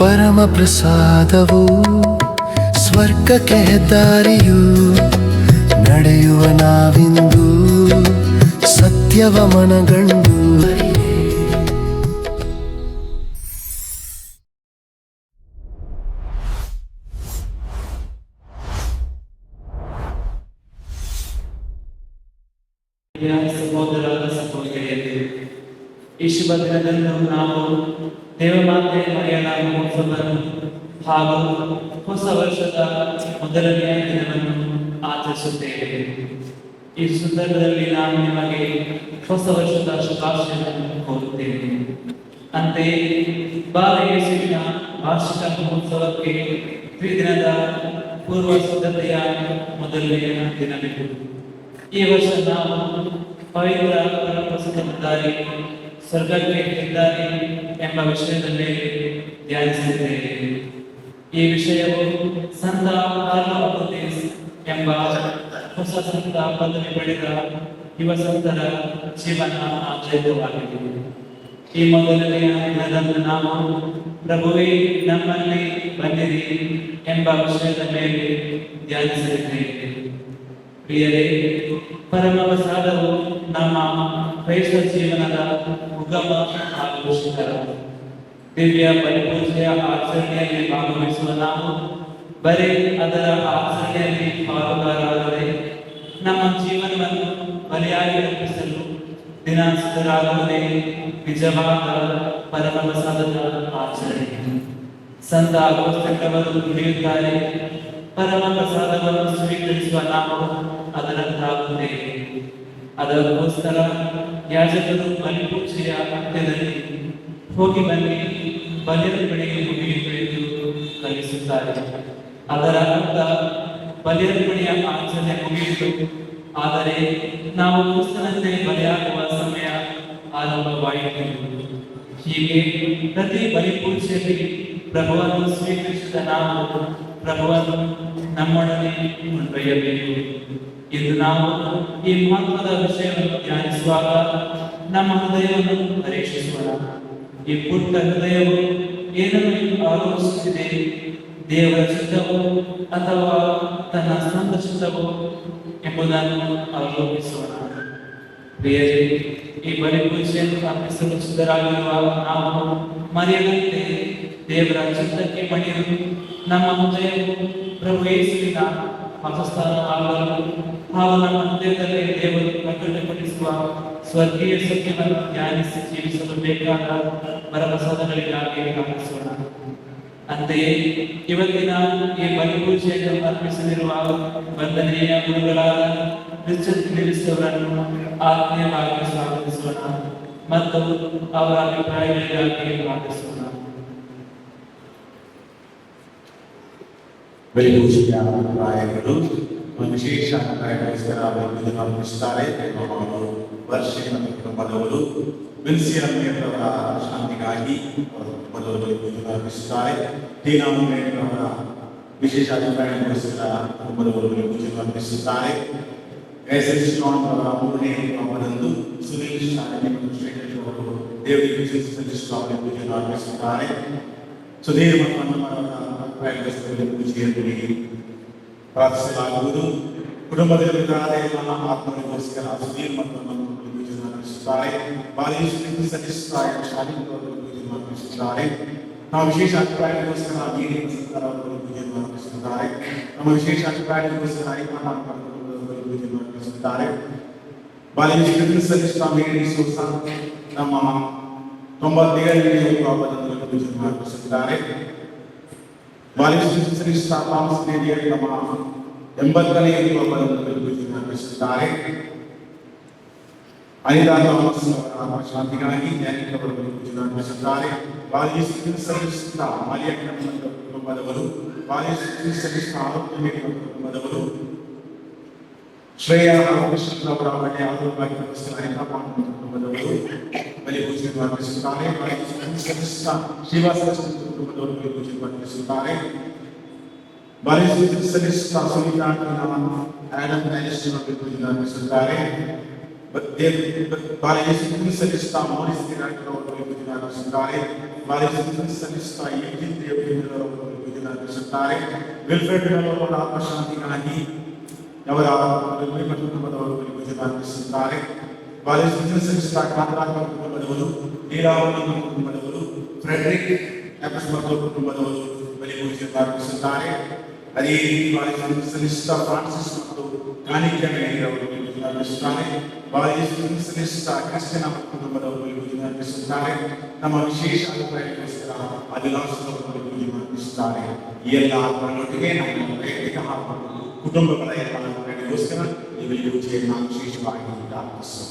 ಪರಮ ಪ್ರಸಾದವು ಸ್ವರ್ಗಕ್ಕೆ ಹೆದ್ದಾರಿಯು, ನಡೆಯುವ ನಾವಿಂದು ಸತ್ಯವ ಮನಗಂಡು. ಸಹೋದರ ಸಹೋದರಿಯರೇ, ಈ ಶುಭ ದಿನದಂದು ನಾವು ದೇವಮಾತೆ ಮರಿಯಳ ಮಹೋತ್ಸವವನ್ನು ಹಾಗೂ ಹೊಸ ವರ್ಷದ ಮೊದಲನೆಯ ದಿನವನ್ನು ಆಚರಿಸುತ್ತೇವೆ. ಈ ಸಂದರ್ಭದಲ್ಲಿ ನಾನು ನಿಮಗೆ ಹೊಸ ವರ್ಷದ ಶುಭಾಶಯಗಳನ್ನು ಕೋರುತ್ತೇನೆ. ಅಂತೆಯೇ ಬಾಲ ಯೇಸುವಿನ ವಾರ್ಷಿಕ ಮಹೋತ್ಸವಕ್ಕೆ ದ್ವಿದಿನದ ಪೂರ್ವ ಸಿದ್ಧತೆಯ ಮೊದಲನೆಯ ದಿನವಿದು. ಈ ವರ್ಷ ನಾವು ಪವಿತ್ರ ಪರಮಪ್ರಸಾದ ಹೆದ್ದಾರಿ, ಸ್ವರ್ಗಕ್ಕೆ ಹೆದ್ದಾರಿ ಎಂಬ ವಿಷಯದ ಮೇಲೆ ಧ್ಯಾನಿಸಿದ್ದೇವೆ. ಈ ವಿಷಯವು ಸಂತ ಕಾರ್ಲೋ ಅಪೊಸ್ತೋಲಿಸ್ ಎಂಬ ಹೊಸ ಸಂತ ಪದವಿ ಪಡೆದ ಯುವ ಸಂತರ ಜೀವನ ಆಧಾರಿತವಾಗಿದೆ. ಈ ಮೊದಲನೆಯ ದಿನದಂದು ನಾವು ಪ್ರಭುವೇ ನಮ್ಮಲ್ಲಿ ಬಂದಿರಿ ಎಂಬ ವಿಷಯದ ಮೇಲೆ ಧ್ಯಾನಿಸಲಿದ್ದೇವೆ. ಪ್ರಿಯರೇ, ಪರಮ ಪ್ರಸಾದವು ನಮ್ಮ ಕ್ರೈಸ್ತ ಜೀವನದ ಉಗಮ ಹಾಗೂ ಶಿಖರ. ದಿವ್ಯ ಬಲಿಪೂಜೆಯ ಆಚರಣೆಯಲ್ಲಿ ಭಾಗವಹಿಸುವ ನಾವು ಬರೀ ಅದರ ಆಚರಣೆಯಲ್ಲಿ ಪಾಲುಗಾರರಾದರೆ ನಮ್ಮ ಜೀವನವನ್ನು ಬಲಿಯಾಗಿ ಅರ್ಪಿಸಲು ದಿನ ಸಿದ್ಧರಾಗುವುದೇ ನಿಜವಾದ ಪರಮ ಪ್ರಸಾದದ ಆಚರಣೆ. ಸಂತ ಅಗೋಸ್ತಕರು ನುಡಿಯುತ್ತಾರೆ, ಪರಮ ಪ್ರಸಾದವನ್ನು ಸ್ವೀಕರಿಸುವ ನಾವು ಅದರಂತಾಗುತ್ತೇವೆ. ಅದಕ್ಕೋಸ್ಕರ ಯಾಜಕರು ಬಲಿಪೂಜೆಯ ಅಂತ್ಯದಲ್ಲಿ ಹೋಗಿ ಬನ್ನಿ, ಬಲಿಯರ್ಪಣೆಗೆ ಮುಗಿಯಿತು ಎಂದು ಕಲಿಸುತ್ತಾರೆ. ಅದರ ಅರ್ಥ ಬಲಿಯರ್ಪಣೆಯ ಆಚರಣೆ ಮುಗಿಯಿತು, ಆದರೆ ನಾವು ಕ್ರಿಸ್ತನಂತೆ ಬಲಿಯಾಗುವ ಸಮಯ ಆರಂಭವಾಯಿತು. ಹೀಗೆ ಪ್ರತಿ ಬಲಿಪೂಜೆಯಲ್ಲಿ ಪ್ರಭುವನ್ನು ಸ್ವೀಕರಿಸಿದ ನಾವು ಪ್ರಭುವನ್ನು ನಮ್ಮೊಡನೆ ಕೊಂಡೊಯ್ಯಬೇಕು. ಇಂದು ನಾವು ಈ ಮಹತ್ವದ ವಿಷಯವನ್ನು ಧ್ಯಾನಿಸುವಾಗ ನಮ್ಮ ಹೃದಯವನ್ನು ಪರೀಕ್ಷಿಸೋಣ. ಈ ಪುಟ್ಟ ಹೃದಯವು ಏನನ್ನು ಆಲೋಚಿಸುತ್ತಿದೆ? ದೇವರ ಚಿತ್ತವೋ ಅಥವಾ ತನ್ನ ಸ್ವಂತ ಚಿತ್ತವೋ ಎಂಬುದನ್ನು ಅವಲೋಕಿಸೋಣ. ಪ್ರಿಯರೇ, ಈ ಬಲಿಪೂಜೆಯನ್ನು ಅರ್ಪಿಸಲು ಸಿದ್ಧರಾಗಿರುವಾಗ ನಾವು ಮರೆಯದಂತೆ ದೇವರ ಚಿತ್ತಕ್ಕೆ ಮಣಿಯಲು ನಮ್ಮ ಹೃದಯವು ಪ್ರಭು ಯೇಸುವಿನ ವಾಸಸ್ಥಾನ ಆಗಲು ಹಾಗೂ ನಮ್ಮ ಹೃದಯದಲ್ಲಿ ದೇವರು ಪ್ರಕಟಪಡಿಸುವ ಸ್ವರ್ಗೀಯ ಸತ್ಯವನ್ನು ಧ್ಯಾನಿಸಿ ಜೀವಿಸಲು ಬೇಕಾದ ವರಪ್ರಸಾದಗಳಿಗಾಗಿ ಪ್ರಾರ್ಥಿಸೋಣ. ಅಂತೆಯೇ ಇವತ್ತಿನ ಈ ಬಲಿಪೂಜೆಯನ್ನು ಅರ್ಪಿಸಲಿರುವ ವಂದನೆಯ ಗುರುಗಳಾದ ರಿಚರ್ಡ್ ಲಿವಿಸ್ ಅವರನ್ನು ಆತ್ಮೀಯವಾಗಿ ಸ್ವಾಗತಿಸೋಣ ಮತ್ತು ಅವರ ಅಭಿಪ್ರಾಯಗಳಿಗಾಗಿ ಪ್ರಾರ್ಥಿಸೋಣ. ಬಲಿಪೂಜೆಯ ಅಭಿಪ್ರಾಯಗಳು ವಿಶೇಷ ಅಭಿಪ್ರಾಯಗೋಸ್ಕರ ಅರ್ಪಿಸುತ್ತಾರೆ. ವರ್ಷಗಳ ಕುಟುಂಬದವರು ವಿನ್ಸಿಯರ್ಯವರ ಶಾಂತಿಗಾಗಿ ಕುಟುಂಬದವರು ಬಲಿಪೂಜೆಯನ್ನು ಅರ್ಪಿಸುತ್ತಾರೆ. ಟೀನಾಮುರೇಟರವರ ವಿಶೇಷ ಅಭಿಪ್ರಾಯಗೋಸ್ಕರ ಕುಟುಂಬದವರು ಬಲಿಪೂಜೆಯನ್ನು ಅರ್ಪಿಸುತ್ತಾರೆ. ಅವರ ಮೂರನೇ ಹಬ್ಬದಂದು ಸುನೀಲ್ ಶಾಲೆ ಮತ್ತು ಶ್ರೀಕೃಷ್ಣ ಅವರು ದೇವರಿಗೆ ಬಲಿಪೂಜೆಯನ್ನು ಅರ್ಪಿಸುತ್ತಾರೆ. ಸುಧೀರ್ ಮತ್ತು ಅನ್ನಮರವರ ಅಭಿಪ್ರಾಯಗೋಸ್ಕರ ಪೂಜೆಯಲ್ಲಿ ಪ್ರಾರ್ಥಿಸಲಾಗುವುದು. ಕುಟುಂಬದಲ್ಲಿ ನನ್ನ ಆತ್ಮನಿಗೋಸ್ಕರ ಸುಧೀರ್ ಮತ್ತು ಪೂಜೆಯನ್ನು ಅರ್ಪಿಸುತ್ತಾರೆ. ಬಾಲೇಶ್ವರಿ ಸಚಿಸ್ತಾಯ ಶಾಲೆಗಳವರು ಪೂಜೆಯನ್ನು ಅರ್ಪಿಸುತ್ತಾರೆ. ನಾವು ವಿಶೇಷ ಅಭಿಪ್ರಾಯಗೋಸ್ಕರ ಮೀರಿ ಅವರು ಪೂಜೆಯನ್ನು ಅರ್ಪಿಸುತ್ತಾರೆ. ನಮ್ಮ ವಿಶೇಷ ಅಭಿಪ್ರಾಯಗೋಸ್ಕರ ಪೂಜೆಯನ್ನು ಅರ್ಪಿಸುತ್ತಾರೆ. ಬಾಲೇಶ್ವರಿ ಸಚಿಸ್ತಾ ಮೇರಿ ಸೋಸ ನಮ್ಮ 97ನೇ ಹಬ್ಬದಂದು ಪೂಜೆಯನ್ನು ಅರ್ಪಿಸುತ್ತಾರೆ. ಬಾಲೇಶ್ವರಿ ಸಚಿಸ್ತಾ ಥಾಮಸ್ ನೇರಿಯರ್ ನಮ್ಮ 80ನೇ ಹಬ್ಬದಂದು ಪೂಜೆಯನ್ನು ಅರ್ಪಿಸುತ್ತಾರೆ. ಅನಿತಾ ಥಾಮಸ್ ಅವರ ಶಾಂತಿಗಾಗಿ ಜ್ಞಾನಿಕವರು ಪೂಜೆಯನ್ನು ಅರ್ಪಿಸುತ್ತಾರೆ. ಬಾಲೇಶ್ವರಿ ಸಚಿಸ್ತಾ ಮಾಲಿಯಾ ಕುಟುಂಬದವರು, ಬಾಲೇಶ್ವರಿ ಸಚಿಸ್ತಾ ಆರೋಗ್ಯ ಕುಟುಂಬದವರು, ಶ್ರೇಯಾ ಕೃಷ್ಣ ಅವರ ಮನೆ ಆರೋಗ್ಯವಾಗಿ ಕುಟುಂಬದವರು ಬಲಿಪೂಜೆಯನ್ನು ಅರ್ಪಿಸುತ್ತಾರೆ. ಶ್ರೀವಾಸ ಕುಟುಂಬದವರು ಬಲಿಪೂಜೆಯನ್ನು ಅರ್ಪಿಸುತ್ತಾರೆ. ಬಾಲೇಶ್ವರಿ ಸಚಿಸ್ತಾ ಸುನೀತಾ ಆಡಮ್ ಬಲಿಪೂಜೆಯನ್ನು ಅರ್ಪಿಸುತ್ತಾರೆ. ಬಾಲ ಯೇಸುವಿನ ಸಲ್ಲಿಸ್ತಾ ಮೋರಿಸ್ ದಿನಾಂಕದವರು ಪೂಜೆಯಾಗಿರುತ್ತಾರೆ. ಬಾಲ ಯೇಸುವಿನ ಸಲ್ಲಿಸ್ತಾ ಏಜಿತ್ ದೇವರವರು ಪೂಜೆಯಾಗಿರುತ್ತಾರೆ. ವಿಲ್ಫ್ರೆಡ್ ಅವರ ಆತ್ಮಶಾಂತಿಗಾಗಿ ಅವರ ಕುಟುಂಬದವರು ಪೂಜೆಯಾಗಿರುತ್ತಾರೆ. ಬಾಲ ಯೇಸುವಿನ ಸಲ್ಲಿಸ್ತಾ ಕಾಂತರಾಜ ಕುಟುಂಬದವರು, ನೀರಾವರಿ ಕುಟುಂಬದವರು, ಫ್ರೆಡ್ರಿಕ್ ಎಪಸ್ಮತ್ ಕುಟುಂಬದವರು ಬಲಿ ಪೂಜೆಯಾಗಿರುತ್ತಾರೆ. ಅದೇ ಬಾಲ ಯೇಸುವಿನ ಸಲ್ಲಿಸ್ತಾ ಫ್ರಾನ್ಸಿಸ್ ಮತ್ತು ಕಾಣಿಕೆಯವರು ಪೂಜೆಯಾಗಿರುತ್ತಾರೆ. ಬಾಲಯೇಸುವಿನ ಸಲ್ಲಿಸಿದ ಕ್ರಿಸ್ತನ ಕುಟುಂಬದವರು ಪೂಜೆಯಾಗಿರುತ್ತಾರೆ. ನಮ್ಮ ವಿಶೇಷ ಅಭಿಪ್ರಾಯಕ್ಕೋಸ್ಕರ ಅಭಿಲಾಷದವರು ಪೂಜೆಯಾಗಿರುತ್ತಾರೆ. ಈ ಎಲ್ಲ ಆತ್ಮಗಳೊಟ್ಟಿಗೆ ನಮ್ಮ ವೈಯಕ್ತಿಕ ಹಾಗೂ ಕುಟುಂಬಗಳ ಎಲ್ಲ ಅಭಿಪ್ರಾಯಕ್ಕೋಸ್ಕರ ಈ ಪೂಜೆಯನ್ನು ವಿಶೇಷವಾಗಿ ಪ್ರಾರ್ಥಿಸೋಣ.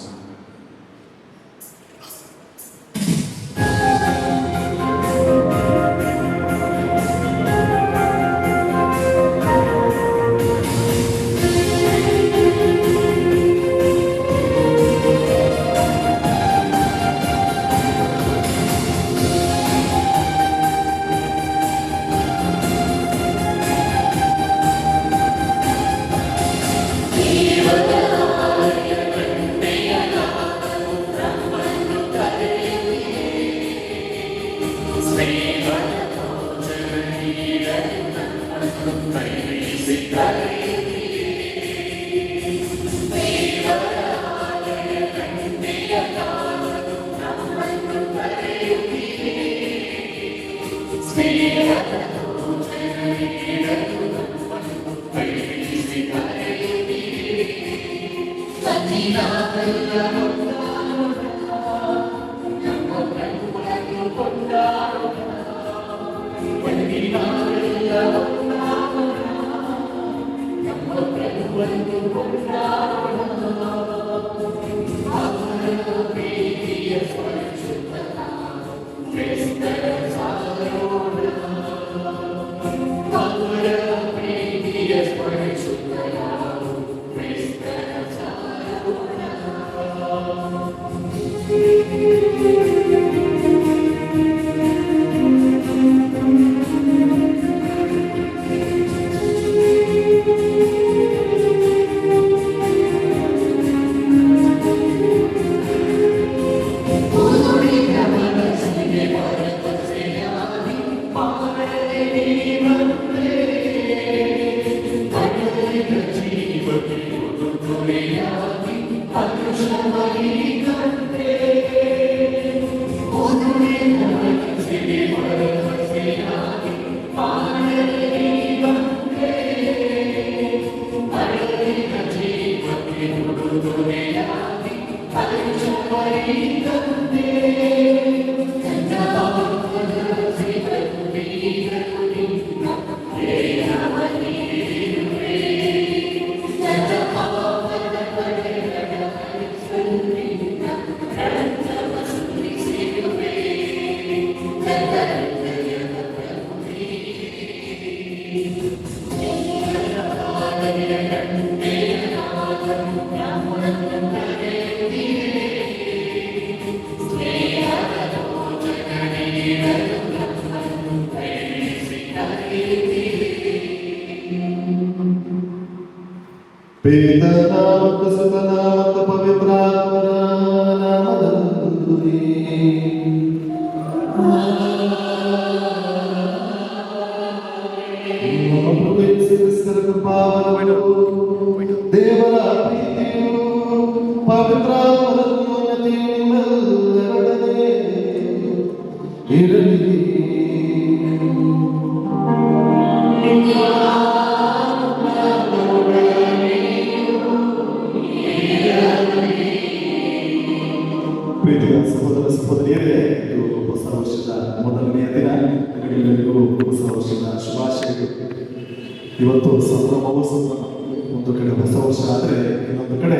ಪಿತನಾಮಕ ಸುತನಾಮಕ ಪವಿತ್ರಾತ್ಮರ ನಾಮದಲ್ಲಿ ನಮ್ಮ ಪ್ರಭು ಯೇಸು ಕ್ರಿಸ್ತರ ಕೃಪಾವರವು ದೇವರ ಪ್ರೀತಿಯು ಪವಿತ್ರಾತ್ಮರ ಉನ್ನತಿಯು ನಿಮ್ಮೆಲ್ಲರೊಡನೆ ಇರಲಿ. ಪ್ರೀತಿಯ ಸಹೋದರ ಸಹೋದರಿಯರೇ, ಇದು ಹೊಸ ವರ್ಷದ ಮೊದಲನೆಯ ದಿನ. ನಿಮಗೆಲ್ಲರಿಗೂ ಹೊಸ ವರ್ಷದ ಶುಭಾಶಯಗಳು. ಇವತ್ತು ಸಂಭ್ರಮವೂ ಸಂಭ್ರಮ. ಒಂದು ಕಡೆ ಹೊಸ ವರ್ಷ ಆದರೆ ಇನ್ನೊಂದು ಕಡೆ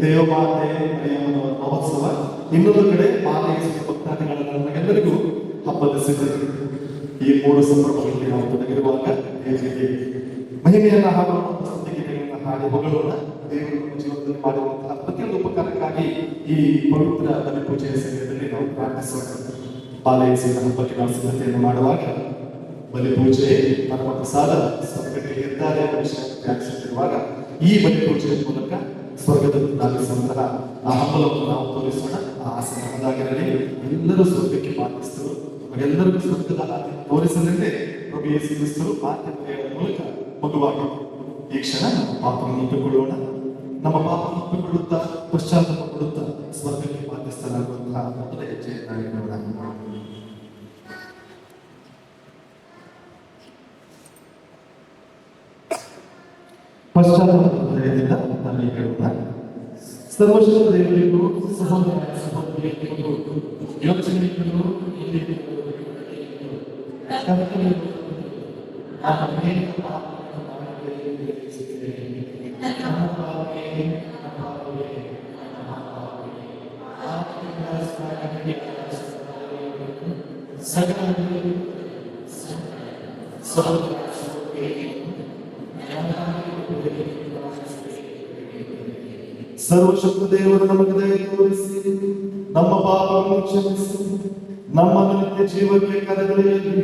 ದೇವಮಾತೆ ಮರಿಯಮ್ಮನ ಮಹೋತ್ಸವ, ಇನ್ನೊಂದು ಕಡೆ ಮಾತೆಯ ಭಕ್ತಾದಿಗಳ ನಮಗೆಲ್ಲರಿಗೂ ಹಬ್ಬದ ಸಿದ್ಧತೆ. ಈ ಮೂರು ಸಂಭ್ರಮಗಳಲ್ಲಿ ನಾವು ತೊಡಗಿರುವಾಗ ದೇವರಿಗೆ ಮಹಿಮೆಯನ್ನ ಹಾಗೂ ಸ್ತುತಿಗಳನ್ನು ಹಾಡಿ ಹೊಗಳೋಣ. ದೇವರು ನಮ್ಮ ಜೀವನದಲ್ಲಿ ಮಾಡುವಂತಹ ಪ್ರತಿಯೊಂದು ಉಪಕಾರಕ್ಕಾಗಿ ಈ ಪವಿತ್ರ ಬಲಿ ಪೂಜೆಯ ಸಮಯದಲ್ಲಿ ನಾವು ಪ್ರಾರ್ಥಿಸೋಣ. ಬಾಲಯೇಸುವಿನ ಹಬ್ಬಕ್ಕೆ ನಾವು ಸಿದ್ಧತೆಯನ್ನು ಮಾಡುವಾಗ ಬಲಿ ಪೂಜೆ ಪರಮ ಪ್ರಸಾದ ಸ್ವರ್ಗಕ್ಕೆ ಇದ್ದಾರೆ ಧ್ಯಾನಿಸುತ್ತಿರುವಾಗ ಈ ಬಲಿ ಪೂಜೆಯ ಮೂಲಕ ಸ್ವರ್ಗದಲ್ಲಿ ಧಾರಿಸುವಂತಹ ಆ ಹಂಬಲವನ್ನು ನಾವು ತೋರಿಸೋಣ. ಆ ಆಸೆ ನಮ್ಮದಾಗಿರಲಿ. ಎಲ್ಲರೂ ಸ್ವರ್ಗಕ್ಕೆ ಪಾಲಿಸ್ತರು, ನಮಗೆಲ್ಲರಿಗೂ ಸ್ವರ್ಗದ ಹಾದಿ ತೋರಿಸಲೆಂದೇ ಪ್ರಭು ಯೇಸು ಕ್ರಿಸ್ತರು ಮಾಧ್ಯಮಗಳ ಮೂಲಕ ಮಗುವಾಗಿ ಈ ಕ್ಷಣ ನಮ್ಮ ಪಾಪವನ್ನು ಒಪ್ಪಿಕೊಳ್ಳೋಣ. ನಮ್ಮ ಪಾಪವನ್ನು ಒಪ್ಪಿಕೊಳ್ಳುತ್ತಾ ಪಶ್ಚಾತ್ತಾಪ ಪಡುತ್ತಾ ಸ್ವರ್ಗಕ್ಕೆ ಪಾಲಿಸಲಾಗುವಂತಹ ಮೊದಲ ಹೆಜ್ಜೆಯನ್ನಾಗಿ ನೋಡೋಣ. ಪಶ್ಚಾತ್ತಾಪದಿಂದ ನಾನು ಹೇಳೋಣ. ಸರ್ವಶಕ್ತ ದೇವರಿಗೂ ಸಹೋದರ ಸಹೋದರಿಯರಿಗೂ ಯೋಚನೆಗಳು ಸರ್ವಶಕ್ತ ದೇವರು ನಮಗೆ ದಯ ತೋರಿಸಿ ನಮ್ಮ ಪಾಪವನ್ನು ಕ್ಷಮಿಸಿ ನಮ್ಮನ್ನು ನಿತ್ಯ ಜೀವಕ್ಕೆ ಕರೆದೊಯ್ಯಲಿ.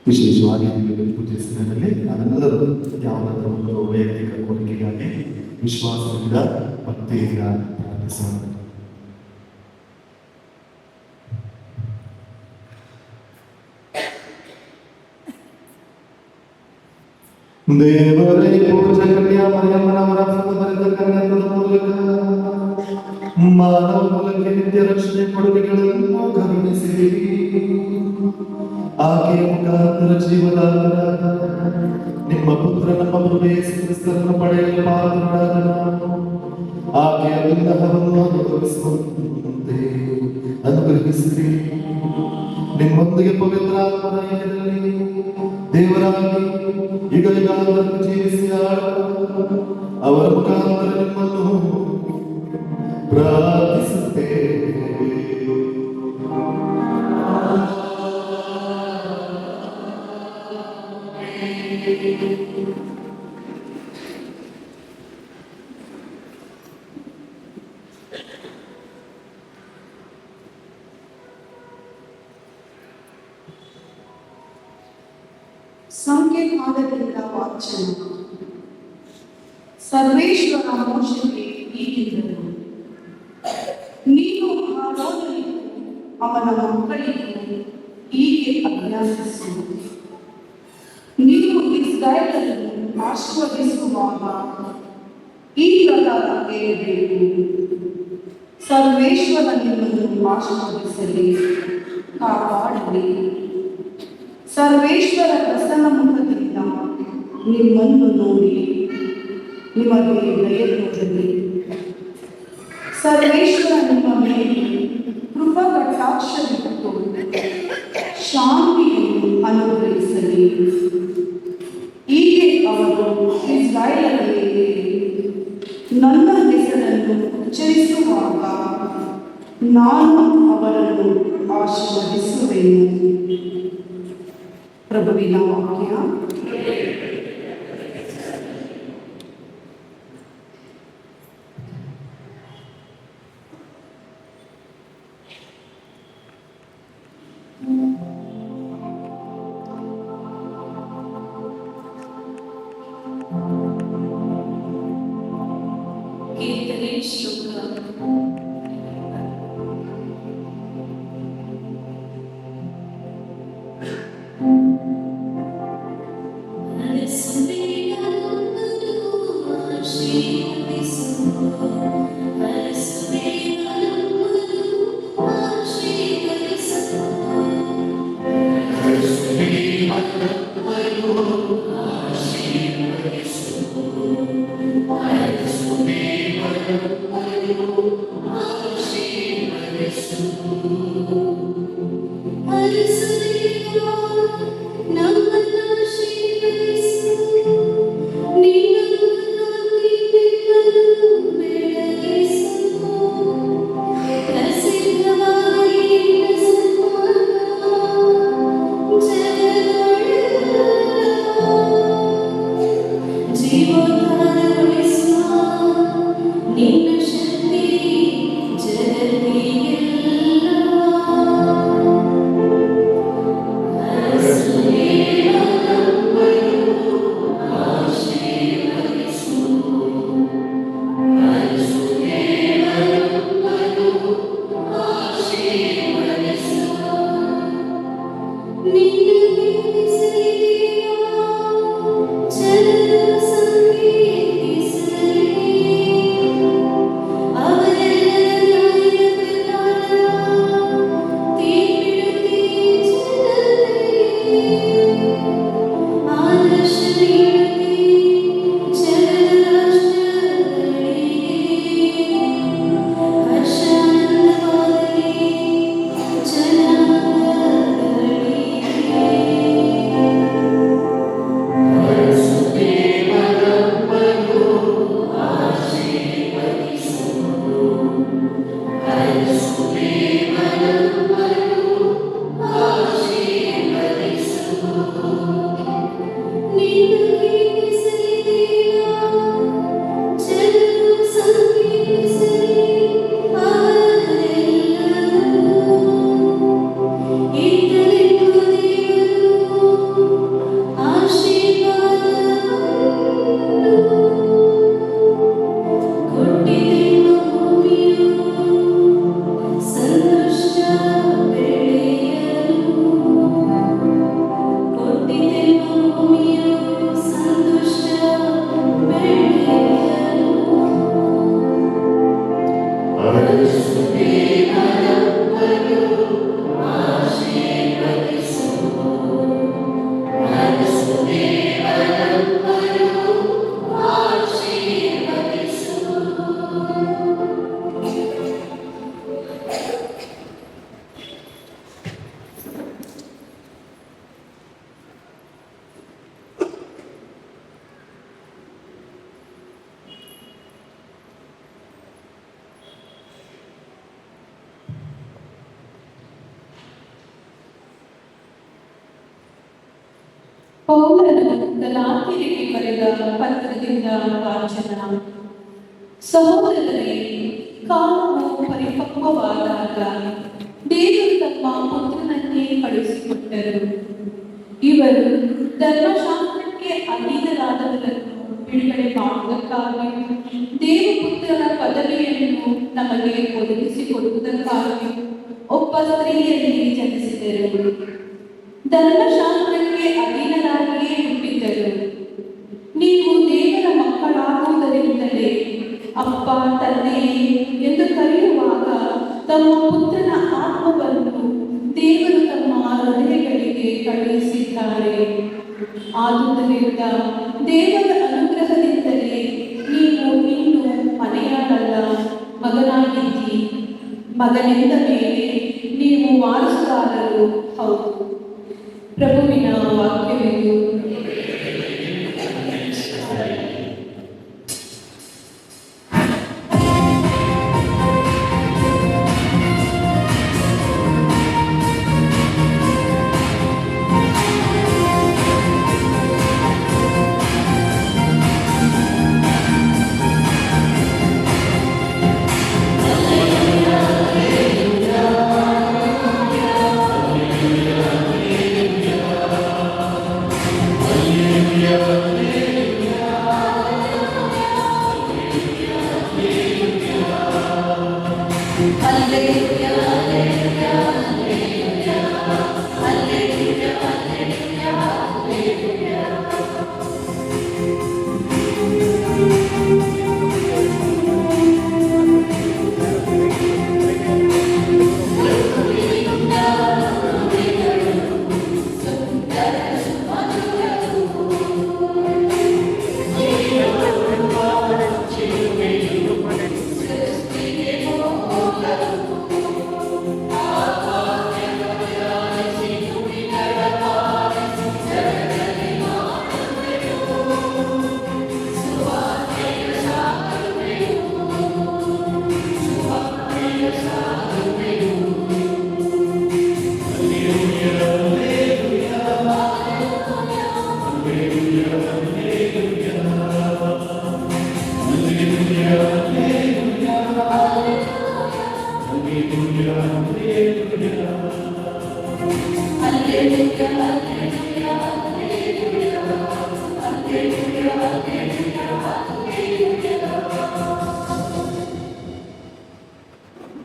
ವಿಶೇಷವಾಗಿ ಪೂಜೆ ಸಮಯದಲ್ಲಿ ನಾವೆಲ್ಲರೂ ಯಾವುದಾದ್ರೂ ಒಂದು ವೈಯಕ್ತಿಕ ಕೋರಿಕೆಗಾಗಿ ವಿಶ್ವಾಸದಿಂದ ಭಕ್ತಿಯಿಂದ ಪ್ರಾರ್ಥಿಸೋಣ. ದೇವರೇ ಪೂಜೆ ಕನ್ಯಾ ಮರಿಯಮ್ಮನವರ ಬರೆದ ಕನ್ಯತ್ವದ ಮೂಲಕ ಮಾನವ ಕುಲಕ್ಕೆ ನಿತ್ಯ ರಕ್ಷಣೆ ಕೊಡುಗೆಗಳನ್ನು ಕರುಣಿಸಿರಿ. ಆಕೆಯ ಮುಖಾಂತರ ಜೀವದಾತ ನಿಮ್ಮ ಪುತ್ರ ನಮ್ಮ ಪ್ರಭು ಯೇಸು ಕ್ರಿಸ್ತರನ್ನು ಪಡೆಯಲು ಪಾತ್ರರಾದ ನಾವು ಆಕೆಯ ವಿಗ್ರಹವನ್ನು ಅನುಭವಿಸುವಂತೆ ಅನುಗ್ರಹಿಸಿರಿ. ನಿಮ್ಮೊಂದಿಗೆ ಪವಿತ್ರಾತ್ಮನ ಐಕ್ಯದಲ್ಲಿ ದೇವರಾಗಿ ಈಗಲಿಗಾದರೂ ಜೀವಿಸಿ ಅವರ ಮುಖಾಂತರ ನಿಮ್ಮನ್ನು ಪ್ರಾರ್ಥಿಸುತ್ತೇವೆ. ಸಂಖ್ಯೆಕಾಲದಿಂದ ವಾಚನ ಸರ್ವೇಶ್ವರ ಮೋಶೆಗೆ ಹೀಗಿದ್ದರು, ನೀನು ಆರೋನನಿಗೂ ಅವನ ಮಕ್ಕಳಿಗೂ ಹೀಗೆ ಅಭ್ಯಾಸಿಸು. ನೀವು ಇಸ್ರಾಯೇಲನ್ನು ಆಶೀರ್ವದಿಸುವಾಗ ಈ ಪ್ರಕಾರ ಹೇಳಬೇಕು, ಸರ್ವೇಶ್ವರ ನಿಮ್ಮನ್ನು ಆಶೀರ್ವದಿಸಲಿ, ಕಾಪಾಡಲಿ. ಸರ್ವೇಶ್ವರ ಪ್ರಸನ್ನ ಮುಖದಿಂದ ನಿಮ್ಮನ್ನು ನೋಡಿ ನಿಮಗೆ ದಯೆ ತೋರಲಿ. ಸರ್ವೇಶ್ವರ ನಿಮ್ಮ ಮೇಲೆ ಕೃಪಾ ಕಟಾಕ್ಷವಿಟ್ಟು ಶಾಂತಿಯನ್ನು ಅನುಗ್ರಹಿಸಲಿ. ಹೀಗೆ ಅವರು ಇಸ್ರಾಯೇಲರಿಗೆ ನನ್ನ ಹೆಸರನ್ನು ಉಚ್ಚರಿಸುವಾಗ ನಾನು ಅವರನ್ನು ಆಶೀರ್ವದಿಸುವೆನು. ಪ್ರಭುವಿನ ವಾಕ್ಯ. ಕೀರ್ತನೆ ಶ್ಲೋಕ. ಪೌಲನು ಗಲಾತ್ಯರಿಗೆ ಬರೆದ ಪತ್ರದಿಂದ ವಾಚನ. ಸಹೋದರರೇ, ಕಾಲವು ಪರಿಪಕ್ವವಾದಾಗ ದೇವರು ತಮ್ಮ ಪುತ್ರನನ್ನೇ ಕಳುಹಿಸಿಕೊಟ್ಟರು. ಇವರು ಧರ್ಮಶಾಸ್ತ್ರಕ್ಕೆ ಅಧೀನರಾದವರನ್ನು ಬಿಡುಗಡೆ ಮಾಡುವುದಕ್ಕಾಗಿಯೂ ದೇವಪುತ್ರನ ಪದವಿಯನ್ನು ನಮಗೆ ಒದಗಿಸಿಕೊಡುವುದಕ್ಕಾಗಿಯೂ ಒಬ್ಬ ಸ್ತ್ರೀಯಲ್ಲಿ ಜನಿಸಿದರು. ಧರ್ಮಶಾಸ್ತ್ರಕ್ಕೆ ಅಧೀನರಾಗಿಯೇ ಹುಟ್ಟಿದ್ದರು. ನೀವು ದೇವರ ಮಕ್ಕಳಾಗುವುದರಿಂದಲೇ ಅಪ್ಪ, ತಂದೆಯೇ ಎಂದು ಕರೆಯುವಾಗ ತಮ್ಮ ಪುತ್ರನ ಆತ್ಮವನ್ನು ದೇವರು ತಮ್ಮ ಹೃದಯಗಳಿಗೆ ಕಳುಹಿಸಿದ್ದಾರೆ. ಆದುದರಿಂದ ದೇವರ ಅನುಗ್ರಹದಿಂದಲೇ ನೀವು ಇನ್ನು ಮನೆಯಾಳಲ್ಲ, ಮಗನಾಗಿದ್ದೀರಿ. ಮಗನೆಂದ ಮೇಲೆ ನೀವು ವಾರಸುದಾರರು ಹೌದು. ಪ್ರಭುವಿನ ವಾಕ್ಯವಿದು.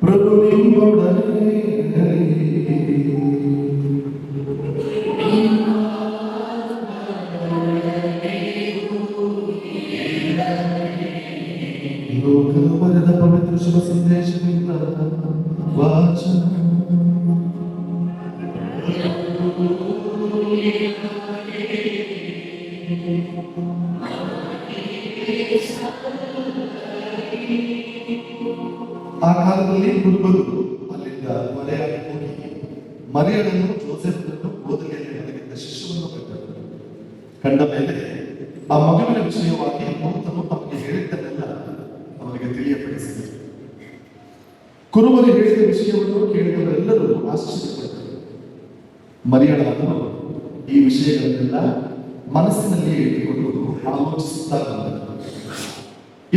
ಪ್ರಭು ನಿಮ್ಮೊಡನೆ ಲೋಕದ ಬರೆದ ಪವಿತ್ರ ಶುಭ ಸಂದೇಶದಿಂದ ವಾಚನ. ಆ ಕಾಲದಲ್ಲಿ ಕುರುಬರು ಅಲ್ಲಿಂದ ಮರೆಯಾಗಿ ಹೋಗಿ ಮರಿಯಳನ್ನು ಜೋಸೆಫ್ನನ್ನು ಬೋಧನೆಯಲ್ಲಿ ಮಲಗಿದ್ದ ಶಿಶುವನ್ನು ಕಂಡರು. ಕಂಡ ಮೇಲೆ ಆ ಮಗುವಿನ ವಿಷಯವಾಗಿ ಭೂತನು ತಮಗೆ ಹೇಳಿದ್ದನ್ನೆಲ್ಲ ಅವರಿಗೆ ತಿಳಿಯಪಡಿಸಿದರು. ಕುರುಬರು ಹೇಳಿದ ವಿಷಯವನ್ನು ಕೇಳಿದವರೆಲ್ಲರೂ ಆಶ್ಚರ್ಯಪಟ್ಟರು. ಮರಿಯಳನ್ನು ಈ ವಿಷಯಗಳನ್ನೆಲ್ಲ ಮನಸ್ಸಿನಲ್ಲಿ ಇಟ್ಟುಕೊಂಡು ಆಲೋಚಿಸುತ್ತಾ ಬಂದರು.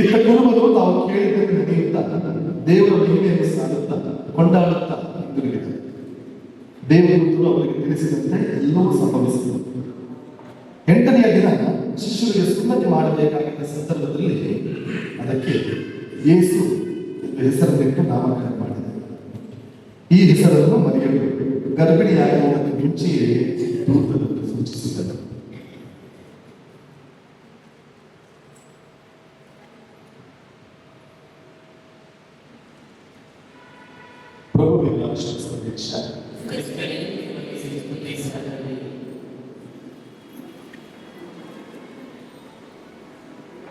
ಇತ್ತ ಕುರುಬರು ತಾವು ಕೇಳಿದ್ದಕ್ಕೆ ನಡೆಯುತ್ತಾ ದೇವರ ಮಹಿಮೆಯನ್ನು ಸಾರುತ್ತಾ ಕೊಂಡಾಡುತ್ತಾ ಹಿಂದಿರುಗಿದರು. ದೇವದೂತರು ಅವರಿಗೆ ತಿಳಿಸಿದಂತೆ ಎಲ್ಲವೂ ಸಂಭವಿಸಿತು. 8ನೆಯ ದಿನ ಶಿಶುವಿಗೆ ಸುನ್ನತಿ ಮಾಡಬೇಕಾಗಿದ್ದ ಸಂದರ್ಭದಲ್ಲಿ ಅದಕ್ಕೆ ಯೇಸು ಹೆಸರನ್ನಿಟ್ಟು ನಾಮಕರಣ ಮಾಡಿದೆ. ಈ ಹೆಸರನ್ನು ಮರಿಯಳು ಗರ್ಭಿಣಿಯಾಗುವುದಕ್ಕೆ ಮುಂಚೆಯೇ ದೂತರು ಸೂಚಿಸಿದರು. ಪ್ರಭುವಿನ ಸಂದೇಶ.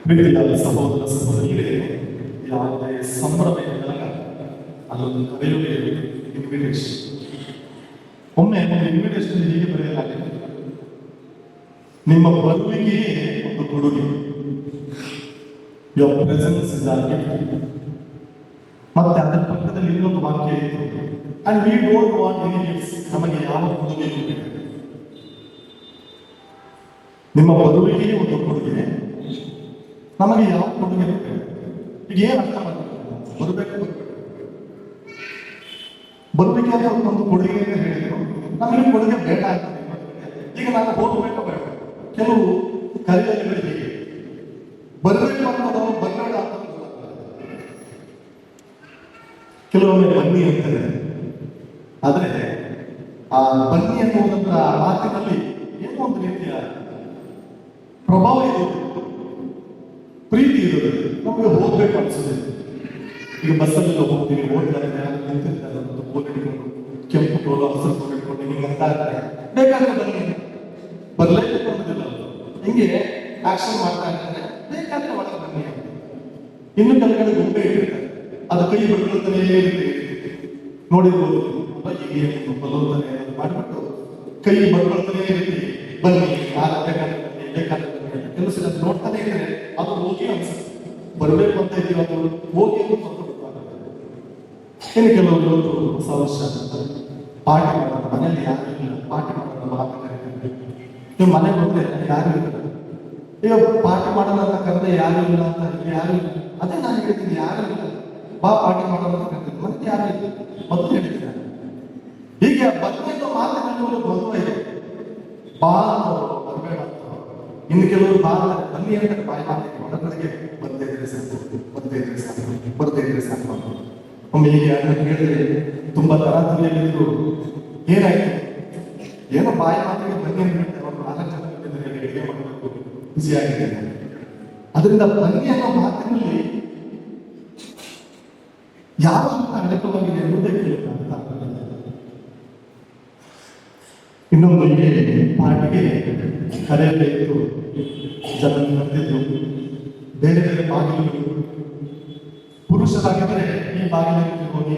ಪ್ರೀತಿಯಾದ ಸಹೋದರ ಸಹೋದರಿಯರೇ, ಯಾವುದೇ ಸಂಭ್ರಮ ಇದ್ದಾಗ ಅದೊಂದು ಕರೆಯುವುದೇ ಇನ್ವಿಟೇಷನ್. ಒಮ್ಮೆ ಒಂದು ಇನ್ವಿಟೇಷನ್ ಹೀಗೆ ಬರೆಯಲಾಗಿದೆ: ನಿಮ್ಮ ಬರುವಿಕೆಯೇ ಒಂದು ಕೊಡುಗೆ. Your presence is our gift. ಮತ್ತೆ ಅದರ ಪಕ್ಕದಲ್ಲಿ ಇನ್ನೊಂದು ವಾಕ್ಯ ಇತ್ತು: and we don't want any gifts. ನಮಗೆ ಯಾವ ಕೊಡುಗೆ ಬೇಡ. ನಿಮ್ಮ ಬರುವಿಗೆ ಒಂದು ಕೊಡುಗೆ, ನಮಗೆ ಯಾವ ಕೊಡುಗೆ ಬೇಕು? ಈಗ ಏನು ಅರ್ಥ ಮಾಡಬೇಕು? ಬರಬೇಕು, ಬರುವಿಕೆ ಅಂತ ಒಂದು ಕೊಡುಗೆ ಅಂತ ಹೇಳಿದ್ರು, ನಮಗೆ ಕೊಡುಗೆ ಬೇಡ ಆಗ್ತದೆ. ಈಗ ನಾನು ಹೋಗಬೇಕು ಬೇಡ, ಕೆಲವು ಕಾರ್ಯಗಳು ಹೀಗೆ ಬರಬೇಕು ಅನ್ನೋದನ್ನು ಬರಬೇಡ ಅಂತ ಕೆಲವೊಮ್ಮೆ ಬನ್ನಿ ಅಂತಾರೆ. ಆದ್ರೆ ಆ ಬನ್ನಿ ಅನ್ನುವುದಂತ ಮಾತಿನಲ್ಲಿ ಏನೋ ಒಂದು ರೀತಿಯ ಪ್ರಭಾವ ಇರೋದು, ಪ್ರೀತಿ ಇರೋದು, ನಮಗೆ ಹೋಗ್ಬೇಕು ಅನ್ಸುತ್ತೆ. ಈಗ ಬಸ್ಸಲ್ಲಿ ಹೋಗ್ತೀವಿ, ಹೋಗ್ತಾರೆ ನಿಂತಿರ್ತಾರೆ, ಒಂದು ಬೋರ್ಡ್ ಹಿಡ್ಕೊಂಡು ಕೆಂಪು ಟೋಲು ಹಸಿರು ಟೋಲು ಹಿಡ್ಕೊಂಡು ಹಿಂಗೆ ಅಂತ ಇರ್ತಾರೆ, ಬೇಕಾದ್ರೆ ಬನ್ನಿ, ಬರ್ಲೇಬೇಕು ಅನ್ನೋದಿಲ್ಲ. ಹಿಂಗೆ ಆಕ್ಷನ್ ಮಾಡ್ತಾ ಇರ್ತಾರೆ, ಬೇಕಾದ್ರೆ ಒಳಗೆ ಬನ್ನಿ ಅಂತ. ಇನ್ನು ಕೆಳಗಡೆ ಗುಂಪೆ ಇಟ್ಟಿರ್ತಾರೆ, ಅದು ಕೈ ಬಿಡ್ಕೊಳ್ತಾನೆ ಇರುತ್ತೆ. ನೋಡಿರ್ಬೋದು, ಹೀಗೆ ಬಲೋದನೆ ಮಾಡಿಬಿಟ್ಟು ಕೈ ಬಡ್ಕೊಳ್ತಾನೆ ಇರ್ತೀವಿ, ಬನ್ನಿ ಯಾರು ಬೇಕಾದ್ರೆ ಬೇಕಾದ್ರೆ ಕೆಲವು ಸಲ ನೋಡ್ತಾನೆ ಇದ್ರೆ ಅದು ಹೋಗಿ ಅನ್ಸುತ್ತೆ, ಬರಬೇಕು ಅಂತ ಇದೀವಿ, ಅದು ಹೋಗಿ ಅಂತ ಇನ್ನು ಕೆಲವರು ಹೊಸ ವರ್ಷ ಪಾರ್ಟಿ ಮಾಡೋಣ, ಮನೇಲಿ ಯಾರು ಇಲ್ಲ, ಪಾರ್ಟಿ ಮಾಡೋಣ ನೀವು ಮನೆಗೆ ಹೋದ್ರೆ ಯಾರು ಇಲ್ಲ. ಈಗ ಪಾರ್ಟಿ ಮಾಡೋಣ ಅಂತ ಕರೆದ್ರೆ ಯಾರು ಇಲ್ಲ ಅಂತ, ಯಾರು ಇಲ್ಲ. ಅದೇ ನಾನು ಹೇಳ್ತೀನಿ, ಯಾರು ಇಲ್ಲ, ಬಾ ಪಾರ್ಟಿ ಮಾಡೋಣ ಅಂತ ಕರಿತೀನಿ, ಮತ್ತೆ ಯಾರು ಇಲ್ಲ ಮೊದಲು ಹೇಳ್ತೀನಿ. ಹೀಗೆ ಬದಲಿನ ಮಾತಿನಲ್ಲಿ ಒಂದು ದ್ವಂದ್ವ ಇದೆ. ಬಾ ಬರಬೇಡ ಅಂತ. ಇನ್ನು ಕೆಲವರು ಬಾ ಬನ್ನಿ ಅಂತ ಬಾಯಿ ಮಾತಿಗೆ ಒಳಗಡೆಗೆ ಬರ್ತಾ ಇದ್ರೆ ಸಾಕು, ಬರ್ತಾ ಇದ್ರೆ ಸಾಕು, ಬರ್ತಾ ಇದ್ರೆ ಸಾಕು ಅಂತ. ಒಮ್ಮೆ ಹೀಗೆ ಹೇಳಿದ್ರೆ ತುಂಬಾ ತರಾತುರಿಯಲ್ಲಿದ್ರು, ಏನಾಯ್ತು ಏನೋ ಬಾಯಿ ಮಾತಿಗೆ ಬನ್ನಿ ಅಂತ ಹೇಳ್ತಾರೆ, ಅವರು 4 ಜನ ಅಡುಗೆ ಮಾಡಬೇಕು, ಬಿಸಿ ಆಗಿದೆ. ಅದರಿಂದ ಬನ್ನಿ ಅನ್ನೋ ಮಾತಿನಲ್ಲಿ ಯಾವ ಅಂತ ಅಡಕವಾಗಿದೆ ಅನ್ನೋದೇ ಕೇಳಿಲ್ಲ. ಇನ್ನೊಂದು ಹೀಗೆ ಪಾರ್ಟಿಗೆ ಕರೆಯಬೇಕು, ಜನ ಬರ್ತಿದ್ರು, ಬೇರೆ ಬೇರೆ ಬಾಗಿಲುಗಳು, ಪುರುಷರಾಗಿದ್ರೆ ಈ ಬಾಗಿಲಿಗೆ ಹೋಗಿ,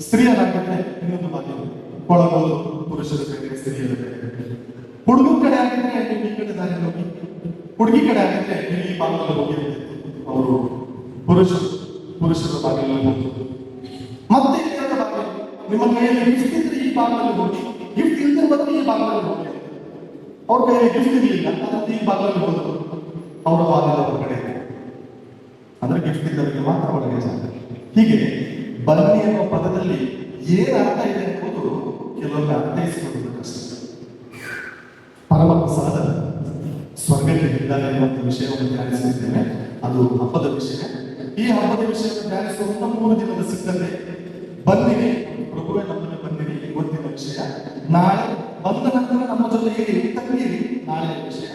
ಸ್ತ್ರೀಯರಾಗಿದ್ರೆ ಇನ್ನೊಂದು ಬಾಗಿಲು, ಒಳಗೋದು ಪುರುಷರ ಬೇರೆ, ಸ್ತ್ರೀಯರ ಬೇರೆ. ಹುಡುಗನ ಕಡೆ ಆಗಿದ್ರೆ ಈ ಕಡೆ ದಾರಿ ಹೋಗಿ, ಹುಡುಗಿ ಕಡೆ ಆಗಿದ್ರೆ ಈ ಬಾಗಿಲು ಹೋಗಿ ಅವರು ಪುರುಷರ ಬಾಗಿಲಲ್ಲಿ ಹೋಗಿ, ಮತ್ತೆ ಇನ್ನೊಂದು ಬಾಗಿಲು, ನಿಮ್ಮ ಕೈಯಲ್ಲಿ ಗಿಫ್ಟ್ ಇದ್ರೆ ಈ ಬಾಗಿಲಲ್ಲಿ ಹೋಗಿ, ಗಿಫ್ಟ್ ಇಲ್ಲದೆ ಬಂದ್ರೆ ಈ ಬಾಗಿಲಲ್ಲಿ ಹೋಗಿ, ಅವ್ರ ಕೈಯಲ್ಲಿ ಗಿಫ್ಟ್ ಇರಲಿಲ್ಲ ಅದಕ್ಕೆ ಈ ಬಾಗಿಲಲ್ಲಿ ಹೋದರು, ಅವರ ಬಾಗಿಲ ಹೊರಗಡೆ, ಅಂದ್ರೆ ಗಿಫ್ಟ್ ಇದ್ದವರಿಗೆ ಮಾತ್ರ ಒಳಗೆ ಜಾಗ. ಹೀಗೆ ಬನ್ನಿ ಅನ್ನೋ ಪದದಲ್ಲಿ ಏನು ಅರ್ಥ ಇದೆ ಅನ್ನೋದು ಕೆಲವೊಮ್ಮೆ ಅರ್ಥೈಸಿಕೊಳ್ಳುವುದು ಕಷ್ಟ. ಪರಮ ಪ್ರಸಾದ ಸ್ವರ್ಗಕ್ಕೆ ಇದ್ದಾರೆ ಎಂಬ ವಿಷಯವನ್ನು ಧ್ಯಾನಿಸಿದ್ದೇವೆ, ಅದು ಹಬ್ಬದ ವಿಷಯ. ಈ ಹಬ್ಬದ ವಿಷಯವನ್ನು ಧ್ಯಾನಿಸುವಂತ 3 ದಿನದ ಸಿದ್ಧತೆ. ಬನ್ನಿರಿ, ಪ್ರಭುವೇ ನಮ್ಮಲ್ಲಿ ಬನ್ನಿರಿ ಇವತ್ತಿನ ವಿಷಯ. ನಾಳೆ ಬಂದ ನಂತರ ನಮ್ಮ ಜೊತೆ ಇರಿ, ತಂಗಿರಿ ನಾಳೆ ವಿಷಯ.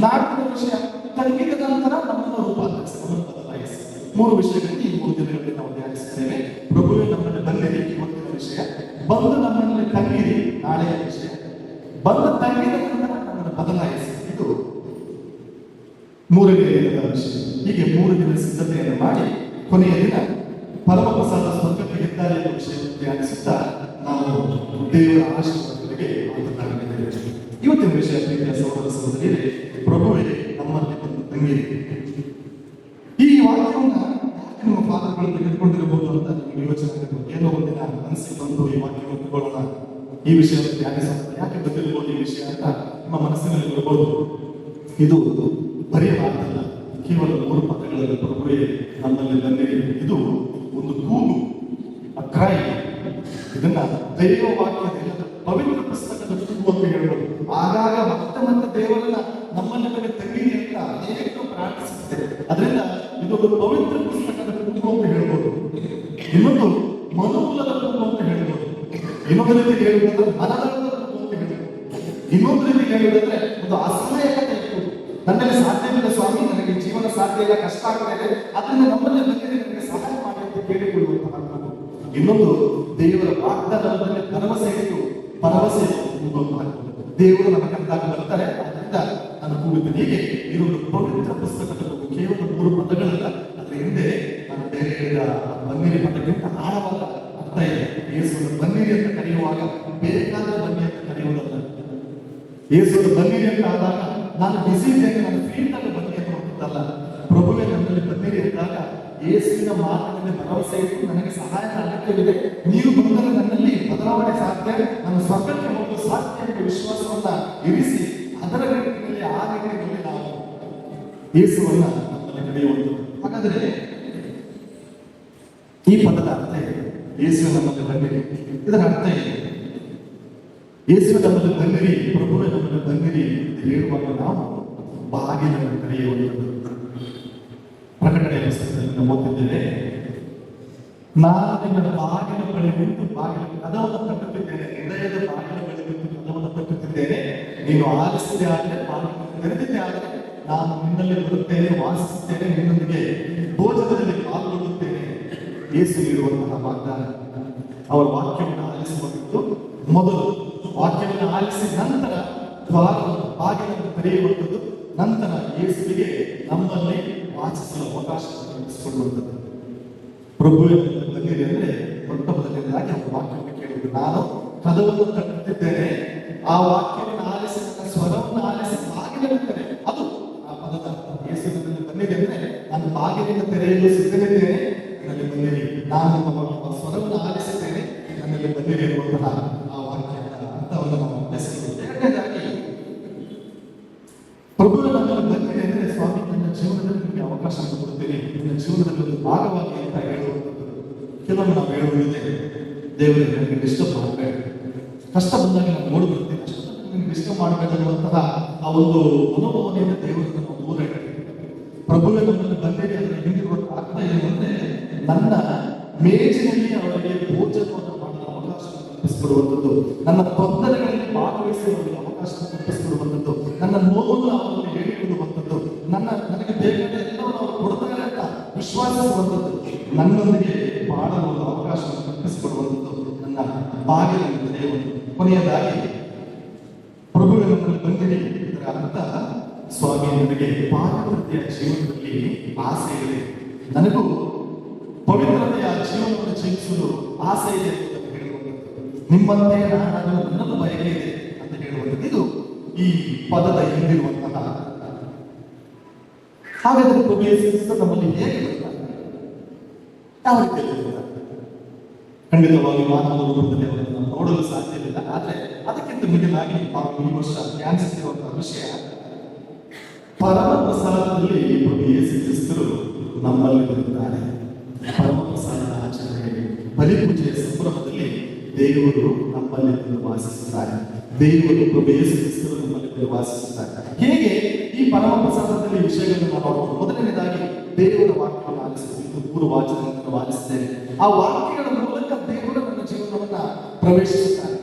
ನಾಡಿನ ವಿಷಯ ತಂಗಿದ ನಂತರ ನಮ್ಮನ್ನು ರೂಪಾಂತರಿಸಿ, ಬದಲಾಯಿಸಿ. 3 ವಿಷಯಗಳಲ್ಲಿ ಈ 3 ದಿನಗಳಲ್ಲಿ ನಾವು ಧ್ಯಾನಿಸಿದ್ದೇವೆ. ಪ್ರಭುವೇ ನಮ್ಮಲ್ಲಿ ಬನ್ನಿರಿ ಇವತ್ತಿನ ವಿಷಯ, ಬಂದು ನಮ್ಮಲ್ಲಿ ತಂಗಿರಿ ನಾಳೆಯ ವಿಷಯ, ಬಂದ ತಂಗಿದ ನಂತರ ನಮ್ಮನ್ನು ಬದಲಾಯಿಸಿ, ಇದು 3ನೇ ದಿನದ ವಿಷಯ. ಹೀಗೆ 3 ದಿನ ಸಿದ್ಧತೆಯನ್ನು ಮಾಡಿ ಕೊನೆಯ ದಿನ ಪರಮ ಪ್ರಸಾದ ಸ್ವರ್ಗಕ್ಕೆ ಇದ್ದಾರೆ ಎಂಬ ವಿಷಯವನ್ನು ಧ್ಯಾನಿಸುತ್ತಾ ನಾವು ದೇವರ ಆಶೀರ್ವಾದಗಳಿಗೆ ಮಾತನಾಡಿದ್ದೇವೆ. ಇವತ್ತಿನ ವಿಷಯ ಪ್ರೀತಿಯ ಸಹೋದರ ಸಹೋದರಿಯರೇ, ಪ್ರಭುವೇ ನಮ್ಮಲ್ಲಿ ಬಂದು ತಂಗಿರಿ. ಈ ವಾಕ್ಯವನ್ನು ನಿಮ್ಮ ಪಾದಗಳು ತೆಗೆದುಕೊಂಡಿರಬಹುದು ಅಂತ ನಿಮಗೆ ಯೋಚನೆ ಆಗಬಹುದು. ಏನೋ ಒಂದಿನ ಮನಸ್ಸಿಗೆ ಬಂದು ಈ ವಾಕ್ಯವನ್ನು ತಗೊಳ್ಳೋಣ, ಈ ವಿಷಯವನ್ನು ಧ್ಯಾನಿಸೋಣ, ಯಾಕೆ ಗೊತ್ತಿರಬಹುದು ಈ ವಿಷಯ ಅಂತ ನಿಮ್ಮ ಮನಸ್ಸಿನಲ್ಲಿ ಬರಬಹುದು. ಇದು ಬರೀ ಮಾತಲ್ಲ, ಕೇವಲ 3 ಪದಗಳಲ್ಲಿ ಪ್ರಭುವೇ ನಮ್ಮಲ್ಲಿ ಬಂದಿರಿ. ಇದು ಒಂದು ಕೂಗು, ಕ್ರೈ. ಇದನ್ನ ದೈವ ವಾಕ್ಯದ ಪವಿತ್ರ ಪುಸ್ತಕದ ಕೂಗು ಅಂತ ಹೇಳ್ಬೋದು. ಆಗಾಗ ಮತ್ತೆ ಮತ್ತೆ ದೇವರನ್ನ ನಮ್ಮಲ್ಲಿ ಮೇಲೆ ತಂಗಿರಿ ಅಂತ ಅನೇಕರು ಪ್ರಾರ್ಥಿಸುತ್ತೇವೆ. ಅದರಿಂದ ಇದೊಂದು ಪವಿತ್ರ ಪುಸ್ತಕದ ಕೂಗು ಅಂತ ಹೇಳ್ಬೋದು. ಇನ್ನೊಂದು ಮನುಕುಲದ ಕೂಗು ಅಂತ ಹೇಳ್ಬೋದು. ಇನ್ನೊಂದು ರೀತಿ ಹೇಳುವುದಂದ್ರೆ ಮನದ ಕೂಗು ಅಂತ ಹೇಳ್ಬೋದು. ಇನ್ನೊಂದು ರೀತಿ ಹೇಳುವುದಂದ್ರೆ ಒಂದು ಅಸಹಾಯಕತೆ ಕೂಗು. ನನ್ನಲ್ಲಿ ಸಾಧ್ಯವಿಲ್ಲ ಸ್ವಾಮಿ, ನನಗೆ ಜೀವನ ಸಾಧ್ಯ ಇಲ್ಲ, ಕಷ್ಟ ಆಗ್ತಾ ಇದೆ, ಅದರಿಂದ ನಮ್ಮಲ್ಲಿ ಬಂದಿದೆ, ನನಗೆ ಸಹಾಯ ಮಾಡಿ ಅಂತ ಕೇಳಿಕೊಳ್ಳುವಂತಹ. ಇನ್ನೊಂದು ದೇವರ ವಾಗ್ದಾನದಲ್ಲಿ ಭರವಸೆ ಇಟ್ಟು ಭರವಸೆ ದೇವರು ನಮಗೆ ಅಂದಾಗ ಬರ್ತಾರೆ, ಅದರಿಂದ ನಾನು ಕೂಗುತ್ತೇನೆ. ಹೀಗೆ ಇದೊಂದು ಪವಿತ್ರ ಪುಸ್ತಕದ ಕೇವಲ 3 ಪದಗಳಲ್ಲ, ಅದರ ಹಿಂದೆ ನಾನು ಬೇರೆ ಹೇಳಿದ ಬನ್ನಿರಿ ಪದಕ್ಕಿಂತ ಆಳವಾದ ಅರ್ಥ ಇದೆ. ಯೇಸುವನ್ನು ಬನ್ನಿರಿ ಅಂತ ಕರೆಯುವಾಗ ಬೇಕಾದ ಬನ್ನಿ ಅಂತ ಕರೆಯುವುದಲ್ಲ. ಯೇಸುವನ್ನು ಬನ್ನಿರಿ ಅಂತ ಆದಾಗ ನಾನು ಬಿಸಿ ಇದ್ದೇನೆ, ನಾನು ಫೀಲ್ಡ್ ಅಲ್ಲಿ ಬನ್ನಿ ಅಂತ ಹೋಗುತ್ತಲ್ಲ. ಪ್ರಭುವೇ ನನ್ನಲ್ಲಿ ಬನ್ನಿರಿ ಅಂದಾಗ ಯೇಸುವಿನ ಮಾತಿನಲ್ಲಿ ಭರವಸೆ ಇಟ್ಟು ನನಗೆ ಸಹಾಯ ಅಗತ್ಯವಿದೆ, ನೀವು ಬಂದರೆ ನನ್ನಲ್ಲಿ ಬದಲಾವಣೆ ಸಾಧ್ಯ, ನಾನು ಸ್ವರ್ಗಕ್ಕೆ ಹೋಗಲು ಸಾಧ್ಯ ಎಂಬ ವಿಶ್ವಾಸವನ್ನ ಇರಿಸಿ ಅದರ ರೀತಿಯಲ್ಲಿ ಆ ರೀತಿಯಲ್ಲಿ ಯೇಸುವನ್ನ ನಮ್ಮಲ್ಲಿ ನಡೆಯುವುದು. ಹಾಗಾದರೆ ಈ ಪದದ ಅರ್ಥ ಇದೆ. ಯೇಸು ನಮ್ಮಲ್ಲಿ ಬನ್ನಿರಿ, ಇದರ ಅರ್ಥ ಇದೆ. ಯೇಸು ನಮ್ಮಲ್ಲಿ ಬನ್ನಿರಿ, ಪ್ರಭುವೆ ನಮ್ಮಲ್ಲಿ ಬನ್ನಿರಿ ಅಂತ ಹೇಳುವಾಗ ನಾವು ಬಾಗಿಲನ್ನು ತೆರೆಯುವಂಥದ್ದು. ಪ್ರಕಟಣೆಯ ಪುಸ್ತಕದಲ್ಲಿ ನಾವು ಓದಿದ್ದೇವೆ, ನಾನು ನಿನ್ನ ಬಾಗಿಲ ಬಳಿ ನಿಂತು ಬಾಗಿಲ ಕದವನ್ನು ತಟ್ಟುತ್ತಿದ್ದೇನೆ, ಹೃದಯದ ಬಾಗಿಲ ಬಳಿ ನಿಂತು ಕದವನ್ನು ತಟ್ಟುತ್ತಿದ್ದೇನೆ, ನೀನು ಆಲಿಸಿದೆ ಆದರೆ ಬಾಗಿಲನ್ನು ತೆರೆದಿದ್ದೆ ಆದರೆ ನಾನು ನಿನ್ನಲ್ಲಿ ಬರುತ್ತೇನೆ, ವಾಸಿಸುತ್ತೇನೆ, ನಿನ್ನೊಂದಿಗೆ ಭೋಜನದಲ್ಲಿ ಪಾಲ್ಗೊಳ್ಳುತ್ತೇನೆ. ಯೇಸು ನೀಡುವಂತಹ ವಾಗ್ದಾನ. ಅವರ ವಾಕ್ಯವನ್ನು ಆಲಿಸುವಂಥದ್ದು ಮೊದಲು, ವಾಕ್ಯವನ್ನು ಆಲಿಸಿ ನಂತರ ಬಾಗಿಲನ್ನು ತೆರೆಯುವಂಥದ್ದು, ನಂತರ ಯೇಸುವಿಗೆ ನಮ್ಮಲ್ಲಿ ವಾಸಿಸಲು ಅವಕಾಶವನ್ನು ಕಲ್ಪಿಸಿಕೊಳ್ಳುವಂಥದ್ದು. ಪ್ರಭುವೆ ಬನ್ನಿರಿ ಅಂದ್ರೆ ದೊಡ್ಡ ಮೊದಲನೇದಾಗಿ ಅವರ ವಾಕ್ಯವನ್ನು ಕೇಳುವುದು. ನಾನು ಕದವನ್ನು ತಟ್ಟುತ್ತಿದ್ದೇನೆ, ಆ ವಾಕ್ಯವನ್ನು ಆಲಿಸಿ ನನ್ನ ಸ್ವರವನ್ನು ಆಲಿಸಿ ಬಾಗಿಲನ್ನು ತೆರೆ, ಅದು ಆ ಪದದ ಯೇಸುವಿನಲ್ಲಿ ಬನ್ನಿರಿ ಅಂದ್ರೆ ನಾನು ಬಾಗಿಲನ್ನು ತೆರೆಯಲು ಸಿದ್ಧರಿದ್ದೇನೆ, ನನ್ನಲ್ಲಿ ಬನ್ನಿರಿ, ನಾನು ನಮ್ಮ ಸ್ವರವನ್ನು ಆಲಿಸಿದ್ದೇನೆ, ನನ್ನಲ್ಲಿ ಬನ್ನಿರಿ ಎನ್ನುವಂತಹ ಆ ವಾಕ್ಯದ ಅರ್ಥವನ್ನು ನಾವು ಅಭ್ಯಸಿದ್ದೇವೆ. ಎರಡನೇದಾಗಿ ಪ್ರಭುವೆ ನನ್ನಲ್ಲಿ ಬನ್ನಿರಿ ಅಂದ್ರೆ ಸ್ವಾಮಿ ನನ್ನ ಜೀವನದಲ್ಲಿ ನಿಮಗೆ ಅವಕಾಶ ಕೊಡುತ್ತೇನೆ, ನನ್ನ ಜೀವನದಲ್ಲಿ ಒಂದು ಭಾಗವಾಗಿ ಅಂತ ಹೇಳುವಂಥದ್ದು. ಕೆಲವೊಮ್ಮೆ ನಾವು ಹೇಳುವುದಿದೆ, ದೇವರಿಗೆ ನನಗೆ ಡಿಸ್ಟರ್ಬ್ ಮಾಡಬೇಡ, ಕಷ್ಟ ಬಂದಾಗ ನಾನು ನೋಡ್ಬಿಡ್ತೀನಿ, ಕಷ್ಟ ನನಗೆ ಡಿಸ್ಟರ್ಬ್ ಮಾಡಬೇಡ ಅನ್ನುವಂತಹ ಆ ಒಂದು ಮನೋಭಾವನೆಯಿಂದ ದೇವರನ್ನು ನಾವು ದೂರ ಇಡ್ತೀವಿ. ಪ್ರಭುವೆ ನಮ್ಮಲ್ಲಿ ಬನ್ನಿರಿ ಅಂದ್ರೆ ಹಿಂದಿರುವ ಅರ್ಥ ಏನು ಅಂದ್ರೆ ನನ್ನ ಮೇಜಿನಲ್ಲಿ ಅವರಿಗೆ ಭೋಜನವನ್ನು ಮಾಡಲು ಅವಕಾಶ ಕಲ್ಪಿಸಿಕೊಡುವಂಥದ್ದು, ನನ್ನ ತೊಂದರೆಗಳಲ್ಲಿ ಭಾಗವಹಿಸುವ ಅವಕಾಶ ಕಲ್ಪಿಸಿಕೊಡುವಂಥದ್ದು, ನನ್ನ ನೋವನ್ನು ಅವರಲ್ಲಿ ಹೇಳಿಕೊಡುವಂಥದ್ದು, ನನಗೆ ಬೇಕಾದ ಎಲ್ಲವನ್ನು ಅವರು ಕೊಡ್ತಾರೆ ಅಂತ ವಿಶ್ವಾಸಿಸುವಂಥದ್ದು, ನನ್ನೊಂದಿಗೆ ಮಾಡಲು ಒಂದು ಅವಕಾಶವನ್ನು ಕಲ್ಪಿಸಿಕೊಡುವಂಥದ್ದು, ನನ್ನ ಬಾಗಿಲನ್ನು ತೆರೆಯುವಂಥದ್ದು. ಕೊನೆಯದಾಗಿ ಪ್ರಭುವಿನ ಬಂದಿರಿ ಇದರ ಅರ್ಥ, ಸ್ವಾಮಿ ನನಗೆ ಪಾವಿತ್ರತೆಯ ಜೀವನದಲ್ಲಿ ಆಸೆ ಇದೆ, ನನಗೂ ಪವಿತ್ರತೆಯ ಜೀವನವನ್ನು ಜೀವಿಸಲು ಆಸೆ ಇದೆ ಅಂತ ಹೇಳುವಂಥದ್ದು, ನಿಮ್ಮಂತೆ ನನ್ನದು ಬಯಕೆ ಇದೆ ಅಂತ ಹೇಳುವಂಥದ್ದು. ಇದು ಈ ಪದದ ಹಿಂದಿರುವಂತಹ. ಹಾಗಾದರೆ ಪ್ರಭು ಯೇಸು ಕ್ರಿಸ್ತ ನಮ್ಮಲ್ಲಿ ಹೇಗೆ ಬರ್ತಾರೆ, ಯಾವ ರೀತಿಯಲ್ಲಿ ಬರ್ತಾರೆ? ಖಂಡಿತವಾಗಿ ಮಾನವ ರೂಪದಲ್ಲಿ ಅವರನ್ನು ನೋಡಲು ಸಾಧ್ಯವಿಲ್ಲ. ಆದರೆ ಅದಕ್ಕಿಂತ ಮಿಗಿಲಾಗಿ ನಾವು ಈ ವರ್ಷ ಧ್ಯಾನಿಸುತ್ತಿರುವಂತಹ ವಿಷಯ, ಪರಮ ಪ್ರಸಾದದಲ್ಲಿ ಪ್ರಭು ಯೇಸು ಕ್ರಿಸ್ತರು ನಮ್ಮಲ್ಲಿ ಬರುತ್ತಾರೆ. ಪರಮ ಪ್ರಸಾದದ ಆಚರಣೆ, ಬಲಿಪೂಜೆಯ ಸಂಭ್ರಮದಲ್ಲಿ ದೇವರು ನಮ್ಮಲ್ಲಿ ಬಂದು ವಾಸಿಸುತ್ತಾರೆ. ದೇವರು ಪ್ರಭು ಯೇಸು ಕ್ರಿಸ್ತರು ನಮ್ಮಲ್ಲಿ ಬಂದು ವಾಸಿಸುತ್ತಾರೆ. ಹೇಗೆ ಈ ಪರಮ ಪ್ರಸಾದದಲ್ಲಿ ವಿಷಯಗಳನ್ನು ನಾವು ನೋಡಬಹುದು. ಮೊದಲನೇದಾಗಿ ದೇವರ ವಾಕ್ಯವನ್ನು ಆಲಿಸುವುದು, 3 ವಾಚನಗಳನ್ನು ಆಲಿಸಿದ್ದೇವೆ. ಆ ವಾಕ್ಯಗಳ ಮೂಲಕ ದೇವರು ನನ್ನ ಜೀವನವನ್ನ ಪ್ರವೇಶಿಸುತ್ತಾರೆ.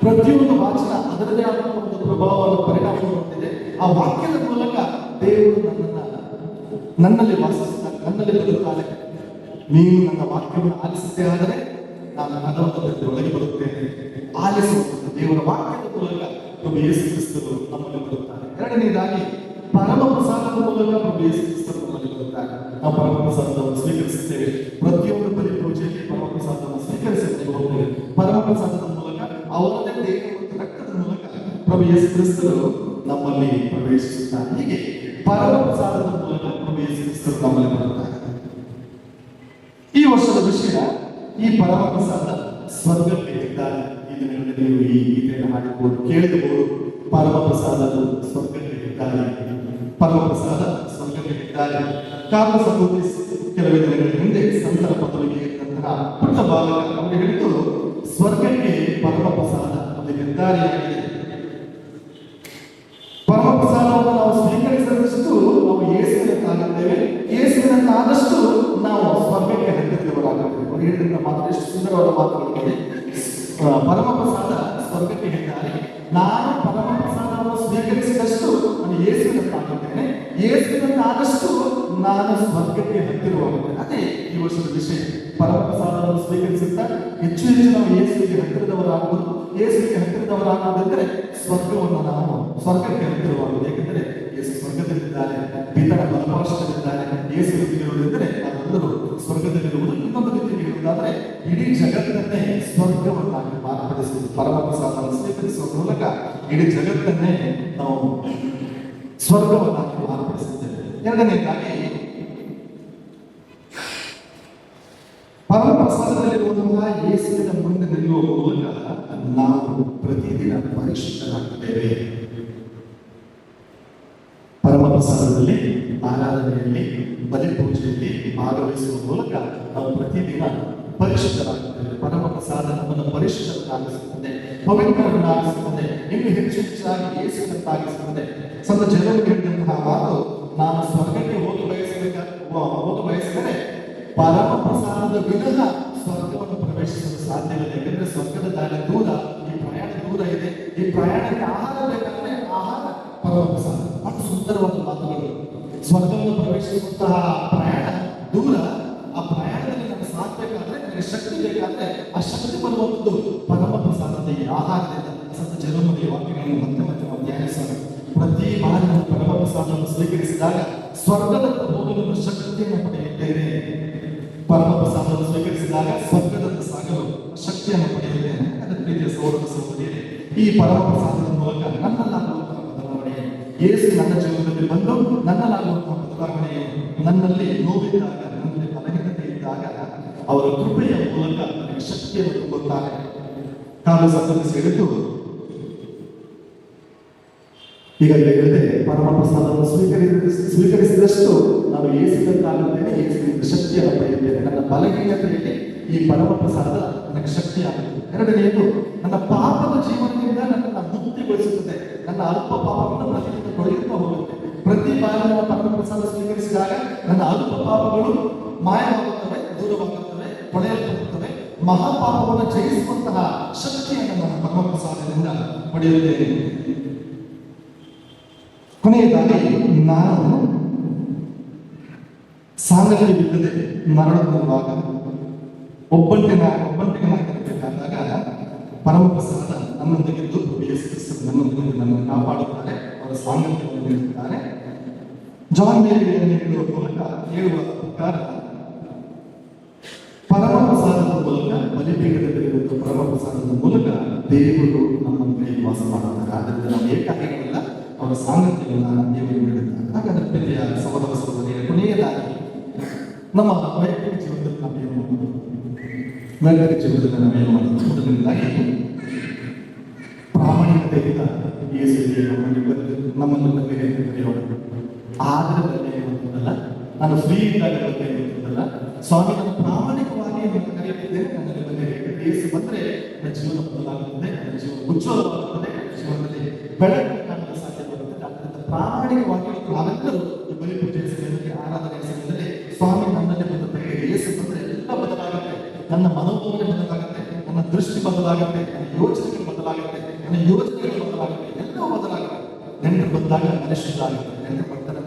ಪ್ರತಿಯೊಂದು ವಾಚನ ಅದರದೇ ಆದ ಒಂದು ಪ್ರಭಾವವನ್ನು ಪರಿಣಾಮವನ್ನು ಹೊಂದಿದೆ. ಆ ವಾಕ್ಯದ ಮೂಲಕ ದೇವರು ನನ್ನಲ್ಲಿ ವಾಸಿಸುತ್ತಾರೆ, ನನ್ನಲ್ಲಿ ಬರುತ್ತಾರೆ. ನೀನು ನನ್ನ ವಾಕ್ಯವನ್ನು ಆಲಿಸಿದ್ದೇ ಆದರೆ ನಾನು ಅದರ ಒಳಗೆ ಬರುತ್ತೇನೆ. ಆಲಿಸುವಂಥದ್ದು ದೇವರ ವಾಕ್ಯದ ಮೂಲಕ ಪ್ರಭು ಯೇಸು ಕ್ರಿಸ್ತರು ನಮ್ಮಲ್ಲಿ ಬರುತ್ತಾರೆ. ಎರಡನೇದಾಗಿ ಪರಮ ಪ್ರಸಾದದ ಮೂಲಕ ಪ್ರಭು ಯೇಸು ಕ್ರಿಸ್ತರು ನಮ್ಮಲ್ಲಿ ಬರುತ್ತಾರೆ. ನಾವು ಪರಮ ಪ್ರಸಾದವನ್ನು ಸ್ವೀಕರಿಸುತ್ತೇವೆ. ಪ್ರತಿಯೊಂದು ಬಲಿ ಪೂಜೆಯಲ್ಲಿ ಪರಮ ಪ್ರಸಾದವನ್ನು ಸ್ವೀಕರಿಸಿಕೊಂಡು ಹೋಗ್ತೇವೆ. ಪರಮ ಪ್ರಸಾದದ ಮೂಲಕ ಅವರದೇ ದೇಹ ಮತ್ತು ರಕ್ತದ ಮೂಲಕ ಪ್ರಭು ಯೇಸು ಕ್ರಿಸ್ತರು ನಮ್ಮಲ್ಲಿ ಪ್ರವೇಶಿಸುತ್ತಾರೆ. ಹೀಗೆ ಪರಮ ಪ್ರಸಾದದ ಮೂಲಕ ಪ್ರಭು ಯೇಸು ಕ್ರಿಸ್ತರು ನಮ್ಮಲ್ಲಿ ಬರುತ್ತಾರೆ. ಈ ವರ್ಷದ ವಿಷಯ, ಈ ಪರಮ ಪ್ರಸಾದ ಸ್ವರ್ಗಕ್ಕೆ ಇದ್ದಾರೆ. ಈ ದಿನಗಳಲ್ಲಿ ನೀವು ಈ ಗೀತೆಯನ್ನು ಹಾಡಿಕೊಂಡು ಕೇಳಿದವರು, ಪರಮ ಪ್ರಸಾದದ ಸ್ವರ್ಗಕ್ಕೆ ಇದ್ದಾರೆ, ಪರಮ ಪ್ರಸಾದ ಸ್ವರ್ಗಕ್ಕೆ ಇದ್ದಾರೆ. ಕಾರಣ ಸಹೋದರಿ ಕೆಲವೇ ದಿನಗಳ ಹಿಂದೆ ಸಂತರ ಪದವಿಗೆ ಇದ್ದಂತಹ ಪುಟ್ಟ ಬಾಲಕ ಅವರು ಹೇಳಿದ್ದು, ಸ್ವರ್ಗಕ್ಕೆ ಪರಮ ಪ್ರಸಾದ ಒಂದು ನಿರ್ಧಾರಿಯಾಗಿದೆ. ಪರಮ ಪ್ರಸಾದವನ್ನು ನಾವು ಸ್ವೀಕರಿಸಿದಷ್ಟು ನಾವು ಯೇಸುವಿನಂತಾಗುತ್ತೇವೆ, ಯೇಸುವಿನಂತಾದಷ್ಟು ನಾವು ಸ್ವರ್ಗಕ್ಕೆ ಹತ್ತಿರದವರಾಗುತ್ತೇವೆ. ಅವರು ಹೇಳಿದಂತ ಮಾತು ಎಷ್ಟು ಸುಂದರವಾದ ಮಾತುಗಳು. ಪರಮ ಪ್ರಸಾದ ಸ್ವರ್ಗಕ್ಕೆ ಇದ್ದಾರೆ. ನಾನು ಪರಮ ಪ್ರಸಾದವನ್ನು ಸ್ವೀಕರಿಸಿದಷ್ಟು ನಾನು ಯೇಸುವಿನಂತಾಗುತ್ತೇನೆ, ಯೇಸುವಿನಂತಾದಷ್ಟು ನಾನು ಸ್ವರ್ಗಕ್ಕೆ ಹತ್ತಿರವಾಗುತ್ತೇನೆ. ಅದೇ ಈ ವರ್ಷದ ವಿಷಯ. ಪರಮ ಪ್ರಸಾದವನ್ನು ಸ್ವೀಕರಿಸುತ್ತಾ ಹೆಚ್ಚು ಹೆಚ್ಚು ನಾವು ಯೇಸುವಿಗೆ ಹತ್ತಿರದವರಾಗುವುದು. ಯೇಸುವಿಗೆ ಹತ್ತಿರದವರಾಗುವುದೆಂದರೆ ಸ್ವರ್ಗವನ್ನು ನಾವು ಸ್ವರ್ಗಕ್ಕೆ ಹತ್ತಿರವಾಗುವುದು. ಏಕೆಂದರೆ ಯೇಸು ಸ್ವರ್ಗದಲ್ಲಿದ್ದಾರೆ, ಪಿತನ ಬಲಪಾರ್ಶ್ವದಲ್ಲಿದ್ದಾರೆ. ಯೇಸು ಇರುವುದೆಂದರೆ ನಾವೆಲ್ಲರೂ ಸ್ವರ್ಗದಲ್ಲಿರುವುದು. ಇನ್ನೊಂದು ರೀತಿಯಲ್ಲಿ ಹೇಳುವುದಾದರೆ ಇಡೀ ಜಗತ್ತನ್ನೇ ಸ್ವರ್ಗವನ್ನಾಗಿ ಮಾರ್ಪಡಿಸುವುದು. ಪರಮ ಪ್ರಸಾದವನ್ನು ಸ್ವೀಕರಿಸುವ ಮೂಲಕ ಇಡೀ ಜಗತ್ತನ್ನೇ ನಾವು ಸ್ವರ್ಗವನ್ನಾಗಿ ಮಾರ್ಪಡಿಸುತ್ತೇವೆ. ಎರಡನೇದಾಗಿ ಪರಮ ಪ್ರಸಾದದಲ್ಲಿರುವಂತಹ ಯೇಸುವಿನ ಮುಂದೆ ನಿಲ್ಲುವ ಮೂಲಕ ನಾವು ಪ್ರತಿದಿನ ಪರಿಶುದ್ಧರಾಗುತ್ತೇವೆ. ಪರಮ ಪ್ರಸಾದದಲ್ಲಿ ಆರಾಧನೆಯಲ್ಲಿ ಬಲಿಪೂಜೆಯಲ್ಲಿ ಭಾಗವಹಿಸುವ ಮೂಲಕ ನಾವು ಪ್ರತಿದಿನ ಪರಿಶುದ್ಧರಾಗುತ್ತೇವೆ. ಪರಮ ಪ್ರಸಾದ ನಮ್ಮನ್ನು ಪರಿಶುದ್ಧರಾಗಿಸುತ್ತದೆ, ಪವಿತ್ರರನ್ನಾಗಿಸುತ್ತದೆ, ಇನ್ನು ಹೆಚ್ಚು ಹೆಚ್ಚಾಗಿ ಯೇಸುವಂತಾಗಿಸುತ್ತದೆ. ಸಂತ ಜನರು ಹೇಳಿದಂತಹ ಮಾತು, ನಾನು ಸ್ವರ್ಗಕ್ಕೆ ಹೋಗಿ ಬಯಸಿದರೆ ಪರಮ ಪ್ರಸಾದದ ವಿನಃ ಸ್ವರ್ಗವನ್ನು ಪ್ರವೇಶಿಸಲು ಸಾಧ್ಯವಿಲ್ಲ. ಯಾಕಂದ್ರೆ ಸ್ವರ್ಗದ ದಾರಿ ದೂರ, ಈ ಪ್ರಯಾಣ ದೂರ ಇದೆ. ಈ ಪ್ರಯಾಣಕ್ಕೆ ಆಹಾರ ಬೇಕಾದ್ರೆ ಆಹಾರ ಪರಮ ಪ್ರಸಾದ. ಅಷ್ಟು ಸುಂದರವಾದ ಮಾತುಗಳು. ಸ್ವರ್ಗವನ್ನು ಪ್ರವೇಶಿಸುವಂತಹ ಪ್ರಯಾಣ ದೂರ. ಆ ಪ್ರಯಾಣದಲ್ಲಿ ನನಗೆ ಸಾಥ್ ಬೇಕಾದ್ರೆ, ನನಗೆ ಶಕ್ತಿ ಬೇಕಾದ್ರೆ, ಆ ಶಕ್ತಿ ಬರುವಂಥದ್ದು ಪರಮ ಪ್ರಸಾದದ ಆಹಾರದಿಂದ. ಸಂತ ಜೆರೋಮನ ವಾಕ್ಯಗಳನ್ನು ಮತ್ತೆ ಮತ್ತೆ ನಾವು ಧ್ಯಾನಿಸೋಣ. ಪ್ರತಿ ಬಾರಿ ನಾವು ಪರಮ ಪ್ರಸಾದವನ್ನು ಸ್ವೀಕರಿಸಿದಾಗ ಸ್ವರ್ಗದ ಹೋಗಲು ಶಕ್ತಿಯನ್ನು ಪಡೆಯುತ್ತೇವೆ. ಪರಮ ಪ್ರಸಾದವನ್ನು ಸ್ವೀಕರಿಸಿದಾಗ ಸ್ವರ್ಗದತ್ತ ಸಾಗಲು ಶಕ್ತಿಯನ್ನು ಪಡೆಯುತ್ತೇನೆ. ಅದರ ಪ್ರೀತಿಯ ಸಹೋದರ ಸಹೋದರಿಯರೇ, ಈ ಪರಮ ಪ್ರಸಾದದ ಮೂಲಕ ನನ್ನಲ್ಲಾಗುವಂತಹ ಬದಲಾವಣೆ, ಯೇಸು ನನ್ನ ಜೀವನದಲ್ಲಿ ಬಂದು ನನ್ನಲ್ಲಾಗುವಂತಹ ಬದಲಾವಣೆಯು, ನನ್ನಲ್ಲಿ ನೋವಿದ್ದಾಗ, ನನ್ನಲ್ಲಿ ಬಲಹೀನತೆ ಇದ್ದಾಗ ಅವರ ಕೃಪೆಯ ಮೂಲಕ ನನಗೆ ಶಕ್ತಿಯನ್ನು ತುಂಬುತ್ತಾರೆ. ಕಾಲು ಸಂತೋಷ ಹೇಳಿದ್ದು ಈಗಾಗಲೇ ಹೇಳಿದೆ, ಪರಮ ಪ್ರಸಾದವನ್ನು ಸ್ವೀಕರಿಸಿದಷ್ಟು ನಾನು ಯೇಸುವಂತಾಗುತ್ತೇನೆ, ಯೇಸುವಿನ ಶಕ್ತಿಯನ್ನು ಪಡೆಯುತ್ತೇನೆ. ನನ್ನ ಬಲಹೀನತೆಯಲ್ಲಿ ಈ ಪರಮ ಪ್ರಸಾದ ನನಗೆ ಶಕ್ತಿಯಾಗುತ್ತದೆ. ಎರಡನೆಯದು, ನನ್ನ ಪಾಪದ ಜೀವನದಿಂದ ನನ್ನನ್ನು ಮುಕ್ತಿಗೊಳಿಸುತ್ತದೆ. ನನ್ನ ಅಲ್ಪ ಪಾಪವನ್ನು ಪ್ರತಿದಿನ ತೊಳೆಯುತ್ತಾ ಹೋಗುತ್ತೆ. ಪ್ರತಿ ಬಾರಿ ನನ್ನ ಪರಮ ಪ್ರಸಾದ ಸ್ವೀಕರಿಸಿದಾಗ ನನ್ನ ಅಲ್ಪ ಪಾಪಗಳು ಮಾಯವಾಗುತ್ತವೆ, ದೂರವಾಗುತ್ತವೆ, ತೊಳೆಯಲ್ಪಡುತ್ತವೆ. ಮಹಾಪಾಪವನ್ನು ಜಯಿಸುವಂತಹ ಶಕ್ತಿಯನ್ನು ನನ್ನ ಪರಮ ಪ್ರಸಾದದಿಂದ ಪಡೆಯುತ್ತೇನೆ. ಕೊನೆಯದಾಗಿ, ನಾನು ಸಾಂಗತ್ಯವಿಲ್ಲದೆ ಮರಣಗೊಳ್ಳುವಾಗ ಒಬ್ಬಂಟಿಗನಾಗಿರಬೇಕಾದಾಗ ಪರಮ ಪ್ರಸಾದ ನನ್ನೊಂದಿಗಿದ್ದು ನನ್ನೊಂದಿಗೆ ನನ್ನನ್ನು ಕಾಪಾಡುತ್ತಾರೆ, ಅವರ ಸಾಂಗತ್ಯವನ್ನು ನೀಡುತ್ತಾರೆ. ಜಾನ್ ಮೇರಿಯನ್ನು ಹೇಳುವ ಮೂಲಕ ಹೇಳುವ ಪ್ರಕಾರ ಪರಮ ಪ್ರಸಾದದ ಮೂಲಕ, ಬಲಿಪೀಠದಲ್ಲಿರುವಂತಹ ಪರಮ ಪ್ರಸಾದದ ಮೂಲಕ ದೇವರು ನಮ್ಮೊಂದಿಗೆ ವಾಸ ಮಾಡುತ್ತಾರೆ. ಆದ್ದರಿಂದ ನಾವು ಏಕಾಗಿರಲಿಲ್ಲ, ಅವರ ಸಾಂಗತ್ಯವನ್ನು ದೇವರು ನೀಡುತ್ತಾರೆ. ಹಾಗಾದ್ರೆ ಪ್ರೀತಿಯ ಸಹೋದರ ಸಹೋದರಿಯರೇ, ಕೊನೆಯದಾಗಿ ನಮ್ಮ ವೈಯಕ್ತಿಕ ಜೀವನದಲ್ಲಿ ನಾವು ಏನು ಮಾಡೋದು? ವೈಯಕ್ತಿಕ ಜೀವನದಲ್ಲಿ ನಾವು ಏನು ಮಾಡೋದು? ಮೊದಲನೇದಾಗಿ ಪ್ರಾಮಾಣಿಕತೆಯಿಂದ ಯೇಸುವಿಗೆ ನಮ್ಮನ್ನು ಕರೆಯೋಣ. ಆದರೆ ಇರುವುದಲ್ಲ, ನಾನು ಫ್ರೀ ಇದ್ದಾಗ ಇರುವುದಲ್ಲ, ಸ್ವಾಮಿ ನಾನು ಪ್ರಾಮಾಣಿಕವಾಗಿ ಕರೆಯುತ್ತಿದ್ದೇನೆ, ನನ್ನಲ್ಲಿ ಬಂದರೆ ಯೇಸು ಬಂದರೆ ನನ್ನ ಜೀವನ ಬದಲಾಗುತ್ತದೆ, ನನ್ನ ಜೀವನ ಉಜ್ವಲವಾಗುತ್ತದೆ, ನನ್ನ ಜೀವನದಲ್ಲಿ ಬೆಳಕು ಕಾಣಲು ಸಾಧ್ಯವಾಗುತ್ತದೆ. ಆದ್ದರಿಂದ ಪ್ರಾಮಾಣಿಕವಾಗಿ ನಾವೆಲ್ಲರೂ ಈ ಬಲಿಪೂಜೆಯ ಸಮಯದಲ್ಲಿ, ಆರಾಧನೆಯ ಸಮಯದಲ್ಲಿ ಸ್ವಾಮಿ ನನ್ನಲ್ಲಿ ಬಂದ ಯೇಸು ಬಂದರೆ ಎಲ್ಲ ಬದಲಾಗುತ್ತೆ. ನನ್ನ ಮನೋಭಾವನೆ ಬದಲಾಗುತ್ತೆ, ನನ್ನ ದೃಷ್ಟಿ ಬದಲಾಗುತ್ತೆ, ನನ್ನ ಯೋಚನೆಗಳು ಬದಲಾಗುತ್ತೆ, ನನ್ನ ಯೋಚನೆಗಳು ಬದಲಾಗುತ್ತೆ, ಎಲ್ಲವೂ ಬದಲಾಗುತ್ತೆ. ನೆನಪು ಬಂದಾಗ ಮನೆ ಶುದ್ಧ ಆಗುತ್ತೆ. ನೆನಪು ಬರ್ತಾರೆ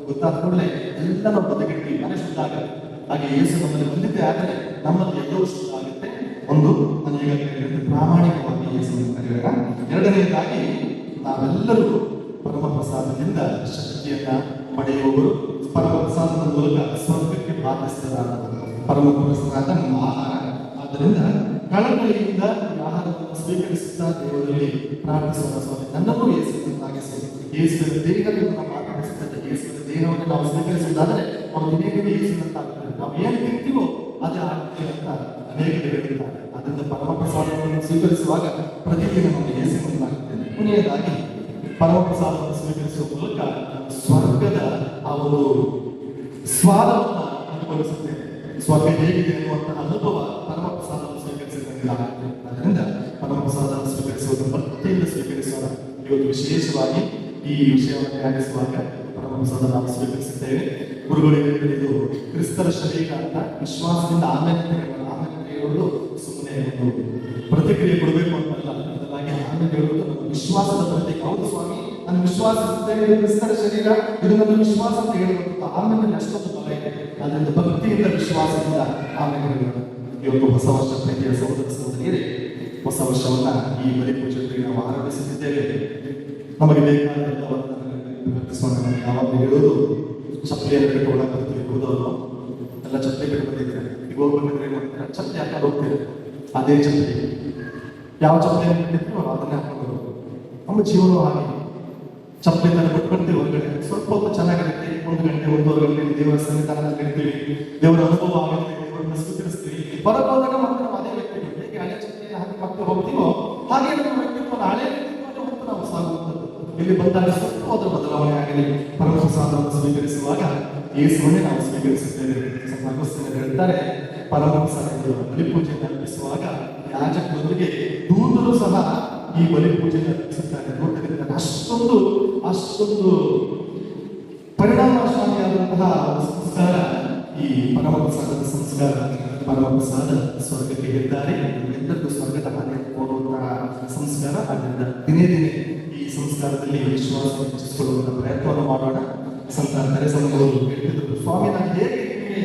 ಗೊತ್ತಾದ ಕೂಡಲೇ ಎಲ್ಲ ನಾವು ಬದಗಿಡ್ತೀವಿ, ಮನೆ ಶುದ್ಧ ಆಗುತ್ತೆ. ಹಾಗೆ ಯೇಸು ನಮ್ಮಲ್ಲಿ ಬಂದಿದ್ದೆ ಆದರೆ ನಮ್ಮಲ್ಲಿ ಎಲ್ಲವೂ ಶುದ್ಧ ಆಗುತ್ತೆ. ಒಂದು, ನಾನು ಈಗಾಗಲೇ ಪ್ರಾಮಾಣಿಕವಾಗಿ ಯೇಸುವನ್ನು ಕರೆಯೋಣ. ಎರಡನೆಯದಾಗಿ, ನಾವೆಲ್ಲರೂ ಪರಮ ಪ್ರಸಾದದಿಂದ ಶಕ್ತಿಯನ್ನ ಪಡೆಯುವವರು, ಪರಮ ಪ್ರಸಾದದ ಮೂಲಕ ಸ್ವರ್ಗಕ್ಕೆ ಬಾಧಿಸಿದರಾದವರು. ಪರಮ ಪ್ರಸಾದ ನಮ್ಮ ಆಹಾರ. ಆದ್ದರಿಂದ ಕಳಕಳಿಯಿಂದ ಈ ಆಹಾರವನ್ನು ಸ್ವೀಕರಿಸುತ್ತಾ ದೇವರಲ್ಲಿ ಪ್ರಾರ್ಥಿಸೋಣ. ಸ್ವಾಮಿ ನನ್ನನ್ನು ಯೇಸುವನ್ನಾಗಿಸಿ, ಯೇಸುವಿನ ದೇಹವನ್ನು ನಾವು ಮಾತನಾಡಿಸುತ್ತದೆ. ಯೇಸುವಿನ ದೇಹವನ್ನು ನಾವು ಸ್ವೀಕರಿಸುವುದಾದರೆ ನಾವು ಅನೇಕರಿಗೆ ಯೇಸುವಂತಾಗುತ್ತದೆ. ನಾವು ಏನು ತಿಂತೀವೋ ಅದೇ ಆಗ್ತದೆ ಅಂತ ಅನೇಕರು ಹೇಳಿದ್ದಾರೆ. ಅದರಿಂದ ಪರಮ ಪ್ರಸಾದವನ್ನು ಸ್ವೀಕರಿಸುವಾಗ ಪ್ರತಿದಿನ ನಾವು ಯೇಸುವನ್ನಾಗುತ್ತೇನೆ. ಕೊನೆಯದಾಗಿ, ಪರಮ ಪ್ರಸಾದವನ್ನು ಸ್ವೀಕರಿಸುವ ಮೂಲಕ ಸ್ವರ್ಗದ ಅವರು ಸ್ವಾದವನ್ನು ಅನುಭವಿಸುತ್ತೇವೆ. ಸ್ವರ್ಗ ಹೇಗಿದೆ ಎನ್ನುವಂತಹ ಅನುಭವ ಪರಮ ಪ್ರಸಾದವನ್ನು ಸ್ವೀಕರಿಸಿದಾಗ. ಆದ್ದರಿಂದ ಪರಮ ಪ್ರಸಾದವನ್ನು ಸ್ವೀಕರಿಸುವುದು ಭಕ್ತಿಯಿಂದ ಸ್ವೀಕರಿಸೋಣ. ಇವತ್ತು ವಿಶೇಷವಾಗಿ ಈ ವಿಷಯವನ್ನು ಧ್ಯಾನಿಸುವಾಗ ಪರಮ ಪ್ರಸಾದ ನಾವು ಸ್ವೀಕರಿಸುತ್ತೇವೆ. ಗುರುಗಳಿಗೆ ಇದು ಕ್ರಿಸ್ತರ ಶರೀರ ಅಂತ ವಿಶ್ವಾಸದಿಂದ ಆಮೇಲೆ ಹೇಳುವುದು ಸುಮ್ಮನೆ ಒಂದು ಪ್ರತಿಕ್ರಿಯೆ ಕೊಡಬೇಕು ಅಂತಲ್ಲ, ಬದಲಾಗಿ ಆಮೇಲೆ ಹೇಳುವುದು ನಮ್ಮ ವಿಶ್ವಾಸದ ಪ್ರತೀಕ. ಹೌದು ಸ್ವಾಮಿ, ನಾನು ವಿಶ್ವಾಸಿಸುತ್ತೇನೆ, ಕ್ರಿಸ್ತರ ಶರೀರ ಇದು ನನ್ನ ವಿಶ್ವಾಸ ಅಂತ ಹೇಳುವಂತ ಆಮೇಲೆ ಅಷ್ಟೊಂದು ಬಲ ಇದೆ. ಅದರಿಂದ ಭಕ್ತಿಯಿಂದ ವಿಶ್ವಾಸದಿಂದ ಆಮೇಲೆ ಹೇಳೋಣ. ಇವತ್ತು ಹೊಸ ವರ್ಷ ಪ್ರೀತಿಯ ಸಹೋದರ ಸಹೋದರಿಯರೇ, ಹೊಸ ವರ್ಷವನ್ನ ಈ ಬಲಿಪೂಜೆಯಲ್ಲಿ ನಾವು ಆರಂಭಿಸುತ್ತಿದ್ದೇವೆ. ನಮಗೆ ಬೇಕಾದ ಯಾವಾಗ ಹೇಳೋದು ಚಪ್ಪಲಿಯನ್ನು ಕಟ್ಟೋಣ ಬರ್ತೀವಿ, ಹೋದವರು ಎಲ್ಲ ಚಪ್ಪಲಿ ಕಟ್ಟು ಬಂದಿದ್ದಾರೆ. ಈಗ ಹೋಗ್ಬೇಕಂದ್ರೆ ಏನ್ ಮಾಡ್ತಾರೆ? ಚಪ್ಪಲಿ ಹಾಕೊಂಡು ಹೋಗ್ತೀರಿ. ಅದೇ ಚಪ್ಪಲಿ ಯಾವ ಚಪ್ಪಲಿಯನ್ನು ಕಟ್ಟಿದ್ರು ಅದನ್ನೇ ಹಾಕೊಂಡು ಹೋಗೋದು. ನಮ್ಮ ಜೀವನ ಹಾಗೆ ಚಪ್ಪಲಿ ತರ ಬಿಟ್ಬಿಡ್ತೀವಿ ಹೊರಗಡೆ. ಸ್ವಲ್ಪ ಹೊತ್ತು ಚೆನ್ನಾಗಿರುತ್ತೆ, 1 ಗಂಟೆ 1.5 ಗಂಟೆ ದೇವರ ಸನ್ನಿಧಾನದಲ್ಲಿ ಇರ್ತೀವಿ, ದೇವರ ಅನುಭವ ಆಗುತ್ತೆ, ದೇವರನ್ನ ಸ್ವೀಕರಿಸ್ತೀವಿ. ಹೊರಗೋದಾಗ ಮತ್ತೆ ನಾವು ಅದೇ ವ್ಯಕ್ತಿಗಳು ಹೇಗೆ ಹಳೆ ಚಪ್ಪಲಿಯನ್ನು ಹಾಕಿ ಮತ್ತೆ ಹೋಗ್ತೀವೋ ಹಾಗೆ ನಮ್ಮ ವ್ಯಕ್ತಿತ್ವ ಹಳೆ ವ್ಯಕ್ತಿತ್ವವನ್ನು ಹೊತ್ತು ನಾವು ಸಾಗುವಂಥದ್ದು. ಇಲ್ಲಿ ಬಂದಾಗ ಸ್ವಲ್ಪ ಅದರ ಬದಲಾವಣೆ ಆಗಲಿ. ಪರಮಪ್ರಸಾದವನ್ನು ಸ್ವೀಕರಿಸುವಾಗ ಯೇಸುವನ್ನೇ ನಾವು ಸ್ವೀಕರಿಸುತ್ತೇವೆ. ಅಗಸ್ತ್ಯರು ಹೇಳ್ತಾರೆ, ಪರಮಪ್ರಸಾದ ಬಲಿಪೂಜೆಯನ್ನು ಅರ್ಪಿಸುವಾಗ ಯಾಜಕರೊಂದಿಗೆ ದೂತರು ಸಹ ಈ ಬಲಿಪೂಜೆಯನ್ನು ಅರ್ಪಿಸುತ್ತಾರೆ. ನೋಡಿದ್ರೆ ಅಷ್ಟೊಂದು ಪರಿಣಾಮಶಾಲಿಯಾದಂತಹ ಸಂಸ್ಕಾರ ಈ ಪರಮಪ್ರಸಾದದ ಸಂಸ್ಕಾರ. ಪರಮಪ್ರಸಾದ ಸ್ವರ್ಗಕ್ಕೆ ಹೇಳಿದ್ದಾರೆ, ಎಲ್ಲರಿಗೂ ಸ್ವರ್ಗದ ಹಾದಿಯನ್ನು ಕೋರುವಂತಹ ಸಂಸ್ಕಾರ. ಆದ್ದರಿಂದ ದಿನೇ ದಿನೇ ಈ ಸಂಸ್ಕಾರದಲ್ಲಿ ವಿಶ್ವಾಸ ಹೆಚ್ಚಿಸಿಕೊಳ್ಳುವಂತಹ ಪ್ರಯತ್ನವನ್ನು ಮಾಡೋಣ. ಸಂತ ತೆರೆಸನವರು ಹೇಳ್ತಿದ್ರು, ಸ್ವಾಮಿ ನಾನು ಹೇಗೆ ನಿಮಗೆ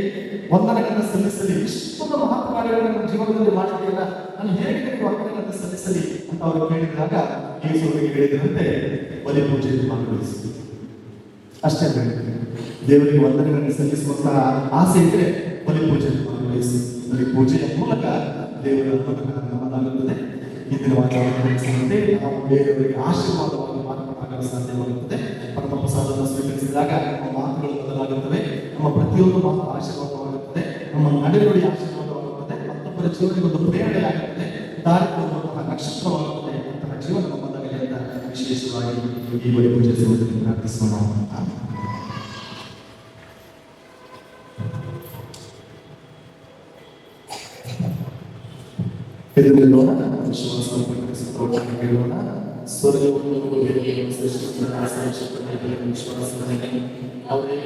ವಂದನೆಗಳನ್ನು ಸಲ್ಲಿಸಲಿ, ಇಷ್ಟೊಂದು ಮಹತ್ ಕಾರ್ಯಗಳನ್ನು ನನ್ನ ಜೀವನದಲ್ಲಿ ಮಾಡಿದೆಯಲ್ಲ, ನಾನು ಹೇಗೆ ನಿಮಗೆ ವಂದನೆಗಳನ್ನು ಸಲ್ಲಿಸಲಿ ಅಂತ ಅವರು ಕೇಳಿದಾಗ ಯೇಸುವಿಗೆ ಹೇಳಿದಂತೆ ಬಲಿಪೂಜೆಯಲ್ಲಿ ಭಾಗವಹಿಸಿ ಅಷ್ಟೇ ಹೇಳಿದ್ರು. ದೇವರಿಗೆ ವಂದನೆಗಳನ್ನು ಸಲ್ಲಿಸುವಂತಹ ಆಸೆ ಇದ್ರೆ ಬಲಿಪೂಜೆಯಲ್ಲಿ ಭಾಗವಹಿಸಿ. ಬಲಿಪೂಜೆಯ ಮೂಲಕ ದೇವರ ನಮ್ಮದಾಗುತ್ತದೆ. ಇಂದಿನ ವಾತಾವರಣದಂತೆ ನಾವು ಬೇರೆಯವರಿಗೆ ಆಶೀರ್ವಾದವಾಗಿ ಮಾತನಾಡಲು ಸಾಧ್ಯವಾಗುತ್ತದೆ. ಪರಮಪ್ರಸಾದವನ್ನು ಸ್ವೀಕರಿಸಿದಾಗ ನಮ್ಮ ಮಾತುಗಳು ಬದಲಾಗುತ್ತವೆ, ನಮ್ಮ ಪ್ರತಿಯೊಂದು ಮಾತು ಆಶೀರ್ವಾದವಾಗುತ್ತದೆ, ನಮ್ಮ ನಡೆನುಡಿ ಆಶೀರ್ವಾದವಾಗುತ್ತದೆ, ಮತ್ತೊಬ್ಬರ ಜೀವನಕ್ಕೆ ಒಂದು ಪ್ರೇರಣೆಯಾಗುತ್ತದೆ, ದಾರಿ ತೋರುವಂತಹ ನಕ್ಷತ್ರವಾಗುತ್ತದೆ. ಅಂತಹ ಜೀವನ ನಮ್ಮದಾಗಲಿ ಅಂತ ವಿಶೇಷವಾಗಿ ಈ ಬಲಿಪೂಜೆ ಸಮಯದಲ್ಲಿ ಪ್ರಾರ್ಥಿಸೋಣ. ಎದುರಿನೋಣ, ವಿಶ್ವಾಸವನ್ನು ಪ್ರಕಟಿಸುತ್ತಾ ಹೇಳೋಣ. ಸ್ವರ್ಗವನ್ನು ವಿಶ್ವಾಸದಲ್ಲಿ ಅವರೇ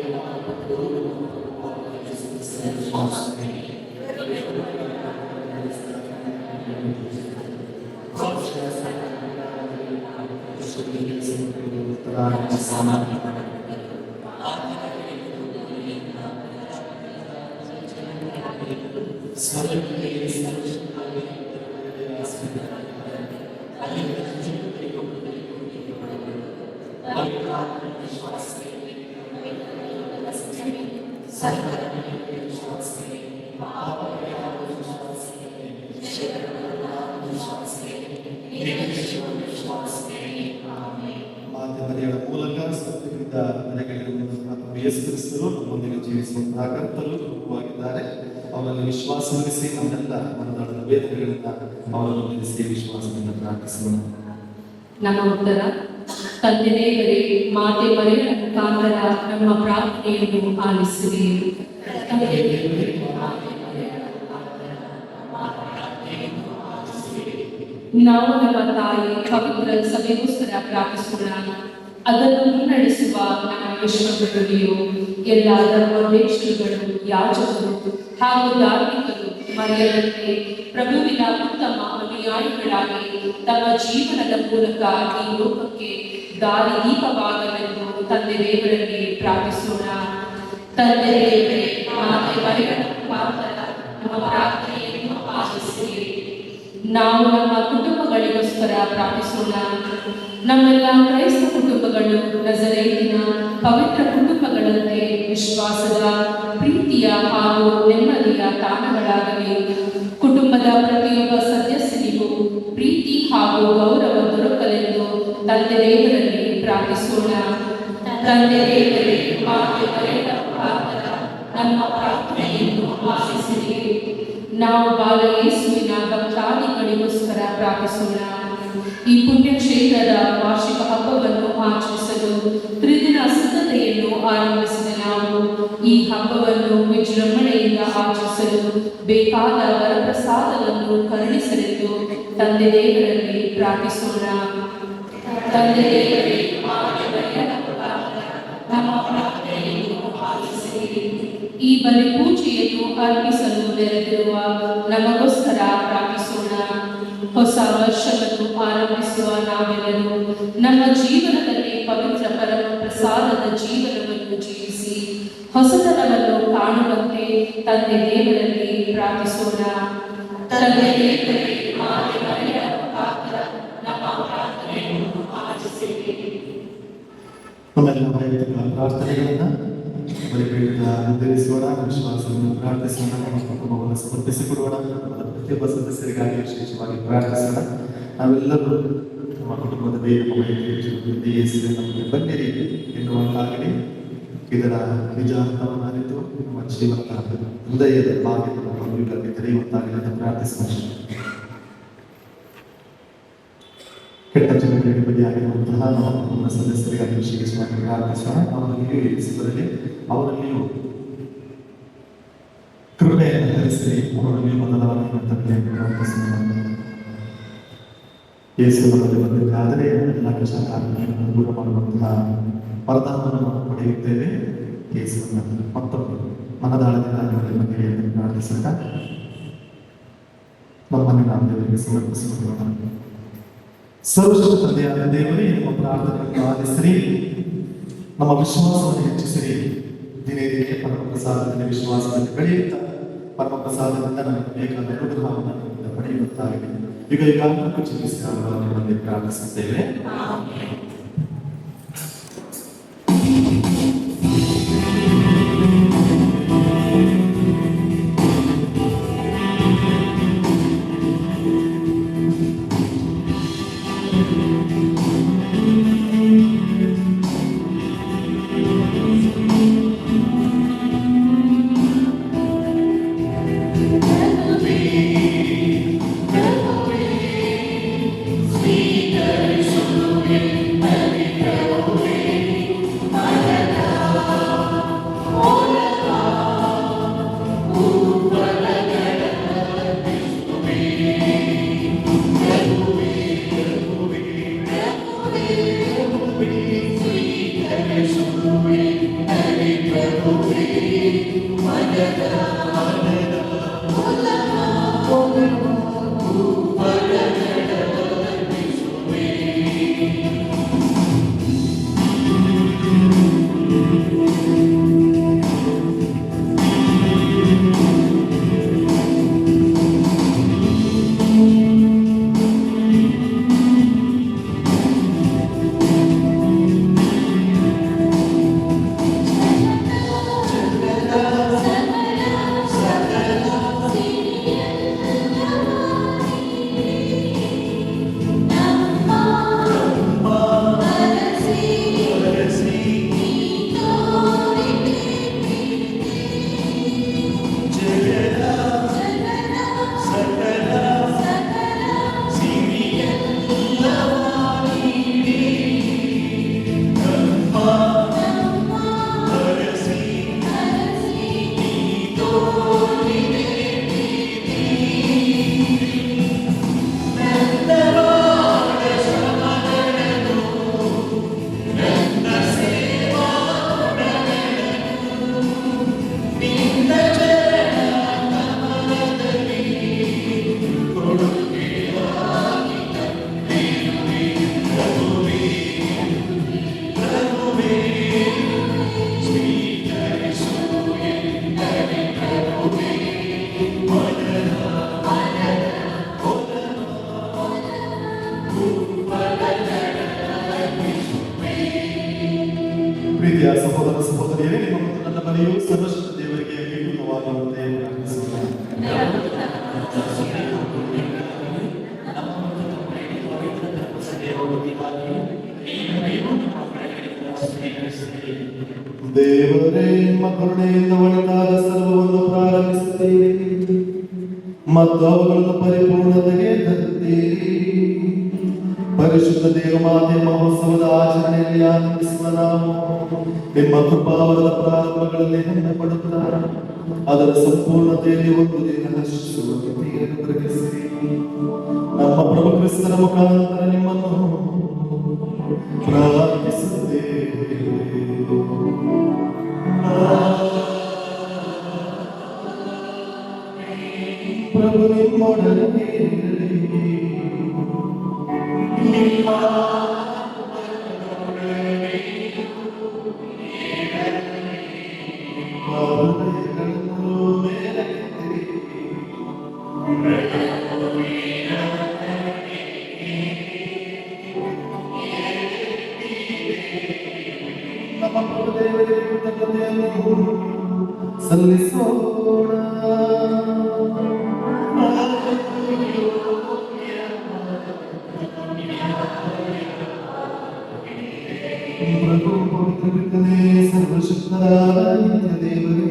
ಮಾಧ್ಯಮಗಳ ಮೂಲಕ ಸತ್ಯದಿಂದ ನೆಲೆಗಳಿರುವಂತಹ ಯೇಸು ಕ್ರಿಸ್ತರು ನಮ್ಮೊಂದಿಗೆ ಜೀವಿಸುವಂತಹ ಕರ್ತರು ರೂಪವಾಗಿದ್ದಾರೆ. ಅವರಲ್ಲಿ ವಿಶ್ವಾಸವಿರಿಸಿ ನಮ್ಮೆಲ್ಲ ಮನದಾಳದ ವೇದನೆಗಳಿಂದ ಅವರನ್ನು ನಿಲ್ಲಿಸಿ ವಿಶ್ವಾಸದಿಂದ ಪ್ರಾರ್ಥಿಸೋಣ. ನಮ್ಮ ಉತ್ತರ: ತಂದೆ ದೇವರೇ, ಮಾತೆ ಮರಿಯಳ ಮುಖಾಂತರ ನಮ್ಮ ಪ್ರಾರ್ಥನೆಯನ್ನು ಆಲಿಸಿರಿ. ನಾವು ನಮ್ಮ ತಾಯಿ ಪವಿತ್ರ ಸಭೆಗೋಸ್ಕರ ಪ್ರಾರ್ಥಿಸೋಣ. ಅದನ್ನು ಮುನ್ನಡೆಸುವ ನಮ್ಮ ವಿಶ್ವಗುರುಗಳು, ಎಲ್ಲ ಧರ್ಮೋಪದೇಶಕರು, ಯಾಜಕರು ಹಾಗೂ ಧಾರ್ಮಿಕರು ಮರೆಯದಂತೆ ಪ್ರಭುವಿನ ಉತ್ತಮ ಅನುಯಾಯಿಗಳಾಗಿ ತಮ್ಮ ಜೀವನದ ಮೂಲಕ ಈ ಲೋಕಕ್ಕೆ ದಾರಿ ದೀಪವಾಗಲೆಂದು ತಂದೆ ದೇವರಲ್ಲಿ ಪ್ರಾರ್ಥಿಸೋಣ. ತಂದೆ ದೇವರೇ, ಮಾತೆ ಮರಿಯಳ ಮುಖಾಂತರ ನಮ್ಮ ಪ್ರಾರ್ಥನೆಯನ್ನು ಆಲಿಸಿರಿ. ನಾವು ನಮ್ಮ ಕುಟುಂಬಗಳಿಗೋಸ್ಕರ ಪ್ರಾರ್ಥಿಸೋಣ. ನಮ್ಮೆಲ್ಲ ಕ್ರೈಸ್ತ ಕುಟುಂಬಗಳು ನಜರೇತಿನ ಪವಿತ್ರ ಕುಟುಂಬಗಳಂತೆ ವಿಶ್ವಾಸದ, ಪ್ರೀತಿಯ ಹಾಗೂ ನೆಮ್ಮದಿಯ ತಾಣಗಳಾಗಲಿ. ಕುಟುಂಬದ ಪ್ರತಿಯೊಬ್ಬ ಸದಸ್ಯನಿಗೂ ಪ್ರೀತಿ ಹಾಗೂ ಗೌರವ ದೊರಕಲೆಂದು ತಂದೆ ದೇವರಲ್ಲಿ ಪ್ರಾರ್ಥಿಸೋಣ. ತಂದೆ ದೇವರೇ, ಮಾತೆ ಮರಿಯಳ ಮುಖಾಂತರ ನಮ್ಮ ಪ್ರಾರ್ಥನೆಯನ್ನು ಆಲಿಸಿರಿ. ನಾವು ಬಾಲ ಯೇಸುವಿನ ಭಕ್ತಾದಿಗಳಿಗೋಸ್ಕರ ಪ್ರಾರ್ಥಿಸೋಣ. ಈ ಪುಣ್ಯಕ್ಷೇತ್ರದ ವಾರ್ಷಿಕ ಹಬ್ಬವನ್ನು ಆಚರಿಸಲು ತ್ರಿದಿನ ಸಿದ್ಧತೆಯನ್ನು ಆರಂಭಿಸಿದ ನಾವು ಈ ಹಬ್ಬವನ್ನು ವಿಜೃಂಭಣೆಯಿಂದ ಆಚರಿಸಲು ಬೇಕಾದ ವರಪ್ರಸಾದವನ್ನು ಕರುಣಿಸಲೆಂದು ತಂದೆ ದೇವರಲ್ಲಿ ಪ್ರಾರ್ಥಿಸೋಣ. ತಂದೆ ದೇವರೇ, ಮಾತೆ ಮರಿಯಳ ಮುಖಾಂತರ ನಮ್ಮ ಪ್ರಾರ್ಥನೆಯನ್ನು ಆಲಿಸಿರಿ. ಈ ಬಲಿಪೂಜೆಯನ್ನು ಅರ್ಪಿಸಲು ನೆರೆದಿರುವ ನಮಗೋಸ್ಕರ ಪ್ರಾರ್ಥಿಸೋಣ. ಹೊಸ ವರ್ಷವನ್ನು ಆರಂಭಿಸುವ ನಾವೆಲ್ಲರೂ ನಮ್ಮ ಜೀವನದಲ್ಲಿ ಪವಿತ್ರ ಪರಮ ಪ್ರಸಾದದ ಜೀವನವನ್ನು ಜೀವಿಸಿ ಹೊಸತನವನ್ನು ಕಾಣುವಂತೆ ತಂದೆ ದೇವರಲ್ಲಿ ಪ್ರಾರ್ಥಿಸೋಣ. ತಂದೆ ದೇವರೇ, ಮಾತೆ ಮರಿಯಳ ಮುಖಾಂತರ ನಮ್ಮ ಪ್ರಾರ್ಥನೆಯನ್ನು ಆಲಿಸಿರಿ. ನಮ್ಮೆಲ್ಲ ವೈಯಕ್ತಿಕ ಪ್ರಾರ್ಥನೆಗಳನ್ನು ಬಲಿಪೀಠದ ಮುಂದಿರಿಸೋಣ. ವಿಶ್ವಾಸವನ್ನು ಪ್ರಾರ್ಥಿಸೋಣ. ನಮ್ಮ ಕುಟುಂಬವನ್ನು ಸಮರ್ಪಿಸಿಕೊಡೋಣ. ಪ್ರತಿಯೊಬ್ಬ ಸದಸ್ಯರಿಗಾಗಿ ವಿಶೇಷವಾಗಿ ಪ್ರಾರ್ಥಿಸೋಣ. ನಾವೆಲ್ಲರೂ ನಮ್ಮ ಕುಟುಂಬದ ಬೇರೆ ಯೇಸುವೆ ನಮಗೆ ಬನ್ನಿರಿ ಎನ್ನುವಂತಾಗಲಿ. ಇದರ ನಿಜ ಅರ್ಥವನ್ನು ಅರಿತು ನಮ್ಮ ಜೀವನದ ಹೃದಯದ ಭಾಗ್ಯವನ್ನು ಮಗುವಿಗಾಗಿ ತೆರೆಯುವಂತಾಗಲಿ ಅಂತ ಪ್ರಾರ್ಥಿಸೋಣ. ಕೆಟ್ಟ ಜನಗಳಿಗೆ ಬಿಡುಗಡೆಯಾಗಿರುವಂತಹ ನಮ್ಮ ಸದಸ್ಯರಿಗಾಗಿ ವಿಶೇಷವಾಗಿ ಪ್ರಾರ್ಥಿಸೋಣ. ಅವರಿಗೆ ಯೇಸುವರಲ್ಲಿ ಅವರಲ್ಲಿಯೂ ಕೃಪೆಯನ್ನು ಹರಿಸಿ ಅವರಲ್ಲಿ ಮೊದಲವಾಗಿ ಪ್ರಾರ್ಥಿಸೋಣ. ಯೇಸುವಿನಲ್ಲಿ ಬಂದಿದ್ದಾದರೆ ಎಲ್ಲ ಕಷ್ಟಕಾರಗಳನ್ನು ದೂರ ಮಾಡುವಂತಹ ವರದಾನವನ್ನು ಪಡೆಯುತ್ತೇವೆ. ಯೇಸುವನ್ನು ಮತ್ತೊಂದು ಮನದಾಳದಿಂದ ಅವರಲ್ಲಿ ಬಗ್ಗೆ ಪ್ರಾರ್ಥಿಸಿದ ನಮ್ಮನ್ನು ನಾವು ದೇವರಿಗೆ ಸಮರ್ಪಿಸಿಕೊಳ್ಳೋಣ. ಸರ್ವಶ್ರೇಷ್ಠ ತಂದೆಯಾದ ದೇವರೇ, ನಮ್ಮ ಪ್ರಾರ್ಥನೆಯನ್ನು ಆಲಿಸಿರಿ, ನಮ್ಮ ವಿಶ್ವಾಸವನ್ನು ಹೆಚ್ಚಿಸಿರಿ. ದಿನೇ ದಿನೇ ಪರಮ ಪ್ರಸಾದದಲ್ಲಿ ವಿಶ್ವಾಸದಲ್ಲಿ ಬೆಳೆಯುತ್ತಾ ಪರಮ ಪ್ರಸಾದದಿಂದ ನಮಗೆ ಬೇಕಾದ ಅನುಗ್ರಹವನ್ನು ನಮ್ಮಿಂದ ಪಡೆಯುತ್ತಾಗಿದೆ. ಈಗ ಈಗಾಗಲೂ ಚಿಕಿತ್ಸೆ ಆಗುವಂತೆ ಪ್ರಾರ್ಥಿಸುತ್ತೇವೆ. ಪ್ರೀತಿಯ ಸಹೋದರ ಸಹೋದರಿಯರೇ, ನಿಮ್ಮ ಮತ್ತು ನನ್ನ ಮನೆಯು ಸರ್ವಶ್ರೇಷ್ಠ ದೇವರಿಗೆ ಅಭಿಮುಖವಾಗುವಂತೆ ಪ್ರಾರ್ಥಿಸೋಣ. ದೇವರೇ, ನಿಮ್ಮ ಕರುಣೆಯಿಂದ ಒಳಗಾದ ಸರ್ವವನ್ನು ಪ್ರಾರಂಭಿಸುತ್ತೀರಿ ಮತ್ತು ಅವುಗಳನ್ನು ಪರಿಪೂರ್ಣತೆಗೆ ತರುತ್ತೀರಿ. ಪರಿಶುದ್ಧ ದೇವಮಾತೆ ಮಹೋತ್ಸವದ ಆಚರಣೆಯಲ್ಲಿ ಆನಂದಿಸುವ ನಾವು ನಿಮ್ಮ ಕೃಪಾವರದ ಪ್ರಾರಂಭಗಳಲ್ಲಿ ಹೆಮ್ಮೆ ಪಡುತ್ತಾ ಅದರ ಸಂಪೂರ್ಣತೆಯಲ್ಲಿ ಒಂದು ದಿನ ಹರ್ಷಿಸುವ ಮಿತಿಯನ್ನು ಗ್ರಹಿಸಿ ನಮ್ಮ ಪ್ರಭು ಕ್ರಿಸ್ತರ ಮುಖಾಂತರ ನಿಮ್ಮನ್ನು ಪ್ರಾರ್ಥಿಸುತ್ತೇವೆ. ಪ್ರಭು ನಿಮ್ಮೊಡನೆ ಸಲ್ಲಿಸೋಣ. ಪ್ರಭು ಪವಿತ್ರನೇ, ಸರ್ವಶಕ್ತರಾದ ನಿತ್ಯ ದೇವರೇ,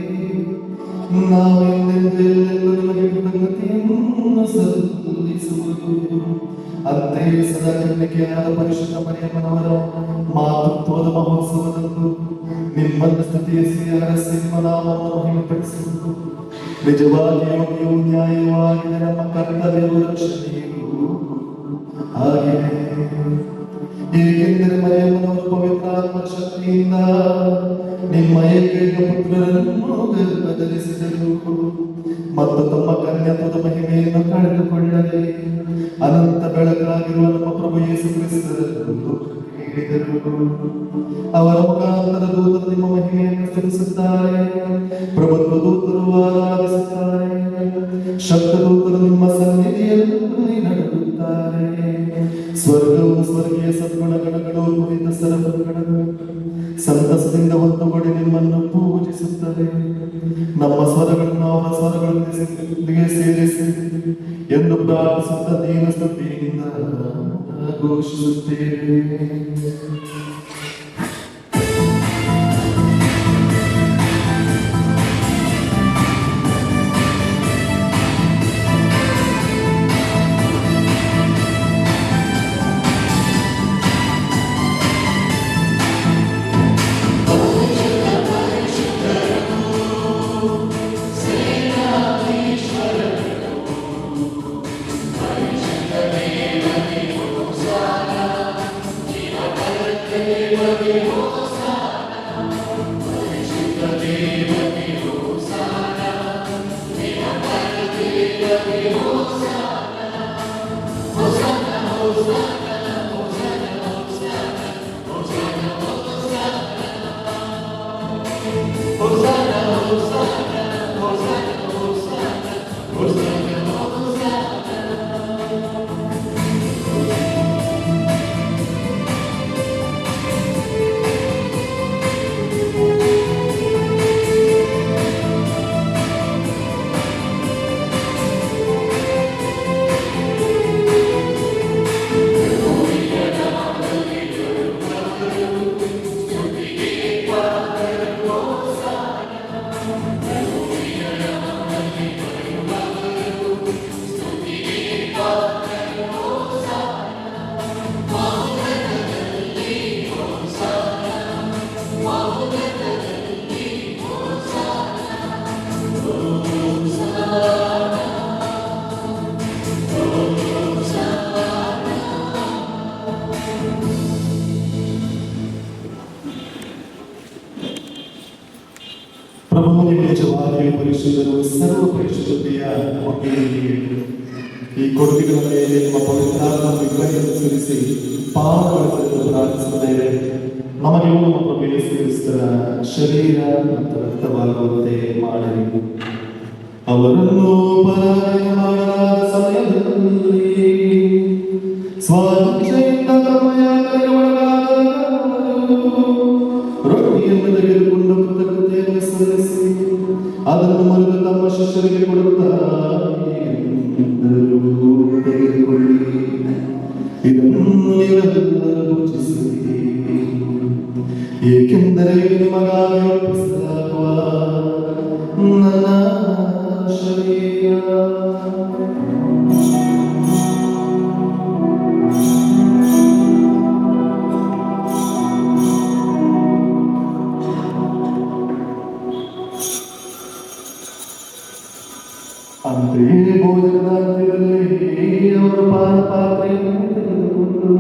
ನಾವೆಂದೆಂದೆಲ್ಲರೂ ನಿಮಗೆ ಕೃತಜ್ಞತೆಯನ್ನು ಸಲ್ಲಿಸುವುದು. ಮತ್ತೆ ಸದಾ ಕನ್ನಿಕೆಯಾದ ಪರಿಶುದ್ಧ ಮರಿಯಮ್ಮನವರ ಮಾತೃತ್ವದ ಮಹೋತ್ಸವದಂದು ನಿಮ್ಮನ್ನು ಸ್ತುತಿಸಿ ಅರಸಿ ನಿಮ್ಮ ನಾಮವನ್ನು ಮಹಿಮೆಪಡಿಸುವುದು ನಿಜವಾಗಿಯೂ ನ್ಯಾಯವಾಗಿದೆ, ನಮ್ಮ ಕರ್ತವ್ಯವೂ ರಕ್ಷಣೆಯೂ ಆಗಿದೆ. ಏಕೆಂದರೆ ಮರಿಯಮ್ಮನವರು ಪವಿತ್ರಾತ್ಮ ಶಕ್ತಿಯಿಂದ ನಿಮ್ಮ ಏಕೈಕ ಪುತ್ರರನ್ನು ಗರ್ಭಧರಿಸಿದರು ಮತ್ತು ತಮ್ಮ ಕನ್ಯತ್ವದ ಮಹಿಮೆಯನ್ನು ಕಳೆದುಕೊಳ್ಳದೆ ಅನಂತ ಬೆಳಕಾಗಿರುವ ನಮ್ಮ ಪ್ರಭು ಯೇಸು ಕ್ರಿಸ್ತರನ್ನು ಹೇಳಿದರು. ಅವರ ಮುಖಾಂತರ ದೂತರು ನಿಮ್ಮ ಮಹಿಮೆಯನ್ನು ಸ್ತುತಿಸುತ್ತಾರೆ, ಪ್ರಭುತ್ವ ದೂತರು ಆರಾಧಿಸುತ್ತಾರೆ, ಶಬ್ದ ದೂತರು ನಿಮ್ಮ ಸನ್ನಿಧಿಯಲ್ಲಿ ನಡೆಯುತ್ತಾರೆ. ಸ್ವರ್ಗವು ಸ್ವರ್ಗೀಯ ಸದ್ಗುಣಗಣಗಳು ಕುರಿತ ಸರಪುಗಳು ಸಂತಸದಿಂದ ಹೊತ್ತುಕೊಡಿ ನಿಮ್ಮನ್ನು ಪೂಜಿಸುತ್ತವೆ. ನಮ್ಮ ಸ್ವರಗಳನ್ನು ಅವರ ಸ್ವರಗಳೊಂದಿಗೆ ಸೇರಿಸಿ ಎಂದು ಪ್ರಾರ್ಥಿಸುತ್ತ ದೀನ ಸ್ತುತಿಯಿಂದ ಘೋಷಿಸುತ್ತೇವೆ. ಪ್ರಭು ನಿಜವಾಗಿಯೂ ಪರಿಶುದ್ಧರು, ಸರ್ವ ಪರಿಶುದ್ಧತೆಯ ಒಗ್ಗರಣೆಗೆ ಈ ಕೊಡುಗೆಗಳ ಮೇಲೆ ನಿಮ್ಮ ಪವಿತ್ರಾತ್ಮ ವಿಗ್ರಹವನ್ನು ಸುರಿಸಿ ಪಾವನಗೊಳಿಸಲು ಪ್ರಾರ್ಥಿಸುತ್ತೇವೆ. ನಮಗೆ ನಮ್ಮ ಪ್ರಭು ಯೇಸು ಕ್ರಿಸ್ತರ ಶರೀರ ಮತ್ತು ರಕ್ತವಾಗುವಂತೆ ಮಾಡಿರಿ. ಅವರನ್ನು ಪರಾಜಯ ಮಾಡಲಾದ ಸಮಯದಲ್ಲಿ ಸ್ವಾಚ್ಛೆಯಿಂದ ಕರ್ಮಯಾತನೆಗೆ ಒಳಗಾದವರು ರೊಟ್ಟಿಯನ್ನು ತೆಗೆದುಕೊಂಡು ಕೃತಜ್ಞತೆಯನ್ನು ಸಲ್ಲಿಸಿ ಅದನ್ನು ಮರೆತು ತಮ್ಮ ಶಿಷ್ಯರಿಗೆ ಕೊಡುತ್ತಾರೆ. ತೆಗೆದುಕೊಳ್ಳಿ, ಇದನ್ನು ನೀವೆಲ್ಲರೂ ಭುಜಿಸಿರಿ, ಏಕೆಂದರೆ ನಿಮಗಾಗಿ ಅರ್ಪಿಸಲಾಗುವ ನನ್ನ ಶರೀರ. ಅಂತೆಯೇ ಭೋಜನದ ಅಂತ್ಯದಲ್ಲಿ ಅವರು ಪಾನಪಾತ್ರೆಯನ್ನು ತೆಗೆದುಕೊಂಡು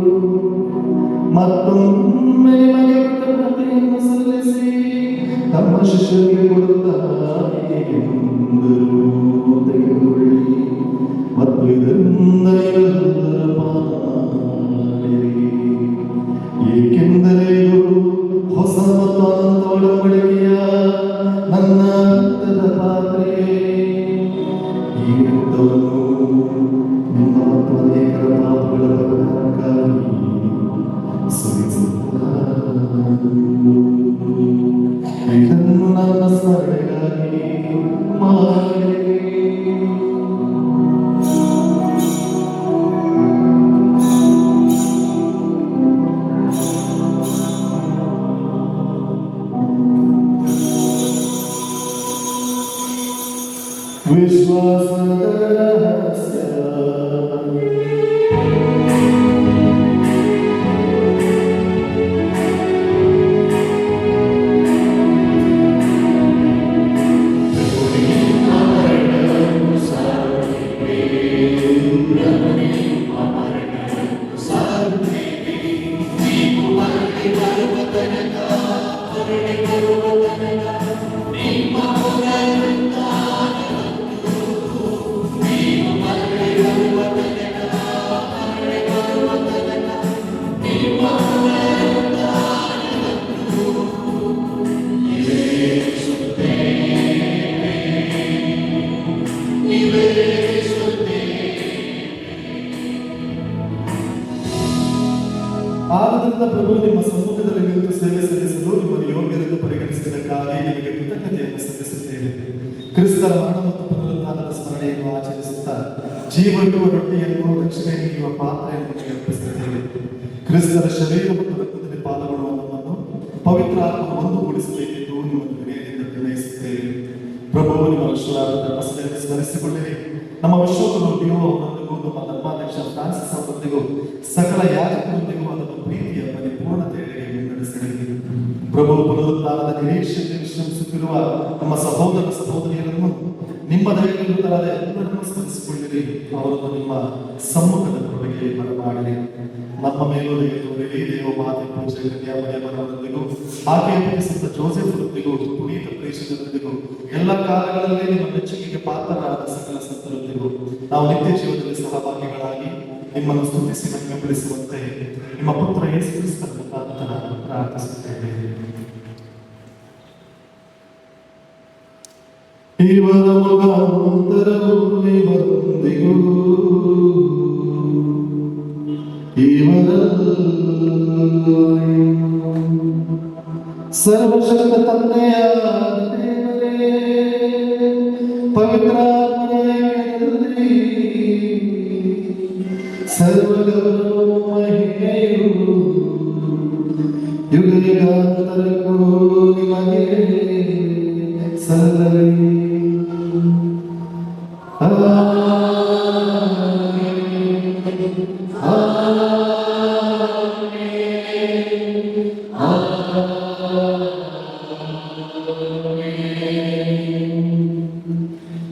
ಮತ್ತೊಮ್ಮೆ ನಿಮಗೆ ಕೃತಜ್ಞತೆಯನ್ನು ಸಲ್ಲಿಸಿ ತಮ್ಮ ಶಿಷ್ಯರಿಗೆ ಕೊಡುತ್ತಾರೆ. ತೆಗೆದುಕೊಳ್ಳಿ ಮತ್ತು ಇದರಿಂದ ನೀವೆಲ್ಲರೂ ಮಾಡಿರಿ, ಏಕೆಂದರೆ ಇದು ಹೊಸ ಮತ್ತು ಅನಂತ ಒಡಂಬಡಿಕೆಯ ನನ್ನ ರಕ್ತದ ಪಾತ್ರೆ. ಈ ರಕ್ತವನ್ನು ನಿಮ್ಮ ಮತ್ತು ಅನೇಕರ ಪಾಪಗಳ ಪರಿಹಾರಕ್ಕಾಗಿ ಸುರಿಸುತ್ತಾರೆ. ಇದನ್ನು ನನ್ನ ಸ್ಮರಣೆಗಾಗಿ ಮಾಡಿರಿ. ವಿಶ್ವಾಸದ ರಹಸ್ಯ ಪ್ರಭು ನಿಮ್ಮ ಸಮ್ಮುಖದಲ್ಲಿ ನಿಂತು ಸೇವೆ ಸಲ್ಲಿಸಲು ನಿಮ್ಮನ್ನು ಯೋಗ್ಯರೆಂದು ಪರಿಗಣಿಸಿದ್ದಕ್ಕಾಗಿ ನಿಮಗೆ ಕೃತಜ್ಞತೆಯನ್ನು ಸಲ್ಲಿಸುತ್ತೇವೆ. ಕ್ರಿಸ್ತರ ಮರಣ ಮತ್ತು ಪುನರುತ್ಥಾನದ ಸ್ಮರಣೆಯನ್ನು ಆಚರಿಸುತ್ತಾ ಜೀವವಿರುವ ರೊಟ್ಟಿಯನ್ನು ರಕ್ಷಣೆ ನೀಡುವ ಪಾತ್ರೆಯನ್ನು ನಿಮಗೆ ಅರ್ಪಿಸುತ್ತೇವೆ. ಕ್ರಿಸ್ತರ ಶರೀರ ಮತ್ತು ರಕ್ತದಲ್ಲಿ ಪಾಲ್ಗೊಳ್ಳುವ ನಮ್ಮನ್ನು ಪವಿತ್ರ ಆತ್ಮ ಒಂದುಗೂಡಿಸಬೇಕೆಂದು ನಿಮ್ಮನ್ನು ವಿನಯದಿಂದ ವಿನಯಿಸುತ್ತೇವೆ. ಪ್ರಭು ನಿಮ್ಮ ವಿಶ್ವರಾದ ಧರ್ಮಸಭೆಯನ್ನು ಸ್ಮರಿಸಿಕೊಳ್ಳಿರಿ. ನಮ್ಮ ವಿಶ್ವಗುರು ಡಿಯೋ ಅವರೊಂದಿಗೂ ನಮ್ಮ ಧರ್ಮಾಧ್ಯಕ್ಷ ಫ್ರಾನ್ಸಿಸ್ ಅವರೊಂದಿಗೂ ಸಕಲ ಯಾಜಕರೊಂದಿಗೂ ಅದನ್ನು ಪ್ರೀತಿಯ ಪರಿಪೂರ್ಣತೆಯೆಡೆಗೆ ಮುನ್ನಡೆಸಿರಿ. ಪ್ರಭು ಪುನರುತ್ಥಾನದ ನಿರೀಕ್ಷೆಯಲ್ಲಿ ವಿಶ್ರಮಿಸುತ್ತಿರುವ ನಮ್ಮ ಸಹೋದರ ಸಹೋದರಿಯರನ್ನು ನಿಮ್ಮ ದಯವಿಲ್ಲದೆ ಎಲ್ಲರನ್ನೂ ಸ್ಮರಿಸಿಕೊಳ್ಳಿರಿ. ಅವರನ್ನು ನಿಮ್ಮ ಸಮ್ಮುಖದ ಕೃಪೆಗೆ ಬರಮಾಡಿರಿ. ನಮ್ಮ ಮೇಲೂ ದಯೆ ತೋರಿರಿ. ದೇವಮಾತೆ ಪೂಜೆ ಕನ್ಯಾಮರಿಯಮ್ಮನವರೊಂದಿಗೂ ಆಕೆಯ ಪ್ರಿಯಸಿದ್ಧ ಜೋಸೆಫರೊಂದಿಗೂ ಪುನೀತ ಪ್ರೇಷಕರೊಂದಿಗೂ ಎಲ್ಲ ಕಾಲಗಳಲ್ಲಿ ನಿಮ್ಮ ಮೆಚ್ಚುಗೆಗೆ ಪಾತ್ರರಾದ ಸಕಲ ಸಂತರೊಂದಿಗೂ ನಾವು ನಿತ್ಯ ಜೀವನದಲ್ಲಿ ಸಹಭಾಗಿಗಳಾಗಿ ನಿಮ್ಮನ್ನು ಸ್ತುತಿಸಿ ಬೆಂಬಲಿಸುವಂತೆ ನಿಮ್ಮ ಪುತ್ರ ಯೇಸು ಕ್ರಿಸ್ತನ ಮುಖಾಂತರ ಪ್ರಾರ್ಥಿಸುತ್ತೇವೆ. ಇವರ ಮುಖಾಂತರವೂ ಇವರೊಂದಿಗೂ ಸರ್ವಶಕ್ತ ತಂದೆಯಾದ ದೇವರೇ, ಪವಿತ್ರಾತ್ಮನ ಐಕ್ಯದಲ್ಲಿ ಸರ್ವಗೌರವವೂ ಮಹಿಮೆಯೂ ಯುಗಯುಗಾಂತರಕ್ಕೂ ನಿಮಗೆ ಸಲ್ಲಲಿ.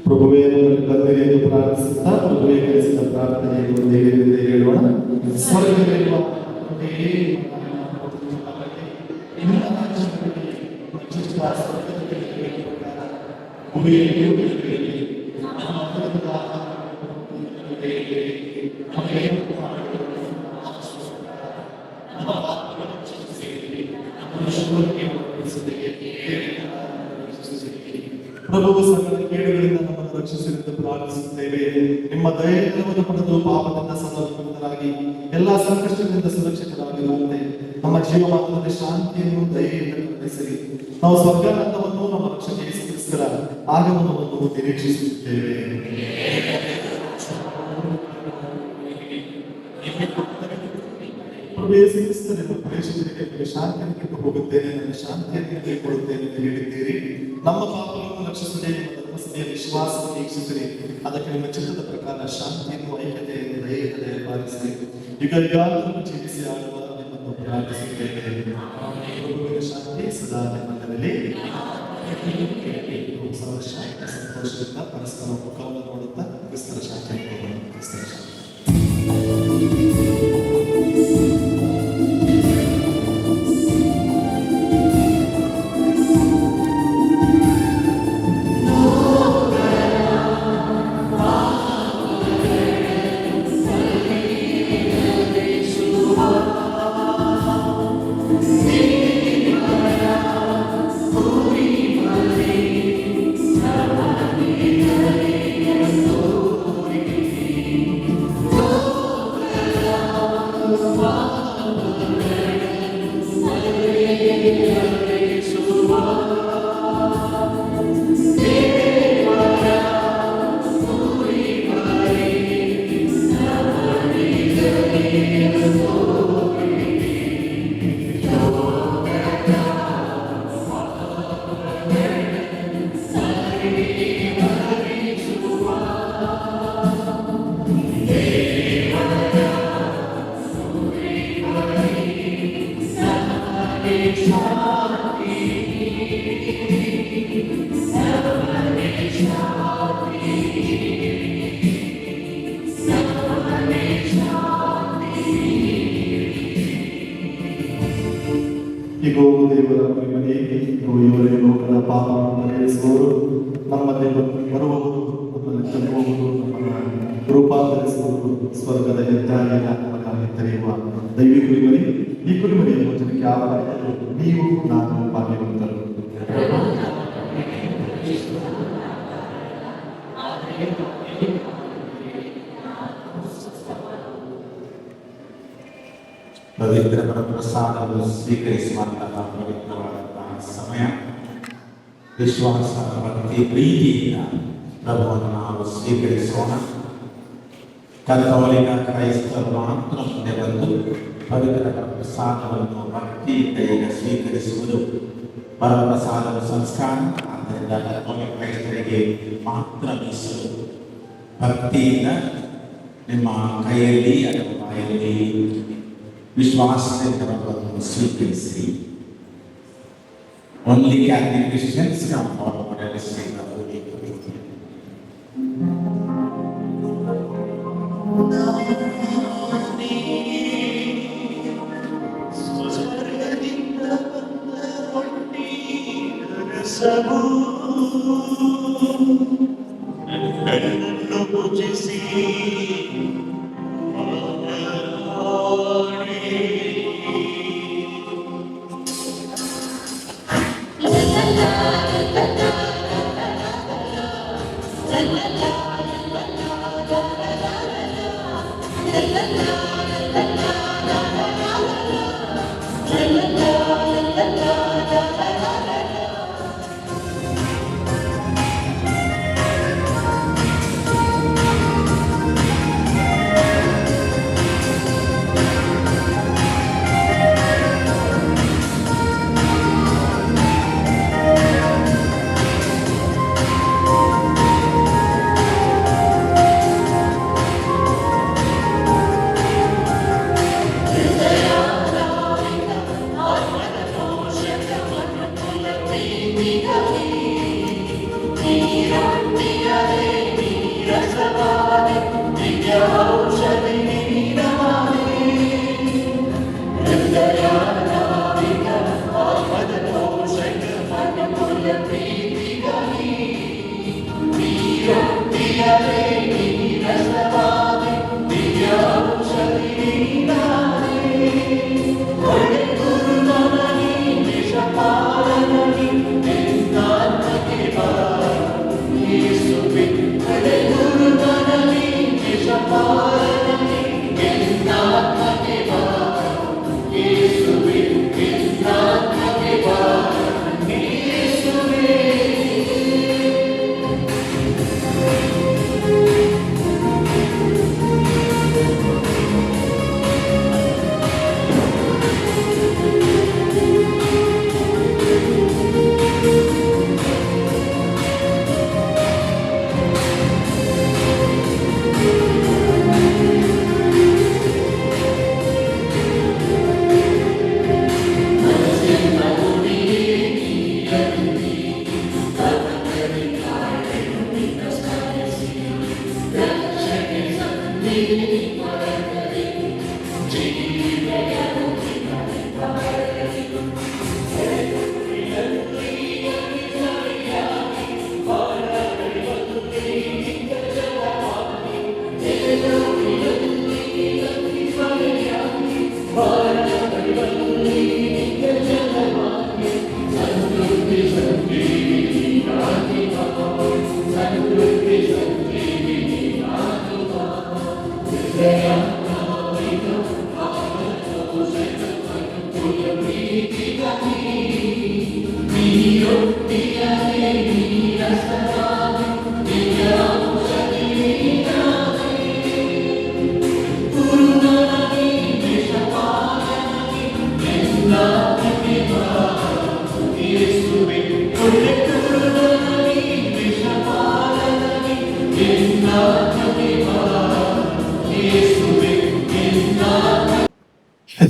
ಪ್ರಭುವೇ ಬಂದಿರಿ ಎಂದು ಪ್ರಾರ್ಥಿಸುತ್ತಾ ಪ್ರಭುವೇ ಕಲಿಸಿದ ಪ್ರಾರ್ಥನೆಯನ್ನು ದೇವರಿಂದ ಹೇಳೋಣ. ಸ್ವರ್ಗದಲ್ಲಿರುವ ತಂದೆಯೇ, ಪ್ರಭು ಸಕಲ ಕೇಡುಗಳಿಂದ ನಮ್ಮನ್ನು ರಕ್ಷಿಸಿರುವಂತೆ ಪ್ರಾರ್ಥಿಸುತ್ತೇವೆ. ನಿಮ್ಮ ದಯೆಯನ್ನು ಪಡೆದು ಪಾಪದಿಂದ ಸದಮುಕ್ತರಾಗಿ ಎಲ್ಲಾ ಸಂಕಷ್ಟದಿಂದ ಸುರಕ್ಷಿತರಾಗಿರುವಂತೆ ನಮ್ಮ ಜೀವಮಾನದಲ್ಲಿ ಶಾಂತಿಯನ್ನು ದಯೆಯಿಂದ ಕರುಣಿಸಿರಿ. ನಾವು ಸ್ವರ್ಗಾನಂದವನ್ನು ನಮ್ಮ ರಕ್ಷಕ ಯೇಸು ಕ್ರಿಸ್ತರ ಆಗಮನವನ್ನು ನಿರೀಕ್ಷಿಸುತ್ತೇವೆ. ಪ್ರಭು ಯೇಸು ಕ್ರಿಸ್ತನನ್ನು ಪ್ರೇಷಕರಿಗೆ ಶಾಂತಿಯನ್ನು ಬಿಟ್ಟು ಹೋಗುತ್ತೇನೆ, ನನ್ನ ಶಾಂತಿಯನ್ನು ಕೈಗೊಳ್ಳುತ್ತೇನೆ ಎಂದು ಹೇಳಿದ್ದೀರಿ. ನಮ್ಮ ಪಾಪಗಳನ್ನು ರಕ್ಷಿಸದೆ ನಿಮ್ಮ ಧರ್ಮಸಭೆಯ ವಿಶ್ವಾಸವನ್ನು ವೀಕ್ಷಿಸಿರಿ. ಅದಕ್ಕೆ ನಿಮ್ಮ ಚಿತ್ತದ ಪ್ರಕಾರ ಶಾಂತಿಯನ್ನು ಐಕ್ಯತೆಯನ್ನು ದಯೆಯಿಂದ ದಯಪಾಲಿಸಿರಿ. ಯುಗ ಯುಗಾಂತರವನ್ನು ಜೀವಿಸಿ ಆಳುವ ನಿಮ್ಮನ್ನು ಪ್ರಾರ್ಥಿಸುತ್ತೇವೆ. ಪ್ರಭುವಿನ ಶಾಂತಿ ಸದಾ ನಿಮ್ಮಲ್ಲಿ ಸಂತೋಷದಿಂದ ಪರಸ್ಪರ ಮುಖವನ್ನು ನೋಡುತ್ತಾ ಕ್ರಿಸ್ತರ ಶಾಂತಿ ಕ್ರಿಸ್ತರ ಶಾಂತಿ. ಇಗೋ ದೇವರ ಮನೆ, ಇಗೋ ಇವರೇ ಲೋಕದ ಪಾಪವನ್ನು ಪರಿಹರಿಸುವವರು, ನಮ್ಮಲ್ಲಿ ಬರುವವರು, ನಮ್ಮಲ್ಲಿ ತರುವವರು, ನಮ್ಮನ್ನು ರೂಪಾಂತರಿಸುವವರು, ಸ್ವರ್ಗದ ಹೆದ್ದಾರಿಯ ನಮಗಾಗಿ ತೆರೆಯುವ ದೈವಿ ಕುರಿಮರಿ. ಈ ಕುರಿಮರಿಯ ಭೋಜನಕ್ಕೆ ಆಹ್ವಾನಿಸಲು ನೀವು ನಾನು ಭಾಗ್ಯವಂತರು. ಪವಿತ್ರ ಪ್ರಸಾದವನ್ನು ಸ್ವೀಕರಿಸುವಂತಹ ಪವಿತ್ರವಾದಂತಹ ಸಮಯ. ವಿಶ್ವಾಸ, ಭಕ್ತಿ, ಪ್ರೀತಿಯಿಂದ ಪ್ರಭುವನ್ನು ನಾವು ಸ್ವೀಕರಿಸೋಣ. ಕಥೋಲಿಕ ಕ್ರೈಸ್ತರು ಮಾತ್ರ ಮುಂದೆ ಬಂದು ಪವಿತ್ರ ಪ್ರಸಾದವನ್ನು ಭಕ್ತಿಯಿಂದ ಈಗ ಸ್ವೀಕರಿಸುವುದು ಪರಪ್ರಸಾದದ ಸಂಸ್ಕಾರ. ಆದ್ದರಿಂದ ಕಥೋಲಿಕ ಕ್ರೈಸ್ತರಿಗೆ ಮಾತ್ರ ಮೀಸಲು. ಭಕ್ತಿಯಿಂದ ನಿಮ್ಮ ಕೈಯಲ್ಲಿ ಅಥವಾ ಬಾಯಲ್ಲಿ ವಿಶ್ವಾಸದಿಂದ ಪ್ರಭುವನ್ನು ಸ್ವೀಕರಿಸಿ. Only Catholic Christians come forward and receive the Holy Communion.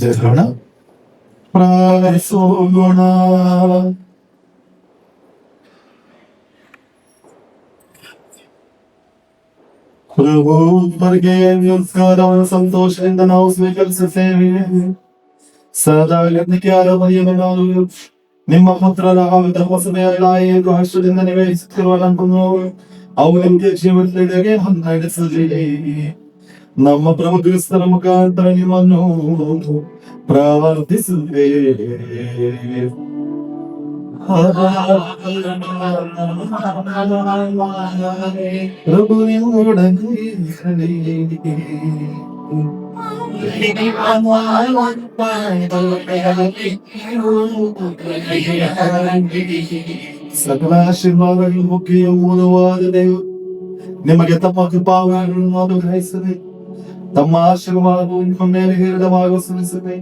ಎದುರೋಣ, ಪ್ರಾರ್ಥಿಸೋಣ. ಪ್ರಭು ಬರ್ಗೆ ನಮಸ್ಕಾರವನ್ನು ಸಂತೋಷದಿಂದ ನಾವು ಸ್ವೀಕರಿಸುತ್ತೇವೆ. ಸದಾ ಆರಾಧನೆಯನ್ನು ನಾವು ನಿಮ್ಮ ಪುತ್ರರ ಧರ್ಮಸಭೆಯ ಎಂದು ಹರ್ಷದಿಂದ ನಿವೇದಿಸುತ್ತಿರುವ ನಮ್ಮನ್ನು ಅವು ನಿಮಗೆ ಜೀವನದೆಡೆಗೆ ನಡೆಸಲಿ. ನಮ್ಮ ಪ್ರಭು ಕ್ರಿಸ್ತರ ಮುಖಾಂತರ ನಿಮ್ಮನ್ನು ಪ್ರಾರ್ಥಿಸುತ್ತೇವೆ. ಪ್ರಭು ನಿಮ್ಮೊಡನೆ ಇರಲಿ. ಸಕಲ ಆಶೀರ್ವಾದಗಳು ಮುಖ್ಯ ಮೂಲವಾದ ದೇವರು ನಿಮಗೆ ತಮ್ಮ ಕೃಪಾವನ್ನು ಅನುಗ್ರಹಿಸದೆ ತಮ್ಮ ಆಶೀರ್ವಾದವು ನಿಮ್ಮ ಮೇಲೆ ಹೇರಳವಾಗಿ ಸುರಿಸದೆ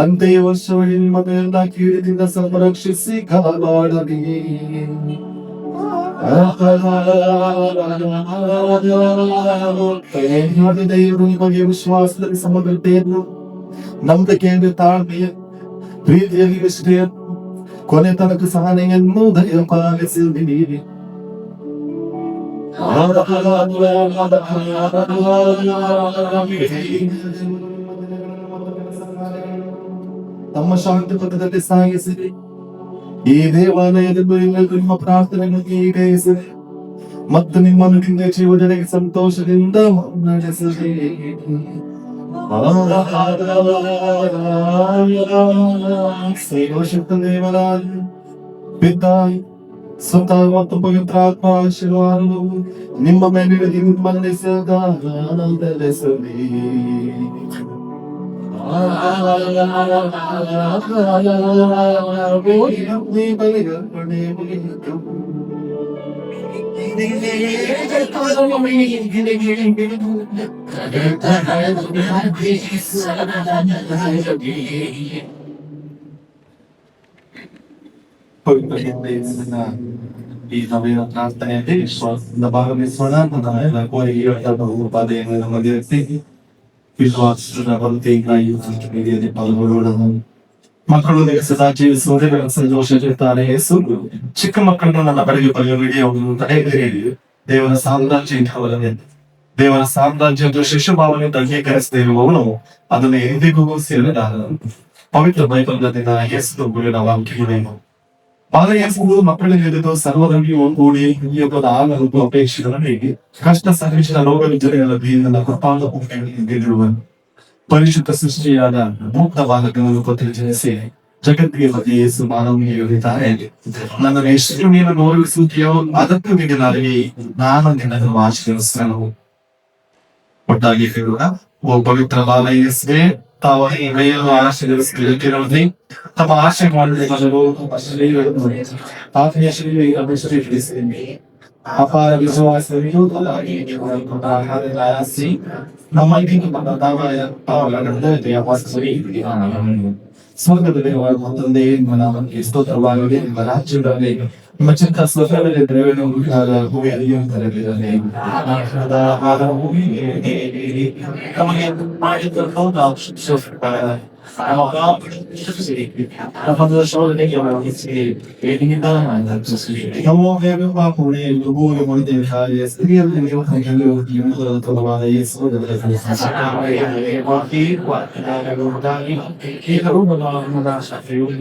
ಅಂತೆಯೇ ವರ್ಷಗಳಲ್ಲಿ ನಿಮ್ಮ ಮೇಲಿನ ಕೀಡಿನಿಂದ ಸಂರಕ್ಷಿಸಿ ಕಾಪಾಡಲಿ. ದೇವರು ನಿಮಗೆ ವಿಶ್ವಾಸದಲ್ಲಿ ಸಮಗ್ರತೆಯನ್ನು, ನಂಬಿಕೆಯನ್ನು, ತಾಳ್ಮೆಯ ಪ್ರೀತಿಯಲ್ಲಿ ನಿಷ್ಠೆಯನ್ನು, ಕೊನೆ ತನಕ ಸಹನೆಯನ್ನು ದಯಪಾಲಿಸಿದ್ದೀರಿ. ತಮ್ಮ ಶಾಂತಿ ಪಥದಲ್ಲಿ ಸಾಗಿಸಿರಿ. ಈ ದೇವಾಲಯದಲ್ಲಿ ಎಲ್ಲರಿಗೂ ನಿಮ್ಮ ಪ್ರಾರ್ಥನೆಗಳನ್ನು ಈಡೇರಿಸಿರಿ ಮತ್ತು ನಿಮ್ಮನ್ನು ನಿಂದ ಜೀವನಕ್ಕೆ ಸಂತೋಷದಿಂದ ನಡೆಸಿರಿ. ಸರ್ವಶಕ್ತ ದೇವರಾಯ ಪಿತಾ ಸುತ ಮತ್ತು ಪವಿತ್ರಾತ್ಮ ಆಶೀರ್ವಾದವು ನಿಮ್ಮ ಮೇಲೆ ನಿಮ್ಮಲ್ಲಿ ಸದಾ ಆನಂದಿಸಲಿ. ಈ ಸಮಯ ಪ್ರಾರ್ಥನೆಯಲ್ಲಿ ವಿಶ್ವಾಸದಿಂದ ಭಾಗವಹಿಸೋಣ. ಎಲ್ಲ ಕೋರಿಕೆ ಉಪಾಧ್ಯಾಯ ನಮಗೆ ವಿಶ್ವಾಸದ ಹೊರತೆಯಲ್ಲಿ ಪಾಲ್ಗೊಳ್ಳೋಣ. ಮಕ್ಕಳೊಂದಿಗೆ ಸದಾ ಜೀವಿಸುವುದೇ ಸಂತೋಷಿಸುತ್ತಾರೆ. ಯೇಸು ಚಿಕ್ಕ ಮಕ್ಕಳನ್ನು ನನ್ನ ಬಳಿಗೆ ಬರೆಯುವಿಡಿ, ಅವರನ್ನು ತಡೆಯಿರಿ. ದೇವರ ಸಾಮ್ರಾಜ್ಯ ದೇವರ ಸಾಮ್ರಾಜ್ಯದ ಶಿಶುಭಾವನೆಯಿಂದ ಅಂಗೀಕರಿಸದೇ ಇರುವವನು ಅದನ್ನು ಎಂದಿಗೂ ಸೇರಲಾರ. ಪವಿತ್ರ ಬೈಬಲ್ಯದಿಂದ ಯೇಸು ಗುರಿನ ವಾಕ್ಯಗಳೇನು? ಬಾಲಯೇಸುಗಳು ಮಕ್ಕಳನ್ನು ಹಿಡಿದು ಸರ್ವರಲ್ಲಿ ಒಗ್ಗೂಡಿ ಹಬ್ಬದ ಆಗಲು ಅಪೇಕ್ಷೆಗಳಲ್ಲಿ ಕಷ್ಟ ಸಹಿಸಿದ ರೋಗ ವಿಜಯಗಳ ಬೀರಿನ ಕೃಪಾಳುವನು. ಪರಿಶುದ್ಧ ಸೃಷ್ಟಿಯಾದ ಮುಕ್ತ ಬಾಲಕನನ್ನು ಪ್ರತಿನಿಧಿಸಿ ಜಗತ್ತಿಗೆ ಬಗ್ಗೆ ಯೇಸು ಮಾನವನಿಗೆ ಹೇಳಿದ್ದಾರೆ, ನನ್ನನ್ನು ಎಷ್ಟು ನೀನು ಗೌರವಿಸುತ್ತೀಯೋ ಅದಕ್ಕೂ ಮಿಗಿಲಾಗಿ ನಾನು ನಿನ್ನನ್ನು ಆಶೀರ್ವದಿಸುವೆನು. ಒಟ್ಟಾಗಿ ಹೇಳುವ ಓ ಪವಿತ್ರ ಬಾಲಯೇಸುವೆ, ತಾವು ಇವೆಯನ್ನು ಆಶೀರ್ವದಿಸುತ್ತಿರುವುದೇ ತಮ್ಮ ಆಶೆ ಮಾಡಿದ ಆತ್ಮೀಯ ಶ್ರೀ ಅಪಾರ ವಿಶ್ವಾಸವಿದ್ದು ಸ್ವರ್ಗದಲ್ಲಿ ತಂದೆ ನಮಗೆ ಸ್ತೋತ್ರವಾಗಲಿ. ನಿಮ್ಮ ರಾಜ್ಯದಲ್ಲಿ ನಿಮ್ಮ ಚಿತ್ತ ಸ್ವರ್ಗದಲ್ಲಿ ದ್ರವ್ಯವನ್ನು ಹೂವಿಯಲ್ಲಿ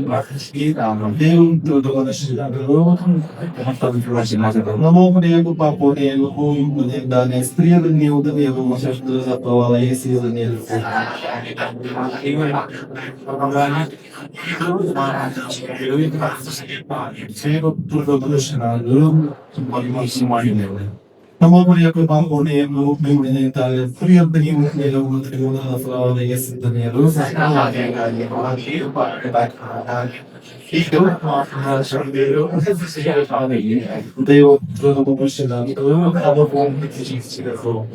ನಮಗೆ ಸ್ತ್ರೀಯರು ನೀವು ನಮ್ಮೊಬ್ಬರಿಗೂ ಪಾಪೋಣೆಯನ್ನು ಮೇಲಿದ್ದಾರೆ ಸ್ತ್ರೀಯಂತೆ ನೀವು ಸಿದ್ಧನೆಯರು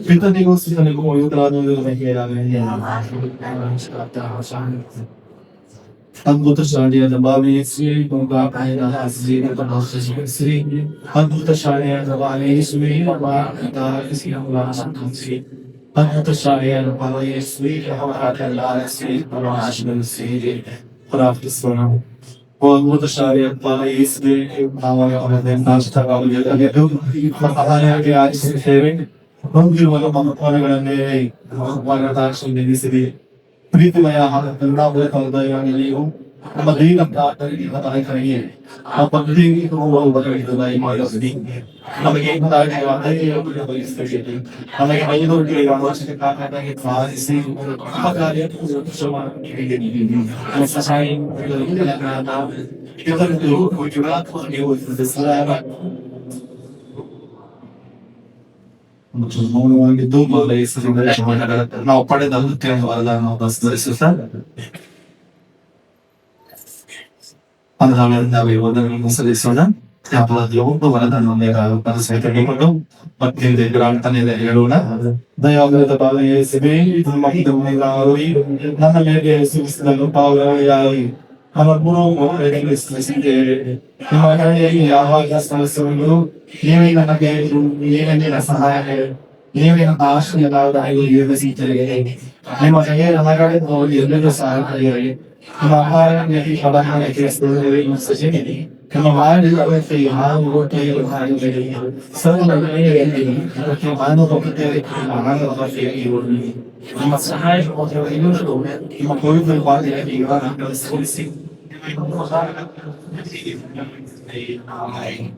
ಪಿತನಿಗೂ ಸುತನಿಗೂ ಅದ್ಭುತ ಶಾಲೆಯಾದ ಬಾವಿಯೇಸುವೆ ಅದ್ಭುತ ಶಾಲೆಯಾದ ಬಾವಿಯೇಸುವೆ ಅದ್ಭುತ ಶಾಲೆಯಾದ ಬಾವಿಯೇಸುವೆ ಪ್ರಾರ್ಥಿಸೋಣ. ಅದ್ಭುತ ಶಾಲೆಯ ಬಾವಿಯೇಸುವೆ ನಾವಾಗಿ ಆಚರಿಸುತ್ತೇವೆ. ಹೊಂದಿರುವ ಮಹತ್ವಗಳನ್ನೇ ನಿಲ್ಲಿಸಿರಿ. ಪ್ರೀತಿಮಯ ನೀವು ನಮ್ಮ ದೈವ ನಾಯಕನಿಗೆ ನಮಗೆ ನಮಗೆ ಐದೋರಿಗೆ ಅವಶ್ಯಕ ಪಾಲಿಸಿ ಒಂದು ಮೌನವಾಗಿದ್ದು ನಾವು ಪಡೆದ ಅಗತ್ಯವಾದ ನಾವು ಸ್ಮರಿಸುತ್ತಾ ನಾವು ಸಲ್ಲಿಸೋಣ. ಯಾವುದು ವರದನ್ನು ತೆಗೆದುಕೊಂಡು ಮತ್ತಿಂದ ಗ್ರಾಂತನಿಂದ ಹೇಳೋಣ. ದಯಾವಿರದ ಭಾಗವಹಿಸಿದೆ ನನ್ನ ಮೇಲೆ ಸೂಚಿಸಿದನು ಪಾವಯಾಗಿ ನಮ್ಮ ಗುರು ನಿಮ್ಮ ಹಳ್ಳಿಯಲ್ಲಿ ಯಾವಾಗ ಸಮಸ್ಯೆಗಳು ನೀವೇ ನನಗೆ ನೀವೇ ಸಹಾಯ ನೀವೇ ನನ್ನ ಆಶ್ರಯವಾದಾಗಿ ನಿಮ್ಮ ಕೈಯ ನನಗಡೆ ಹೋಗಿ ಎಲ್ಲರೂ ಸಹಾಯಕಾರಿಯಾಗಿ ನಿಮ್ಮ ಆಹಾರ ನಮ್ಮ ಮಾಡಿದ ಅವಶ್ಯ ಹಾವು ಹೊಟ್ಟೆಗಳು ನಿಮ್ಮ ಸಹಾಯ ನಿಮ್ಮ ಕೋವಿಡ್ ಬಾಧೆಯಾಗಿ ಸೋಲಿಸಿ Amen.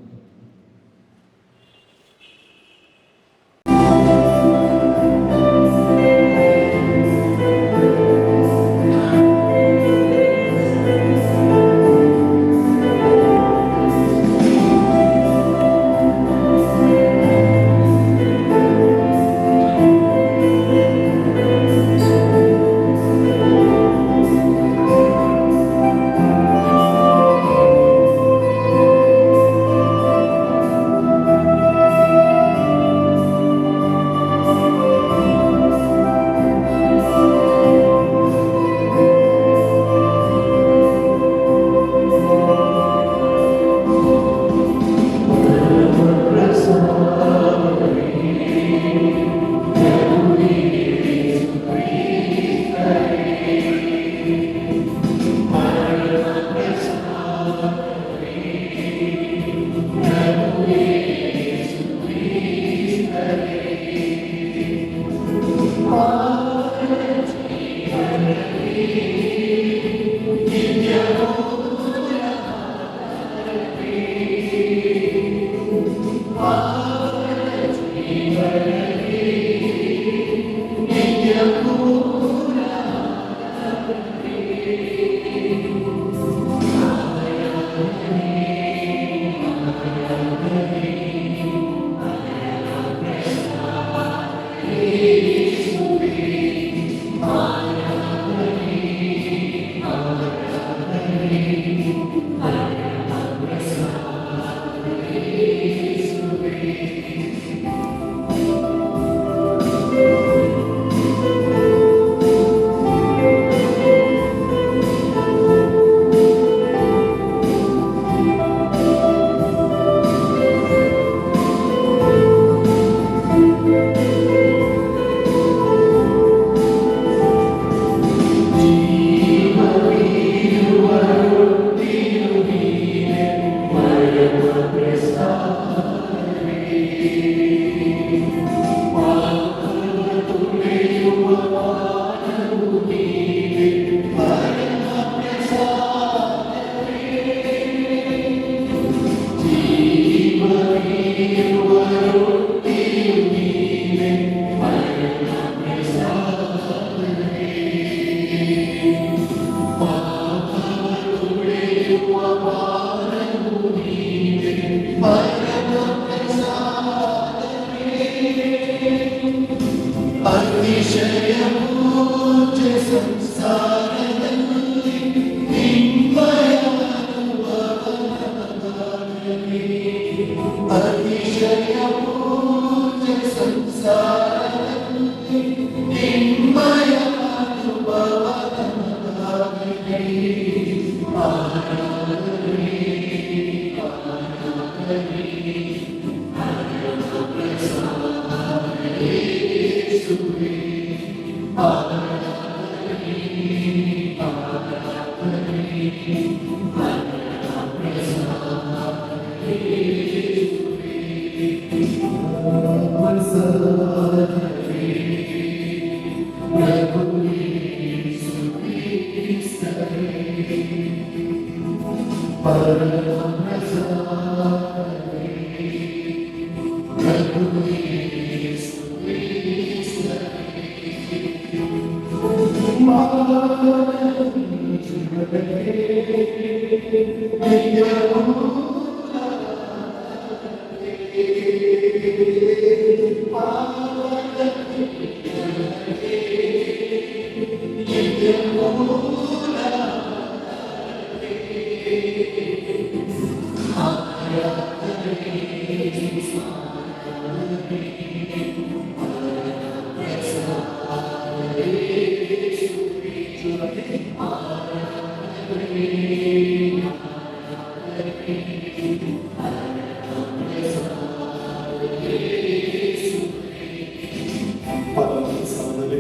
ಪರಮಸಾರದಲ್ಲಿ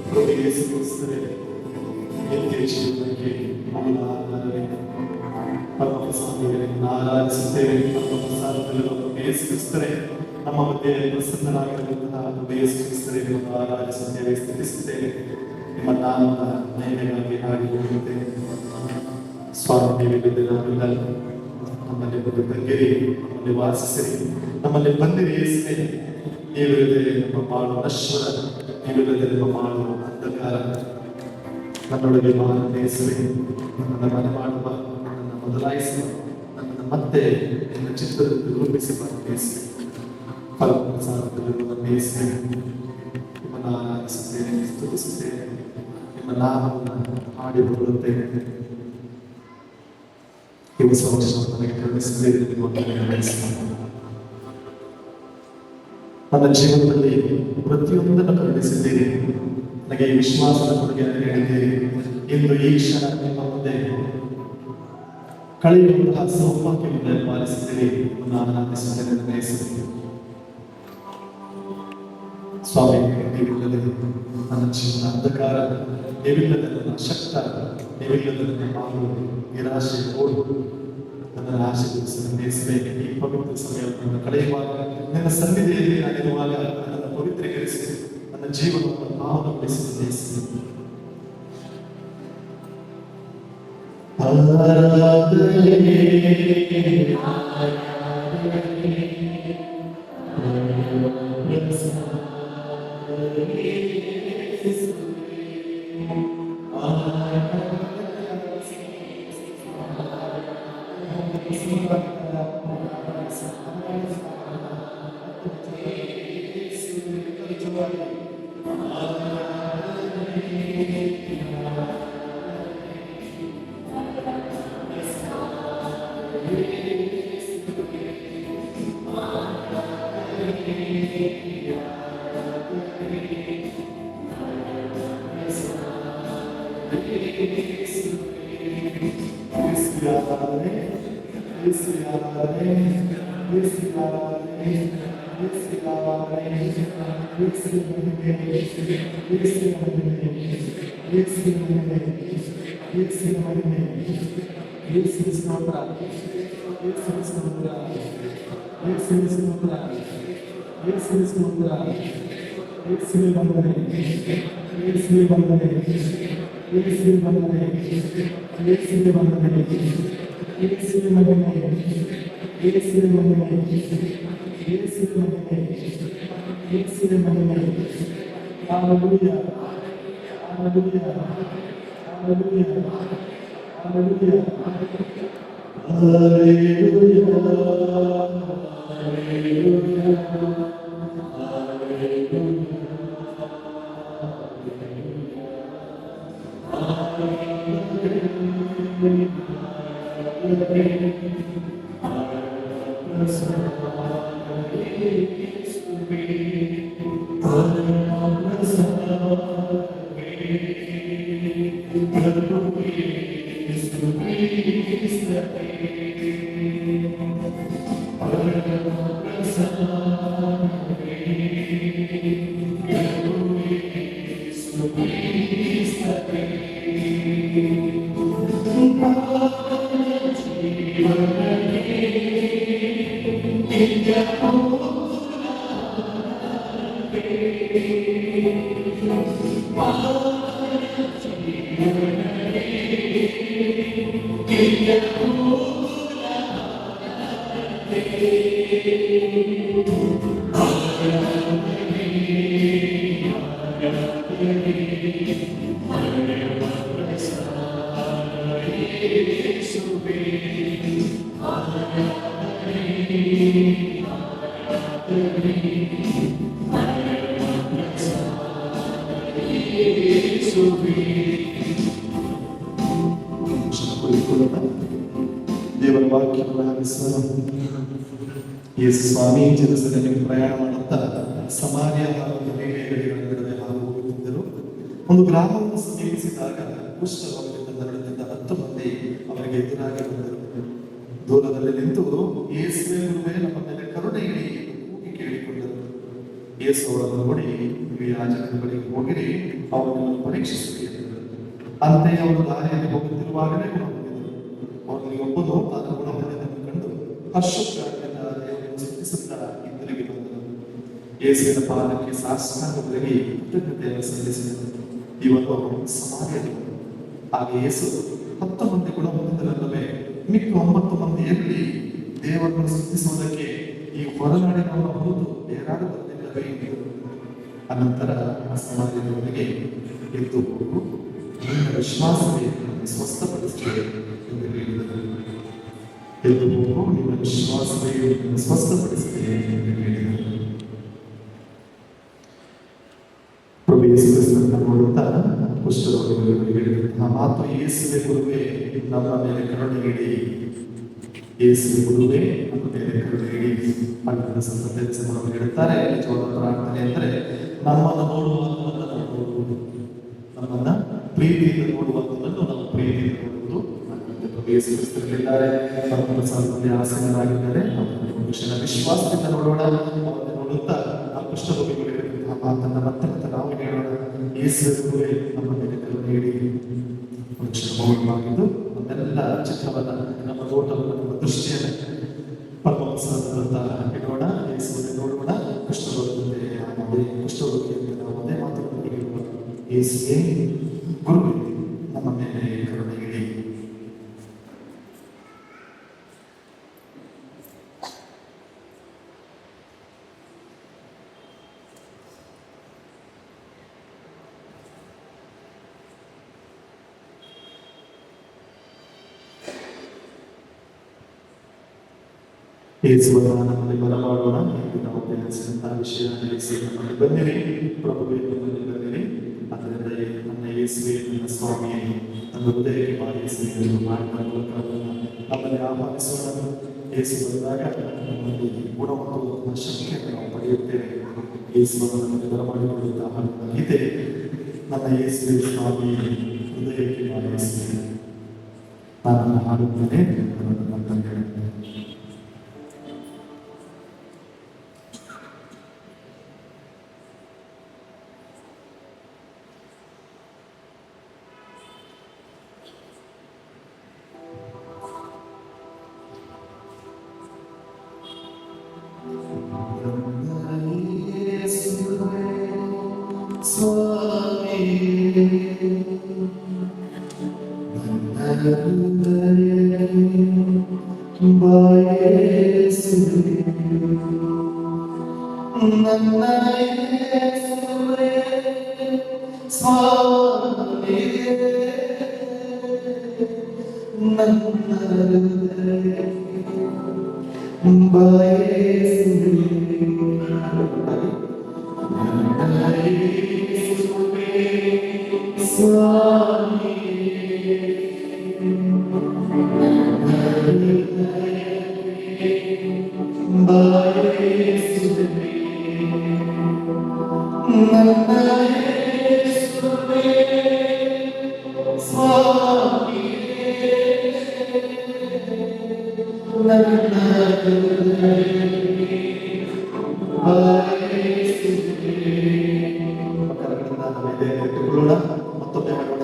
ಪ್ರಭು ಯೇಸು ಕ್ರಿಸ್ತರೇ ನಿತ್ಯ ಜೀವನಕ್ಕೆ ಮೂಲ ಆಧಾರವೇ. ಪರಮಸಾರದಲ್ಲಿ ಆರಾಧಿಸುತ್ತೇವೆ. ಪರಮಸಾರದಲ್ಲಿ ಪ್ರಭು ಯೇಸು ಕ್ರಿಸ್ತರೇ ನಮ್ಮ ಮಧ್ಯೆ ಪ್ರಸನ್ನರಾಗಿರುವಂತಹ ಪ್ರಭು ಯೇಸು ಕ್ರಿಸ್ತರೇ ನಿಮ್ಮನ್ನು ಆರಾಧಿಸುತ್ತೇವೆ, ಸ್ತುತಿಸುತ್ತೇವೆ. ನಿಮ್ಮ ನಾಮದ ಮಹಿಮೆಗಾಗಿ ಹಾಡಿ ಹೋಗುತ್ತೇವೆ. ಸ್ವಾಮಿ ನೀವಿಲ್ಲದೆ ನಾವಿಲ್ಲ. ನಮ್ಮಲ್ಲಿ ಬಂದು ತಂಗಿರಿ, ನಮ್ಮಲ್ಲಿ ವಾಸಿಸಿರಿ, ನಮ್ಮಲ್ಲಿ ಬಂದಿರಿ ಯೇಸುವೇ. ನೀವಿಲ್ಲದೆ ನಮ್ಮ ಬಾಳು ನಶ್ವರ, ನೀವಿಲ್ಲದೆ ನಮ್ಮ ಬಾಳು ಅಂಧಕಾರ. ನನ್ನೊಳಗೆ ಬಾ ಯೇಸುವೇ, ನನ್ನನ್ನು ಮನೆ ಮಾಡುವ, ನನ್ನನ್ನು ಬದಲಾಯಿಸುವ, ನನ್ನನ್ನು ಮತ್ತೆ ನಿನ್ನ ಚಿತ್ರದಲ್ಲಿ ರೂಪಿಸಿ ಬಾ ಯೇಸುವೇ. ಪರಮಸಾರದಲ್ಲಿರುವ ಯೇಸುವೇ, ನಿಮ್ಮನ್ನು ಆರಾಧಿಸುತ್ತೇನೆ, ಸ್ತುತಿಸುತ್ತೇನೆ, ನಿಮ್ಮ ನಾಮವನ್ನು ಹಾಡಿ ಹೊಗಳುತ್ತೇನೆ. ಈ ಹೊಸ ವರ್ಷವನ್ನು ನನಗೆ ಕರುಣಿಸಿದ್ದೇನೆ, ನನ್ನ ಜೀವನದಲ್ಲಿ ಪ್ರತಿಯೊಂದನ್ನು ಕರುಣಿಸಿದ್ದೇನೆ. ನನಗೆ ಈ ವಿಶ್ವಾಸದ ಕೊಡುಗೆಯನ್ನು ನೀಡಿದ್ದೇನೆ. ಇಂದು ಈ ಕ್ಷಣ ನಿಮ್ಮ ಮುಂದೆ ಕಳೆಯುವಂತಹ ಸೌಭಾಗ್ಯವನ್ನು ಪಾಲಿಸಿದ್ದೇನೆ. ನಾನು ಆನಂದಿಸುತ್ತೇನೆ ನನ್ನ ಹೆಸರು. ಸ್ವಾಮಿ, ನೀವಿಲ್ಲದೆ ನನ್ನ ಜೀವನ ಅಂಧಕಾರ, ನೀವಿಲ್ಲದೆ ನನ್ನ ಶಕ್ತ, ನೀವಿಲ್ಲದೆ ನನ್ನ ಮಾತು ನಿರಾಶೆ ಓಡು. ನನ್ನ ಆಶೀರ್ವದಿಸಿ ಈ ಪವಿತ್ರ ಸಮಯವನ್ನು ಕಳೆಯುವಾಗ, ನನ್ನ ಸನ್ನಿಧಿಯಲ್ಲಿ ನಾನಿರುವಾಗ ನನ್ನನ್ನು ಪವಿತ್ರೀಕರಿಸಿ, ನನ್ನ ಜೀವನವನ್ನು ಪಾವನಗೊಳಿಸಿ ಕೂಡಿಕೊಳ್ಳೋಣ. ದೇವರ ವಾಕ್ಯವನ್ನು ಆಲಿಸೋಣ. ಯೇಸು ಸ್ವಾಮಿ ಜೆರುಸಲೇಮಿಗೆ ಪ್ರಯಾಣ ಮಾಡುತ್ತಾ ಸಮಾರ್ಯ ಹಾಗೂ ಗಲಿಲಾಯಗಳ ನಡುವೆ ಹಾದು ಹೋಗುತ್ತಿದ್ದರು. ಒಂದು ಗ್ರಾಮವನ್ನು ಸಮೀಪಿಸಿದಾಗ ಕುಷ್ಠರೋಗದಿಂದ ನರಳುತ್ತಿದ್ದ 10 ಮಂದಿ ಅವರಿಗೆ ಎದುರಾಗಿ ಬಂದರು. ದೂರದಲ್ಲಿ ನಿಂತು ಯೇಸುವೇ ಗುರುವೇ, ನಮ್ಮ ಮೇಲೆ ಕರುಣೆ ಇಡಿ ಎಂದು ಕೂಗಿ ಕೇಳಿಕೊಂಡರು. ಯೇಸು ಅವರನ್ನು ನೋಡಿ, ನೀವು ಯಾಜಕರ ಬಳಿಗೆ ಹೋಗಿರಿ, ಅವರನ್ನು ಪರೀಕ್ಷಿಸಿರಿ ಎಂದರು. ಅಂತೆಯೇ ಅವರು ದಾರಿಯಲ್ಲಿ ಹೋಗುತ್ತಿರುವಾಗಲೇ ಗುಣಹೊಂದಿದರು. ಅವರಲ್ಲಿ ಒಬ್ಬನು ತಾನು ಗುಣಹೊಂದಿದ್ದನ್ನು ಕಂಡು ಹರ್ಷೋತ್ಸಾಹದಿಂದ ದೇವರನ್ನು ಸ್ತುತಿಸುತ್ತಾ ಹಿಂದಿರುಗಿ ಬಂದನು. ಯೇಸುವಿನ ಪಾದಕ್ಕೆ ಸಾಷ್ಟಾಂಗವಾಗಿ ಕೃತಜ್ಞತೆಯನ್ನು ಸಲ್ಲಿಸಿದನು. ಇವನು ಸಮಾರ್ಯದವನು. ಆಗ ಯೇಸು 10 ಮಂದಿ ಗುಣಹೊಂದಿದರಲ್ಲವೇ, ಮಿಕ್ಕ 9 ಮಂದಿ ಎಲ್ಲಿ? ದೇವರನ್ನು ಸ್ತುತಿಸುವುದಕ್ಕೆ ಈ ಹೊರನಾಡಿನವರ ಹೊರತು ಬೇರಾರು ಬಂದಿಲ್ಲವೇ ಎಂದರು. ಅನಂತರ ಸಮಾರ್ಯದವನಿಗೆ, ಎದ್ದು ಹೋಗು, ನಿನ್ನ ವಿಶ್ವಾಸವೇ ನಿನ್ನನ್ನು ಸ್ವಸ್ಥಪಡಿಸುತ್ತದೆ ಎಂದು ಹೇಳಿದರು. ಎದ್ದು ಹೋಗು, ನಿನ್ನ ವಿಶ್ವಾಸವೇ ನಿನ್ನನ್ನು ಸ್ವಸ್ಥಪಡಿಸುತ್ತದೆ ಎಂದು ಹೇಳಿದರು. ಪ್ರಭು ಯೇಸು ಕ್ರಿಸ್ತನನ್ನು ನೋಡುತ್ತಾ ಕುಷ್ಠರೋಗಿಗಳಿಗೆ ಹೇಳಿದಂತಹ ಮಾತು, ಯೇಸುವೆ ಗುರುವೇ, ನಮ್ಮ ಮೇಲೆ ಕರುಣೆ ಇಡಿ. ಯೇಸುವೆ ಗುರುವೇ, ನಮ್ಮ ಮೇಲೆ ಕರುಣೆ ಇಡಿ. ಪಟ್ಟಣದ ಸಂತರು ಹೇಳುತ್ತಾರೆ, ನಿಜವಾದ ಪ್ರಾರ್ಥನೆ ಅಂದರೆ ನಮ್ಮನ್ನು ನೋಡುವಂತವನ್ನು ನಾವು ನೋಡುವುದು, ನಮ್ಮನ್ನ ಪ್ರೀತಿಯಿಂದ ನೋಡುವಂತವನ್ನು ನಾವು ಪ್ರೀತಿಯಿಂದ ನೋಡುವುದು. ಪ್ರಭು ಯೇಸು ಕ್ರಿಸ್ತರು ಹೇಳಿದ್ದಾರೆ, ನಮ್ಮ ಪ್ರಸಾದದಲ್ಲಿ ಆಸೀನರಾಗಿದ್ದಾರೆ, ಅವರನ್ನು ಕ್ಷಣ ವಿಶ್ವಾಸದಿಂದ ನೋಡೋಣ. ಅವರನ್ನು ನೋಡುತ್ತಾ ಆ ಕುಷ್ಠರೋಗಿಗಳು ಹೇಳಿದಂತಹ ಮಾತನ್ನ ಮತ್ತೆ ಮತ್ತೆ ನಾವು ಹೇಳೋಣ. ಯೇಸುವೆ ಗುರುವೇ, ನಮ್ಮ ಮೇಲೆ ಕರುಣೆ ಇಡಿ. ಒಂದು ಕ್ಷಣ ಮೌನವಾಗಿದ್ದು ನಮ್ಮೆಲ್ಲ ಚಿತ್ರವನ್ನ, ನಮ್ಮ ನೋಟವನ್ನು, ನಮ್ಮ ದೃಷ್ಟಿಯನ್ನು ಪರಮಪ್ರಸಾದದಂತ ಇಡೋಣ. ಯೇಸುವನ್ನು ನೋಡೋಣ. ಕುಷ್ಠರೋಗದಂತೆ ನಾವೇ, ಕುಷ್ಠರೋಗಿಯಂತೆ ನಾವೇ ಮಾತುಗಳನ್ನು ಹೇಳುವ. ಯೇಸುವೇ ಗುರುವೇ, ನಮ್ಮ ಮೇಲೆ ಕರುಣೆ ಇಡಿ. ಯೇಸುವನ್ನು ನಮ್ಮಲ್ಲಿ ಬರಮಾಡೋಣ ಎಂದು ನಾವು ಧ್ಯಾನಿಸಿದಂತಹ ವಿಷಯ ತಿಳಿಸಿ ನಮ್ಮಲ್ಲಿ ಬಂದಿರಿ. ಪ್ರಭುವೇ, ನಮ್ಮಲ್ಲಿ ಬಂದಿರಿ. ಅದರಿಂದ ನನ್ನ ಯೇಸುವೆ, ನನ್ನ ಸ್ವಾಮಿಯೇ, ನನ್ನ ಹೃದಯಕ್ಕೆ ಬಾರಿಸಿ ಮಾಡಿದ ಮೂಲಕ ನಮ್ಮಲ್ಲಿ ಆಹ್ವಾನಿಸೋಣ. ಯೇಸು ಬಂದಾಗ ನಮ್ಮಲ್ಲಿ ಗುಣಮಟ್ಟದ ಶಕ್ತಿಯನ್ನು ನಾವು ಪಡೆಯುತ್ತೇವೆ. ಯೇಸುವನ್ನು ನಮ್ಮಲ್ಲಿ ಬರಮಾಡಿಕೊಳ್ಳುವಂತಹ ಗೀತೆ, ನನ್ನ ಯೇಸುವೆ ಸ್ವಾಮಿ ಹೃದಯಕ್ಕೆ ಬಾರಿಸಿ ನಾನು ಹಾಡುತ್ತೇನೆ ಅಂತ ಹೇಳುತ್ತೇನೆ. ಮತ್ತೊಮ್ಮೆ ಮಾಡೋಣ.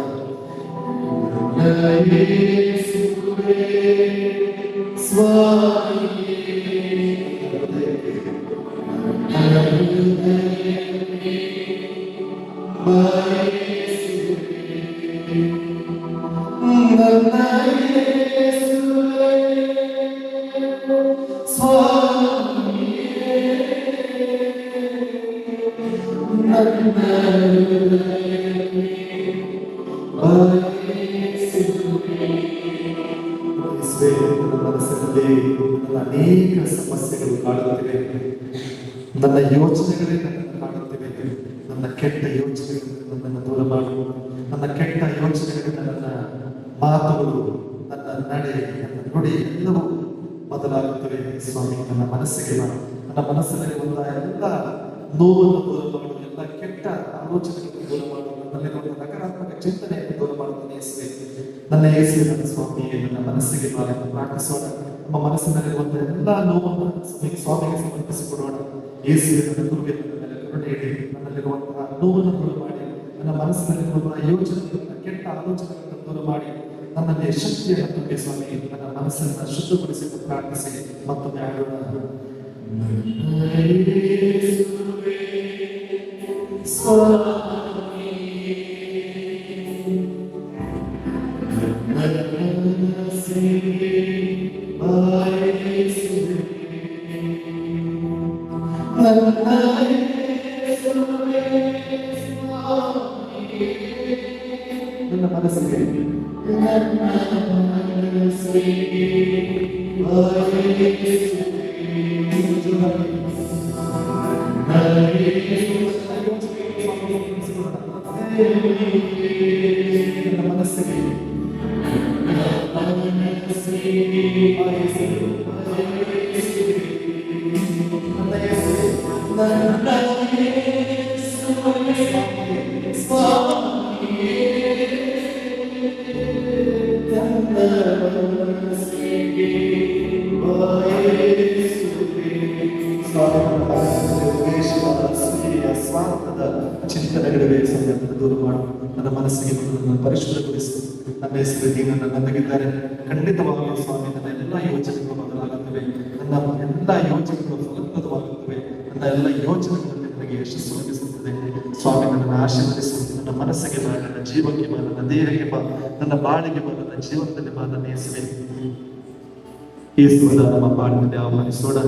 ಅನೇಕ ಸಮಸ್ಯೆಗಳು ಕಾಡುತ್ತಿವೆ. ನನ್ನ ಯೋಚನೆಗಳೇ ನನ್ನನ್ನು ಕಾಡುತ್ತಿವೆ. ನನ್ನ ಕೆಟ್ಟ ಯೋಚನೆಗಳು ನನ್ನನ್ನು ದೂರ ಮಾಡುವುದು, ನನ್ನ ಕೆಟ್ಟ ಯೋಚನೆಗಳು, ನನ್ನ ಮಾತುಗಳು, ನನ್ನ ನಡೆ, ನನ್ನ ನುಡಿ ಎಲ್ಲವೂ ಬದಲಾಗುತ್ತವೆ ಸ್ವಾಮಿ. ನನ್ನ ಮನಸ್ಸಿಗೆ ನನ್ನ ಮನಸ್ಸಿನಲ್ಲಿರುವಂತಹ ಎಲ್ಲ ನೋವನ್ನು ದೂರ ಮಾಡು, ಎಲ್ಲ ಕೆಟ್ಟ ಆಲೋಚನೆಗಳನ್ನು ದೂರ ಮಾಡು, ನನ್ನಲ್ಲಿರುವಂತಹ ನಕಾರಾತ್ಮಕ ಚಿಂತನೆಯನ್ನು ದೂರ ಮಾಡುತ್ತಾನೆ ಯೇಸುವೆ. ನನ್ನ ಯೇಸುವೆ, ನನ್ನ ಸ್ವಾಮಿಯೇ, ನನ್ನ ಮನಸ್ಸಿಗೆ ಬಾ ಎಂದು ಪ್ರಾರ್ಥಿಸೋಣ. ನಮ್ಮ ಮನಸ್ಸಿನಲ್ಲಿರುವಂತಹ ಎಲ್ಲ ನೋವನ್ನು ಸ್ವಾಮಿಗೆ ಸಮರ್ಪಿಸಿಕೊಡೋಣ. ಯೇಸುವೆ, ನನ್ನ ಗುರುವೆ, ನನ್ನ ಮೇಲೆ ಕರುಣೆ ಇಡಿ. ನನ್ನಲ್ಲಿರುವಂತಹ ನೋವನ್ನು ದೂರ ಮಾಡಿ, ನನ್ನ ಮನಸ್ಸಿನಲ್ಲಿರುವಂತಹ ಯೋಚನೆಗಳನ್ನು, ಕೆಟ್ಟ ಆಲೋಚನೆಗಳನ್ನು ದೂರ ಮಾಡಿ, ನನ್ನಲ್ಲಿ ಶಕ್ತಿಯನ್ನು ತುಂಬಿ ಸ್ವಾಮಿ. ನನ್ನ ಮನಸ್ಸನ್ನು ಶುದ್ಧಗೊಳಿಸಿ ಪ್ರಾರ್ಥಿಸಿ ಮತ್ತೊಮ್ಮೆ ಆಡೋಣ. ನನ್ನ ಮನಸ್ಸಿಗೆ ಸ್ವಾರ್ಥದ ಚಿಂತನೆಗಳಿವೆ ಸಮಯವನ್ನು ದೂರ ಮಾಡು. ನನ್ನ ಮನಸ್ಸಿಗೆ ನನ್ನನ್ನು ಪರಿಶುದ್ಧಗೊಳಿಸು. ನನ್ನ ಹೆಸರು ನೀನನ್ನು ನನಗಿದ್ದಾರೆ. ಖಂಡಿತವಾಗಿಯೂ ಸ್ವಾಮಿ, ನನ್ನ ಎಲ್ಲ ಯೋಚನೆಗಳು ಬದಲಾಗುತ್ತವೆ. ನನ್ನ ಎಲ್ಲ ಯೋಚನೆಗಳು ಫಲಪ್ರದವಾಗುತ್ತವೆ. ನನ್ನ ಎಲ್ಲ ಯೋಚನೆಗಳಲ್ಲಿ ನನಗೆ ಯಶಸ್ಸು ಲಭಿಸುತ್ತದೆ ಸ್ವಾಮಿ. ನನ್ನನ್ನು ಆಶೀರ್ವದಿಸು. ನನ್ನ ಮನಸ್ಸಿಗೆ ಬಾ, ನನ್ನ ಜೀವಕ್ಕೆ ಬಾ, ನನ್ನ ದೇಹಕ್ಕೆ ಬಾ, ನನ್ನ ಬಾಳಿಗೆ ಬಾ, ನನ್ನ ಜೀವನದಲ್ಲಿ ಬಾ. ನನ್ನ ಯೇಸುವೆ, ಯೇಸುವನ್ನ ನಮ್ಮ ಬಾಳಿನಲ್ಲಿ ಆಹ್ವಾನಿಸೋಣ.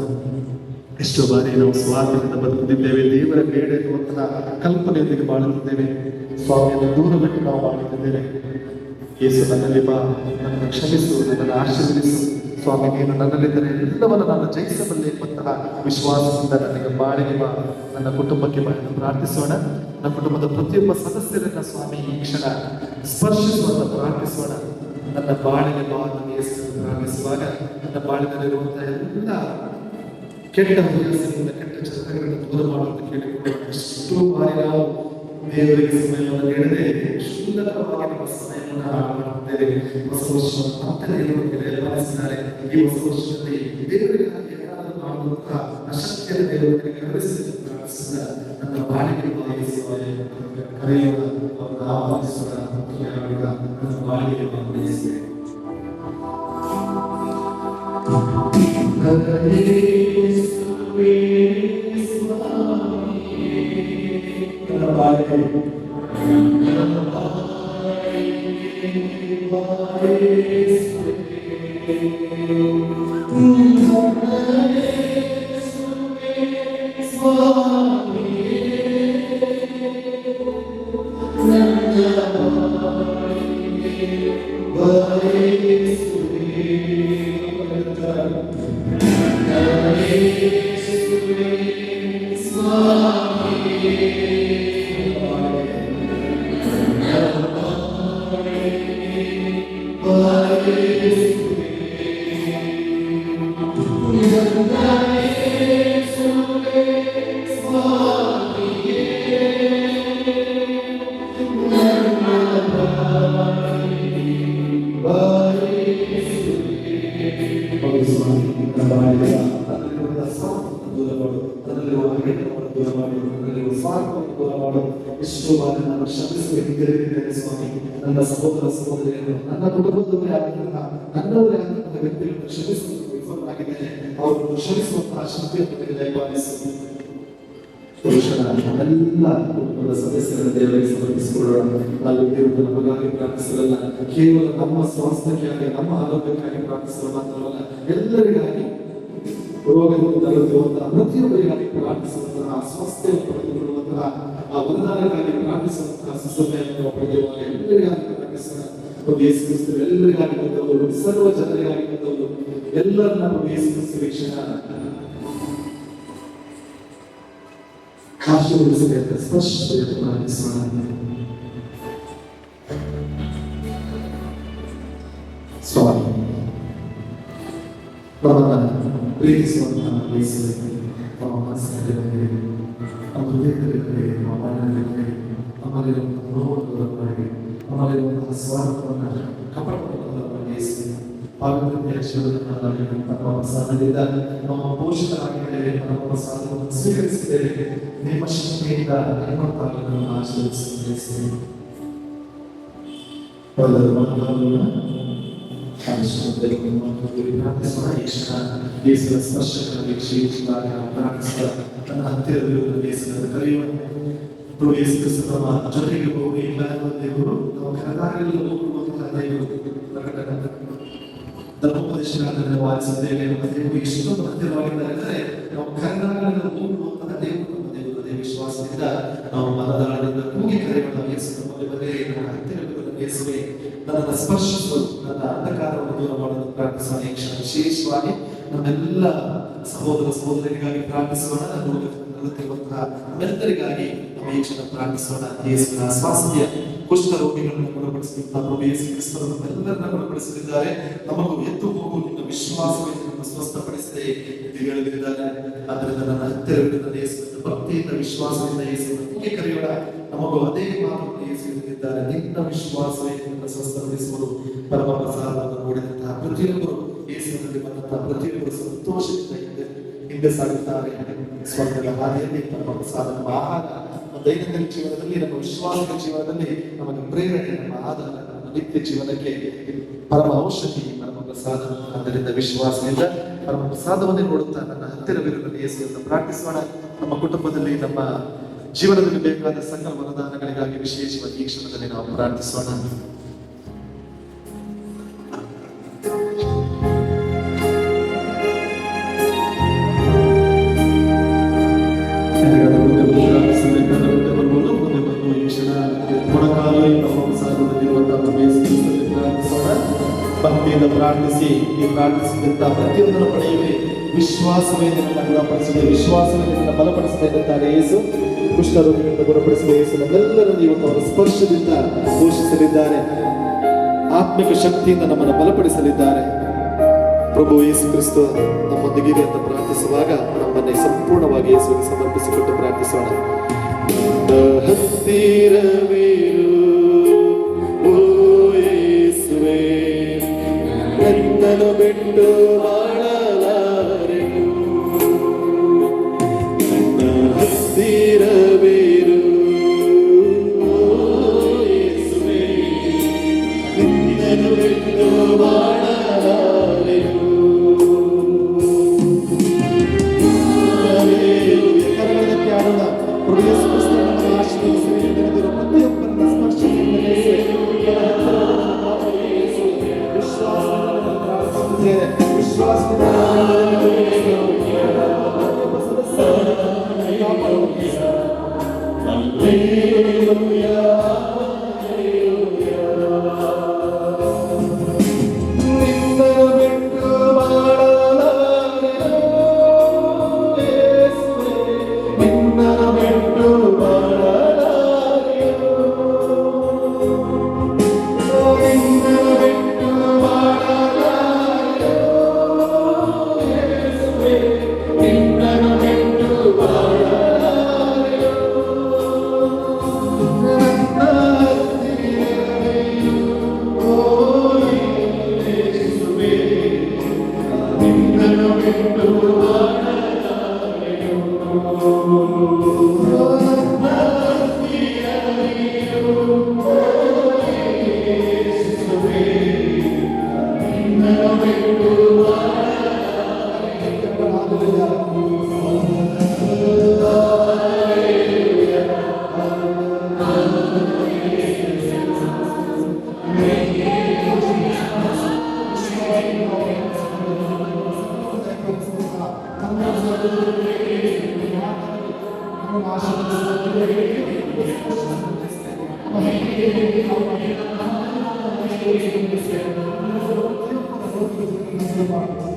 ಎಷ್ಟೋ ಬಾರಿ ನಾವು ಸ್ವಾರ್ಥದಿಂದ ಬದುಕುತ್ತಿದ್ದೇವೆ, ದೇವರ ಬೇಡ ಎನ್ನುವಂತಹ ಕಲ್ಪನೆಯೊಂದಿಗೆ ಬಾಳುತ್ತಿದ್ದೇವೆ. ಸ್ವಾಮಿಯನ್ನು ದೂರ ಬಿಟ್ಟು ನಾವು ಬಾಳುತ್ತಿದ್ದೇವೆ. ಯೇಸು, ನನ್ನಲ್ಲಿ ಬಾ, ನನ್ನನ್ನು ಕ್ಷಮಿಸು, ನನ್ನನ್ನು ಆಶೀರ್ವದಿಸು ಸ್ವಾಮಿ. ನೀನು ನನ್ನಲ್ಲಿದ್ದರೆ ಎಲ್ಲವನ್ನು ನಾನು ಜಯಿಸಬಲ್ಲೆ ಎಂಬಂತಹ ವಿಶ್ವಾಸದಿಂದ ನನಗೆ ಬಾಳಿಗೆ ಬಾ, ನನ್ನ ಕುಟುಂಬಕ್ಕೆ ಬಾ ಎಂದು ಪ್ರಾರ್ಥಿಸೋಣ. ನನ್ನ ಕುಟುಂಬದ ಪ್ರತಿಯೊಬ್ಬ ಸದಸ್ಯರನ್ನ ಸ್ವಾಮಿ ಈ ಕ್ಷಣ ಸ್ಪರ್ಶಿಸುವಂತ ಪ್ರಾರ್ಥಿಸೋಣ. ನನ್ನ ಬಾಳಿಗೆ ಬಾ ನನ್ನ ಯೇಸುವನ್ನು ಪ್ರಾರ್ಥಿಸುವಾಗ ನನ್ನ ಬಾಳಿನಲ್ಲಿರುವಂತಹ ಎಲ್ಲ ಕೆಟ್ಟ ಹವ್ಯಾಸಗಳಿಂದ, ಕೆಟ್ಟ ಚಿಂತನೆಗಳನ್ನು ದೂರ ಮಾಡುವಂತ ಕೇಳಿಕೊಳ್ಳೋಣ. ಎಷ್ಟೋ ಬಾರಿ ನಾವು ದೇವರಿಗೆ ಸಮಯವನ್ನು ನೀಡದೆ ಕ್ಷುಲ್ಲಕವಾಗಿ ನಮ್ಮ ಸಮಯವನ್ನು ಹಾಳು ಮಾಡುತ್ತೇವೆ. ಹೊಸ ವರ್ಷವನ್ನು ಮತ್ತೆ ದೇವರಿಗೆ ಪಾಲಿಸಿದ್ದಾರೆ. ಈ ಹೊಸ ವರ್ಷದಲ್ಲಿ ದೇವರಿಗಾಗಿ ಏನಾದರೂ ಮಾಡುವಂತಹ ಅಶಕ್ತಿಯ ದೇವರಿಗೆ ಕರೆಸಿ ಪ್ರಾರ್ಥಿಸಿದ ನನ್ನ ಬಾಳಿಗೆ ಕರೆಯೋಣ, ಅವರನ್ನು ಆಹ್ವಾನಿಸೋಣ. ನನ್ನ ಬಾಳಿಗೆ ಆಹ್ವಾನಿಸಿದೆ. ಎಷ್ಟೋ ಬಾರಿ ನಾನು ಶ್ರಮಿಸಬೇಕಿದ್ದೇನೆ ಸ್ವಾಮಿ. ನನ್ನ ಸಹೋದರ ಸಹೋದರಿಯರು, ನನ್ನ ಕುಟುಂಬದವರೇ ಆಗಿದ್ದಂತಹ ನನ್ನವರೇ ಆದಂತಹ ವ್ಯಕ್ತಿಗಳನ್ನು ಕ್ಷಮಿಸುವುದು ವಿಫಲರಾಗಿದ್ದೇನೆ. ಅವರನ್ನು ಕ್ಷಮಿಸುವಂತಹ ಶಕ್ತಿಯನ್ನು ದಯಪಾಲಿಸಿ. ಪುರುಷನ ಎಲ್ಲ ಕುಟುಂಬದ ಸದಸ್ಯರ ದೇವರಿಗೆ ಸಮರ್ಪಿಸಿಕೊಳ್ಳೋಣ. ನಾವು ದೇವರು ನಮಗಾಗಿ ಪ್ರಾರ್ಥಿಸಲಲ್ಲ, ಕೇವಲ ನಮ್ಮ ಸ್ವಾಸ್ಥ್ಯಕ್ಕಾಗಿ, ನಮ್ಮ ಆರೋಗ್ಯಕ್ಕಾಗಿ ಪ್ರಾರ್ಥಿಸಲು ಮಾತ್ರವಲ್ಲ, ಎಲ್ಲರಿಗಾಗಿ ರೋಗದಿಂದ ಬರುತ್ತಿರುವಂತಹ ಪ್ರತಿಯೊಬ್ಬರಿಗಾಗಿ ಪ್ರಾರ್ಥಿಸುವಂತಹ ಸ್ವಾಸ್ಥ್ಯವನ್ನು ಪಡೆದುಕೊಳ್ಳುವಂತಹ ಆ ವರದಾನಕ್ಕಾಗಿ ಪ್ರಾರ್ಥಿಸುವಂತಹ ಸುಸಮಯವನ್ನು ಪಡೆಯುವಾಗ ಎಲ್ಲರಿಗಾಗಿ ಪ್ರಾರ್ಥಿಸೋಣ. ಯೇಸು ಕ್ರಿಸ್ತ ಎಲ್ಲರಿಗಾಗಿ ಬಂದವರು, ಸರ್ವ ಜನರಿಗಾಗಿ ಬಂದವರು, ಎಲ್ಲರನ್ನ ಯೇಸು ಕ್ರಿಸ್ತ ವೀಕ್ಷಣ ಆಶೀರ್ವದಿಸಲಿ ಅಂತ ಸ್ಪಷ್ಟವಾಗಿ ಪ್ರಾರ್ಥಿಸೋಣ. ಸ್ವಾಮಿ ನಮ್ಮನ್ನು ಪ್ರೀತಿಸುವಂತಹ ಯೇಸುವೆ, ನಮ್ಮ ಮನಸ್ಸಿನಲ್ಲಿ ನಮ್ಮ ಹೃದಯದಲ್ಲಿ ನಮ್ಮ ಮನದಲ್ಲಿ ನಮ್ಮಲ್ಲಿರುವಂತಹ ನೋವುಗಳನ್ನು ನಮ್ಮಲ್ಲಿರುವಂತಹ ಸ್ವಾರ್ಥವನ್ನು ಕಪಟವನ್ನು ಯೇಸುವೆ ಪಾವಿತ್ರ್ಯ ಜೀವನದಲ್ಲಿ ನಮ್ಮ ಪ್ರಸಾದದಿಂದ ನಮ್ಮ ಪೋಷಕರಾಗಿದ್ದೇವೆ, ನಮ್ಮ ಪ್ರಸಾದವನ್ನು ಸ್ವೀಕರಿಸಿದ್ದೇವೆ. ನಿಮ್ಮ ಶಕ್ತಿಯಿಂದ ನಿಮ್ಮತ್ತಾಗಲು ಆಶೀರ್ವದಿಸುತ್ತೇವೆ. ಯೇಸುವಿನ ಸ್ಪರ್ಶಗಳನ್ನು ವಿಶೇಷವಾಗಿ ನಾವು ಪ್ರಾರ್ಥಿಸುವ ನನ್ನ ಹತ್ತಿರವಿರುವ ಯೇಸುವಿನ ಕರೆಯುವ ಪ್ರಭು ಯೇಸು ಕ್ರಿಸ್ತ ನಮ್ಮ ಜೊತೆಗೆ ಹೋಗಿ ಇಲ್ಲ ದೇವರು ನಾವು ಕರೆದಾಗಲೂ ಹೋಗುವಂತಹ ದೇವರು ಧರ್ಮೋಪದೇಶಗಳನ್ನು ವಾದಿಸಿದ್ದೇವೆ. ನಮ್ಮ ದೇವರು ಎಷ್ಟೊಂದು ಹತ್ತಿರವಾಗಿದ್ದಾರೆ. ನಾವು ಕರೆದಾಗಲೂ ಹೋಗುವಂತಹ ದೇವರು ನಮ್ಮ ದೇವರು. ಅದೇ ವಿಶ್ವಾಸದಿಂದ ನಾವು ಮನದಾಳದಿಂದ ಕೂಗಿ ಕರೆಯೋಣ. ಯೇಸು ನಮ್ಮಲ್ಲಿ ಬಂದರೆ ನನ್ನ ಹತ್ತಿರವಿರುವ ಯೇಸುವೆ ನನ್ನನ್ನು ಸ್ಪರ್ಶಿಸುವುದು, ನನ್ನ ಅಂಧಕಾರವನ್ನು ದೂರ ಮಾಡಲು ಪ್ರಾರ್ಥಿಸೋಣ. ಈ ಕ್ಷಣ ವಿಶೇಷವಾಗಿ ನಮ್ಮೆಲ್ಲ ಸಹೋದರ ಸಹೋದರಿಗಾಗಿ ಪ್ರಾರ್ಥಿಸೋಣ. ನಮ್ಮಲ್ಲಿರುವಂತಹ ನಮ್ಮೆಲ್ಲರಿಗಾಗಿ ನಮ್ಮ ಈ ಕ್ಷಣ ಪ್ರಾರ್ಥಿಸೋಣ. ಯೇಸುವಿನ ಸ್ವಾಸ್ಥ್ಯ ಕುಷ್ಠ ರೋಗಿಗಳನ್ನು ಗುಣಪಡಿಸುತ್ತಾ ಪ್ರಭು ಯೇಸು ಕ್ರಿಸ್ತರು ನಮ್ಮೆಲ್ಲರನ್ನ ಗುಣಪಡಿಸಲಿದ್ದಾರೆ. ನಮಗೂ ಎದ್ದು ಹೋಗು ನಿನ್ನ ವಿಶ್ವಾಸವೇ ನಿನ್ನನ್ನು ಸ್ವಸ್ಥಪಡಿಸಿದೆ ಎಂದು ಹೇಳಲಿದ್ದಾರೆ. ಆದ್ದರಿಂದ ನನ್ನ ಹತ್ತಿರವಿರುವ ಯೇಸುವಿನ ಭಕ್ತಿಯಿಂದ ವಿಶ್ವಾಸದಿಂದ ಯೇಸುವಿನ ಕೂಗಿ ಕರೆಯೋಣ. ನಮಗೂ ಅದೇ ಮಾತನ್ನು ಯೇಸು ಹೇಳಿದ್ದಾರೆ, ನಿನ್ನ ವಿಶ್ವಾಸವೇ ನಿನ್ನನ್ನು ಸ್ವಸ್ಥಪಡಿಸುವುದು. ಪರಮ ಪ್ರಸಾದವನ್ನು ನೋಡಿದಂತಹ ಪ್ರತಿಯೊಬ್ಬರು ಯೇಸುವಿನಲ್ಲಿ ಬಂದಂತಹ ಪ್ರತಿಯೊಬ್ಬರು ಸಂತೋಷದಿಂದ ಹಿಂದೆ ಸಾಗುತ್ತಾರೆ. ಸ್ವರ್ಗದ ಹಾದಿಯಲ್ಲಿ ಪರಮ ಪ್ರಸಾದ ನಮ್ಮ ಆಹಾರ, ನಮ್ಮ ದೈನಂದಿನ ಜೀವನದಲ್ಲಿ, ನಮ್ಮ ವಿಶ್ವಾಸದ ಜೀವನದಲ್ಲಿ ನಮಗೆ ಪ್ರೇರಣೆ, ನಮ್ಮ ಆಧಾರ, ನಮ್ಮ ನಿತ್ಯ ಜೀವನಕ್ಕೆ ಪರಮ ಔಷಧಿ ಪರಮ ಪ್ರಸಾದ. ಆದ್ದರಿಂದ ವಿಶ್ವಾಸದಿಂದ ಪರಮ ಪ್ರಸಾದವನ್ನೇ ನೋಡುತ್ತಾ ನನ್ನ ಹತ್ತಿರವಿರುವ ಯೇಸುವನ್ನು ಪ್ರಾರ್ಥಿಸೋಣ. ನಮ್ಮ ಕುಟುಂಬದಲ್ಲಿ, ನಮ್ಮ ಜೀವನದಲ್ಲಿ ಬೇಕಾದ ಸಕಲ ವರದಾನಗಳಿಗಾಗಿ ವಿಶೇಷವಾಗಿ ಈ ಕ್ಷಣದಲ್ಲಿ ನಾವು ಪ್ರಾರ್ಥಿಸೋಣ. ಭಕ್ತಿಯಿಂದ ಪ್ರಾರ್ಥಿಸಿ, ಈ ಪ್ರಾರ್ಥಿಸಿದಂತ ಪ್ರತಿಯೊಂದನ್ನು ಪಡೆಯುವೆ. ವಿಶ್ವಾಸವೇ ನಿನ್ನನ್ನು ಗುಣಪಡಿಸಿದೆ, ವಿಶ್ವಾಸವೇ ನಿನ್ನನ್ನು ಬಲಪಡಿಸಿದೆ ಎನ್ನುತ್ತಾರೆ ಯೇಸು. ಕುಷ್ಠರೋಗಿಗಳಿಂದ ಗುಣಪಡಿಸಿದ ಯೇಸು ನಮ್ಮೆಲ್ಲರನ್ನು ಇವತ್ತು ಅವರ ಸ್ಪರ್ಶದಿಂದ ಪೋಷಿಸಲಿದ್ದಾರೆ. ಆತ್ಮಿಕ ಶಕ್ತಿಯಿಂದ ನಮ್ಮನ್ನು ಬಲಪಡಿಸಲಿದ್ದಾರೆ. ಪ್ರಭು ಯೇಸು ಕ್ರಿಸ್ತ ನಮ್ಮೊಂದಿಗೆ ಅಂತ ಪ್ರಾರ್ಥಿಸುವಾಗ ನಮ್ಮನ್ನೇ ಸಂಪೂರ್ಣವಾಗಿ ಯೇಸುವಿಗೆ ಸಮರ್ಪಿಸಿಕೊಟ್ಟು ಪ್ರಾರ್ಥಿಸೋಣ. ಹತ್ತಿರವಿರು ಓ ಯೇಸುವೇ, ನನ್ನನ್ನು ಬಿಟ್ಟು ಬಾಳಲಾರೆನು. ನನ್ನ ಹತ್ತಿರವಿರು ಓ ಯೇಸುವೇ, ನಿನ್ನನ್ನು ಬಿಟ್ಟು ಬಾಳಲಾರೆನು. ಕರಗಳಕ್ಕೆ ಆಡೋಣ. ಪ್ರಭು ಯೇಸು ಕ್ರಿಸ್ತನನ್ನು ಆಶೀರ್ವದಿಸಿ ನಡೆದಿರುವ ಪ್ರತಿಯೊಬ್ಬರನ್ನ ಸ್ಪರ್ಶಿಸಿದ್ದೇನೆ.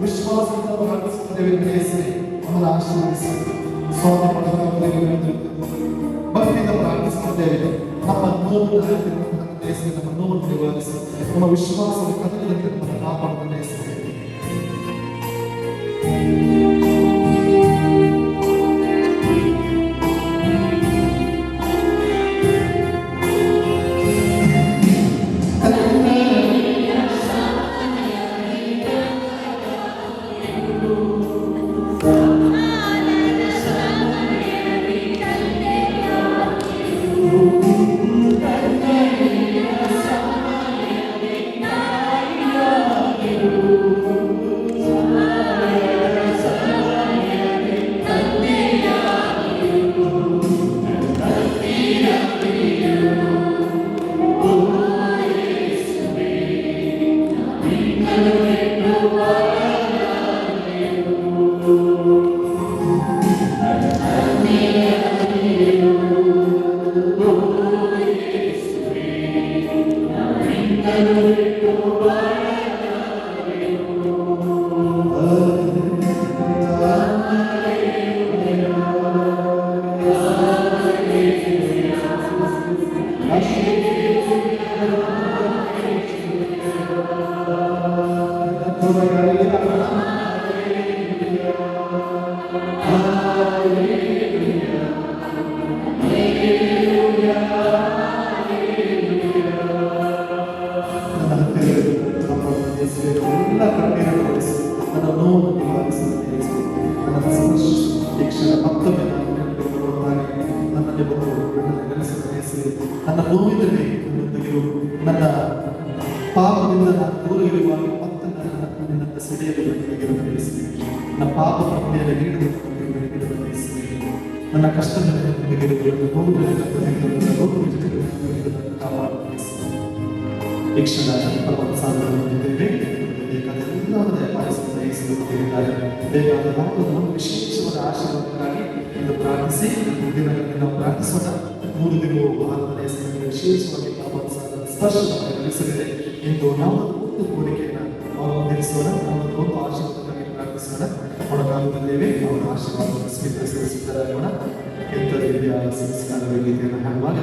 ವಿಶ್ವಾಸದಿಂದ ಪ್ರಾರ್ಥಿಸುತ್ತೇವೆ. ನಮ್ಮನ್ನು ಆಶೀರ್ವದಿಸಿ ಭಕ್ತಿಯಿಂದ ಪ್ರಾರ್ಥಿಸುತ್ತೇವೆ. ನಮ್ಮ ನೋವು ನಮ್ಮ ನೋವನ್ನು ನಿವಾರಿಸಿ ನಮ್ಮ ವಿಶ್ವಾಸದ ಕಥೆಯಲ್ಲಿ ನಮ್ಮನ್ನು ಕಾಪಾಡುತ್ತೇವೆ. ಯೇಸು. ನನ್ನ ನೋವನ್ನು ನಿವಾರಿಸುತ್ತದೆ ಯೇಸು. ನನ್ನ ಸ್ಪರ್ಶಿಸು ಈ ಕ್ಷಣ ಮತ್ತೊಮ್ಮೆ ನಾನು ನಿನ್ನನ್ನು ನೋಡುತ್ತಾನೆ. ನನ್ನಲ್ಲಿ ಬಂದು ನನ್ನಲ್ಲಿ ನೆಲೆಸುತ್ತದೆ ಯೇಸು. ನನ್ನ ನೋವಿನಲ್ಲಿ ನನ್ನೊಂದಿಗಿರು. ನನ್ನ ಪಾಪದಿಂದ ನಾನು ದೂರ ಇರುವಾಗ ಮತ್ತೆ ನಿನ್ನನ್ನು ಸೆಳೆಯಲು ನನ್ನೊಂದಿಗಿರುತ್ತದೆ ಯೇಸು. ನನ್ನ ಪಾಪ ಪ್ರಜ್ಞೆಯಲ್ಲಿ ನೀಡಲು ನನ್ನೊಂದಿಗಿರುತ್ತದೆ ಯೇಸು. ನನ್ನ ಕಷ್ಟದಲ್ಲಿ ನನ್ನೊಂದಿಗಿರುವುದು, ನೋವುಗಳಲ್ಲಿ ನನ್ನೊಂದಿಗಿರುವುದು ಕಾಪಾಡುತ್ತದೆ ಯೇಸು. ಈ ಕ್ಷಣ ಪರಮ ಸಾಧನೆ ಹೊಂದಿದ್ದೇವೆ. ಬೇಕಾದೆಲ್ಲವನ್ನ ದಯಪಾಲಿಸುತ್ತದೆ ಯೇಸುವಿದ್ದಾರೆ. ಬೇಕಾದ ನಾವು ವಿಶೇಷವಾದ ಆಶೀರ್ವಾದಕ್ಕಾಗಿ ಎಂದು ಪ್ರಾರ್ಥಿಸಿ ದಿನಗಳಲ್ಲಿ ನಾವು ಪ್ರಾರ್ಥಿಸೋಣ. 3 ದಿನವೂ ಆರಾಧನೆ ವಿಶೇಷವಾಗಿ ಪರಮ ಸಾಧನ ಸ್ಪರ್ಶ ನಡೆಸಲಿದೆ ಎಂದು ನಾವು ಒಂದು ಕೋರಿಕೆಯನ್ನು ಅವರು ಹೊಂದಿರಿಸೋಣ. ನಾವು ಒಂದು ಆಶೀರ್ವಾದಕ್ಕಾಗಿ ಪ್ರಾರ್ಥಿಸೋಣ. ಮೊಣಕಾಲುತ್ತೇವೆ, ಅವರ ಆಶೀರ್ವಾದವನ್ನು ಸ್ವೀಕರಿಸಲು ಸಿದ್ಧರಾಗೋಣ. ಎಂಥ ದಿವ್ಯ ಸಂಸ್ಕಾರ ವೇದಿಕೆಯನ್ನು ಹಾಡುವಾಗ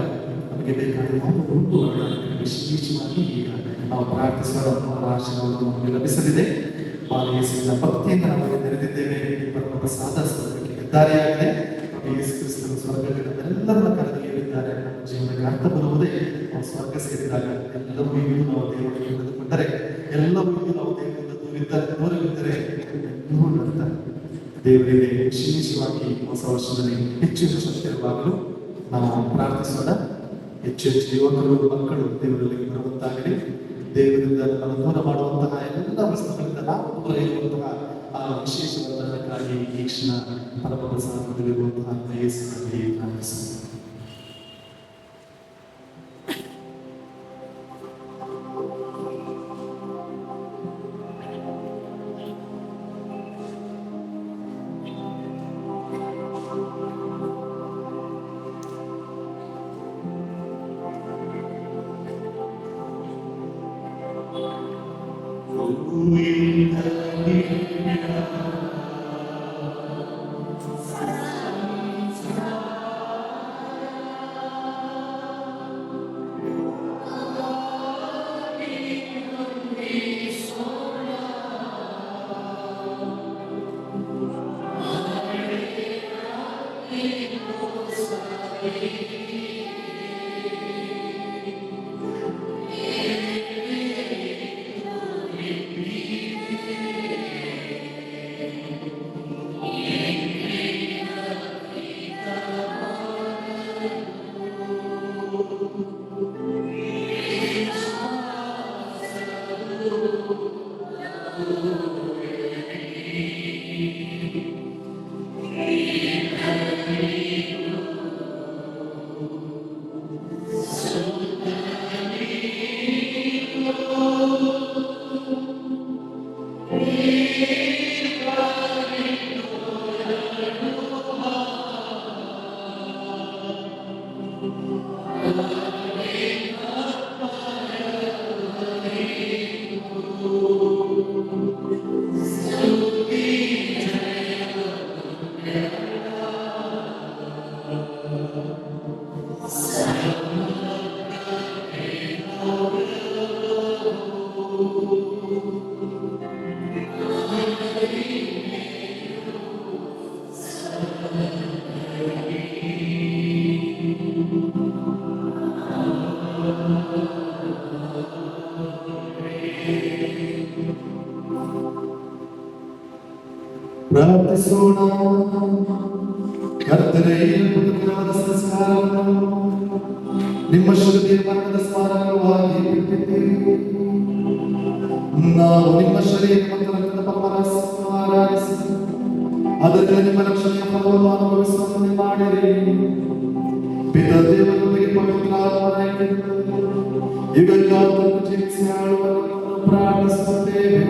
ನಮಗೆ ಬೇಕಾದ ಉಂಟು ವಿಶೇಷವಾಗಿ ಈಗ ನಾವು ಪ್ರಾರ್ಥಿಸೋಣ. ಅವರ ಆಶೀರ್ವಾದ ನಮಗೆ ಲಭಿಸಲಿದೆ. ಯೇಸುವಿನ ಭಕ್ತಿಯಿಂದ ನಮಗೆ ನೆರೆದಿದ್ದೇವೆ. ಪರಮ ಪ್ರಸಾದ ಸ್ವರ್ಗಕ್ಕೆ ಹೆದ್ದಾರಿಯಾಗಿದೆ. ಯೇಸು ಕ್ರಿಸ್ತನ ಸ್ವರ್ಗಗಳೆಲ್ಲರನ್ನ ಕರೆದು ಹೇಳಿದ್ದಾರೆ. ನಮ್ಮ ಜೀವನಕ್ಕೆ ಅರ್ಥ ಬರುವುದೇ ನಾವು ಸ್ವರ್ಗ ಸೇರಿದಾಗ. ಎಲ್ಲವೂ ಇದ್ದು ನಾವು ದೇವರಿಗೆ ಹಿಡಿದುಕೊಂಡರೆ, ಎಲ್ಲವೂ ಇದ್ದು ನಾವು ದೇವರಿಂದ ದೂರವಿದ್ದರೆ ಅರ್ಥ. ದೇವರಿಗೆ ವಿಶೇಷವಾಗಿ ಹೊಸ ವರ್ಷದಲ್ಲಿ ಹೆಚ್ಚು ಶಕ್ತಿ ಇರುವಾಗಲೂ ನಾವು ಪ್ರಾರ್ಥಿಸೋಣ. ಹೆಚ್ಚು ಹೆಚ್ಚು ಯುವಕರು ಮಕ್ಕಳು ದೇವರಲ್ಲಿ ಬರುವಂತಾಗಲಿ. ದೇವರಿಂದ ನಮ್ಮನ್ನು ದೂರ ಮಾಡುವಂತಹ ಎಲ್ಲ ವಸ್ತುಗಳಿಂದ ನಾವು ದೂರ ಇರುವಂತಹ ಆ ವಿಶೇಷವಾದಕ್ಕಾಗಿ ಈ ಕ್ಷಣ ಪರಮ ಪ್ರಸಾದದಲ್ಲಿರುವಂತಹ ಯೇಸುವಿನಲ್ಲಿ ಪ್ರಾರ್ಥಿಸೋಣ. ಪ್ರಾರ್ಥಿಸೋಣ. ಕರ್ತನೇ, ಪುತ್ರನಾದ ಸಂಸ್ಕಾರವನ್ನು ನಿಮ್ಮ ಶುದ್ಧಿಯ ಮರಣದ ಸ್ಮಾರಕವಾಗಿ ಬಿಟ್ಟಿದ್ದೀರಿ. ನಾವು ನಿಮ್ಮ ಶರೀರ ಮತ್ತು ರಕ್ತದ ಪರಮಾರಸವನ್ನು ಆರಾಧಿಸಿ ಅದರಿಂದ ನಿಮ್ಮ ರಕ್ಷಣೆಯ ಫಲವನ್ನು ಅನುಭವಿಸುವಂತೆ ಮಾಡಿರಿ. ಪಿತ ದೇವರೊಂದಿಗೆ ಪವಿತ್ರ ಆತ್ಮನಾಗಿದ್ದು ಯುಗಯುಗಾಂತರಕ್ಕೂ ಜೀವಿಸಿ ಆಳುವವರನ್ನು ಪ್ರಾರ್ಥಿಸುತ್ತೇವೆ.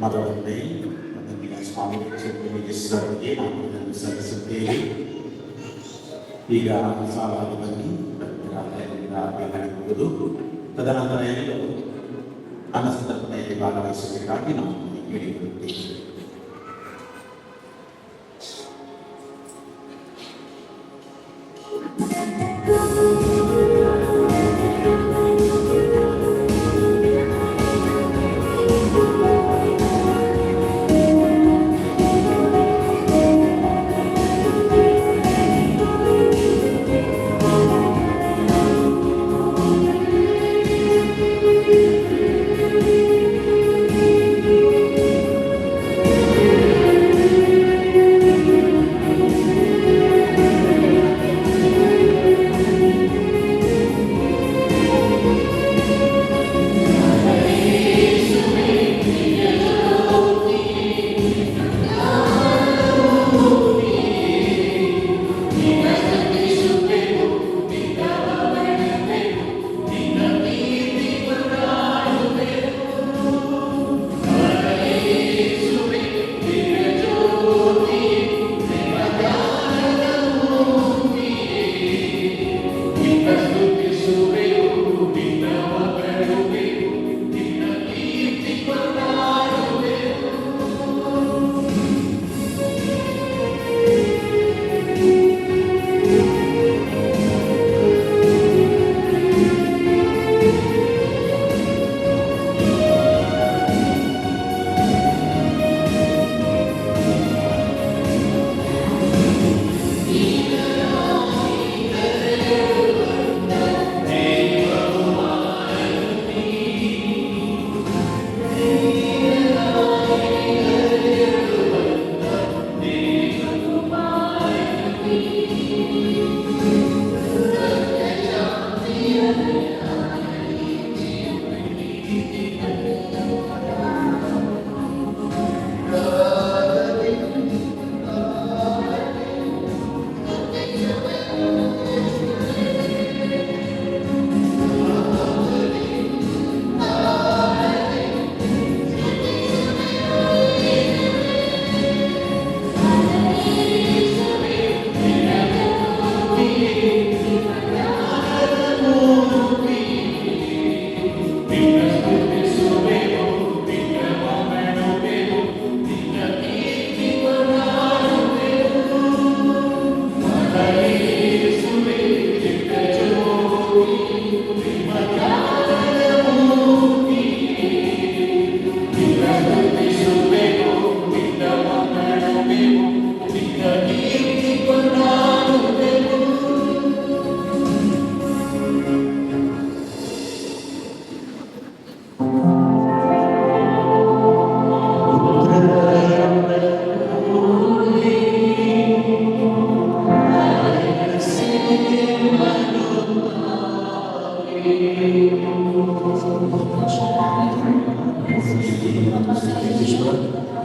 ಮತದಂತೆ ಮತಂದಿನ ಸ್ವಾಮಿ ಮಿನಿಸ್ಟರ್ಗೆ ನಾನು ಇದನ್ನು ಸಲ್ಲಿಸುತ್ತೇನೆ. ಈಗ ಸಾಲಾಗಿ ಬನ್ನಿ ಬೇಕಾಗಿರುವುದು. ತದನಂತರ ಎಲ್ಲರೂ ಅನ್ನ ಸಂದರ್ಭದಲ್ಲಿ ಭಾಗವಹಿಸಬೇಕಾಗಿ ನಾವು ಹೇಳಿಕೊಳ್ಳುತ್ತೇವೆ.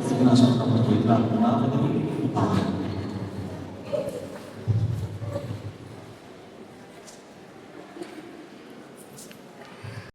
Sebenarnya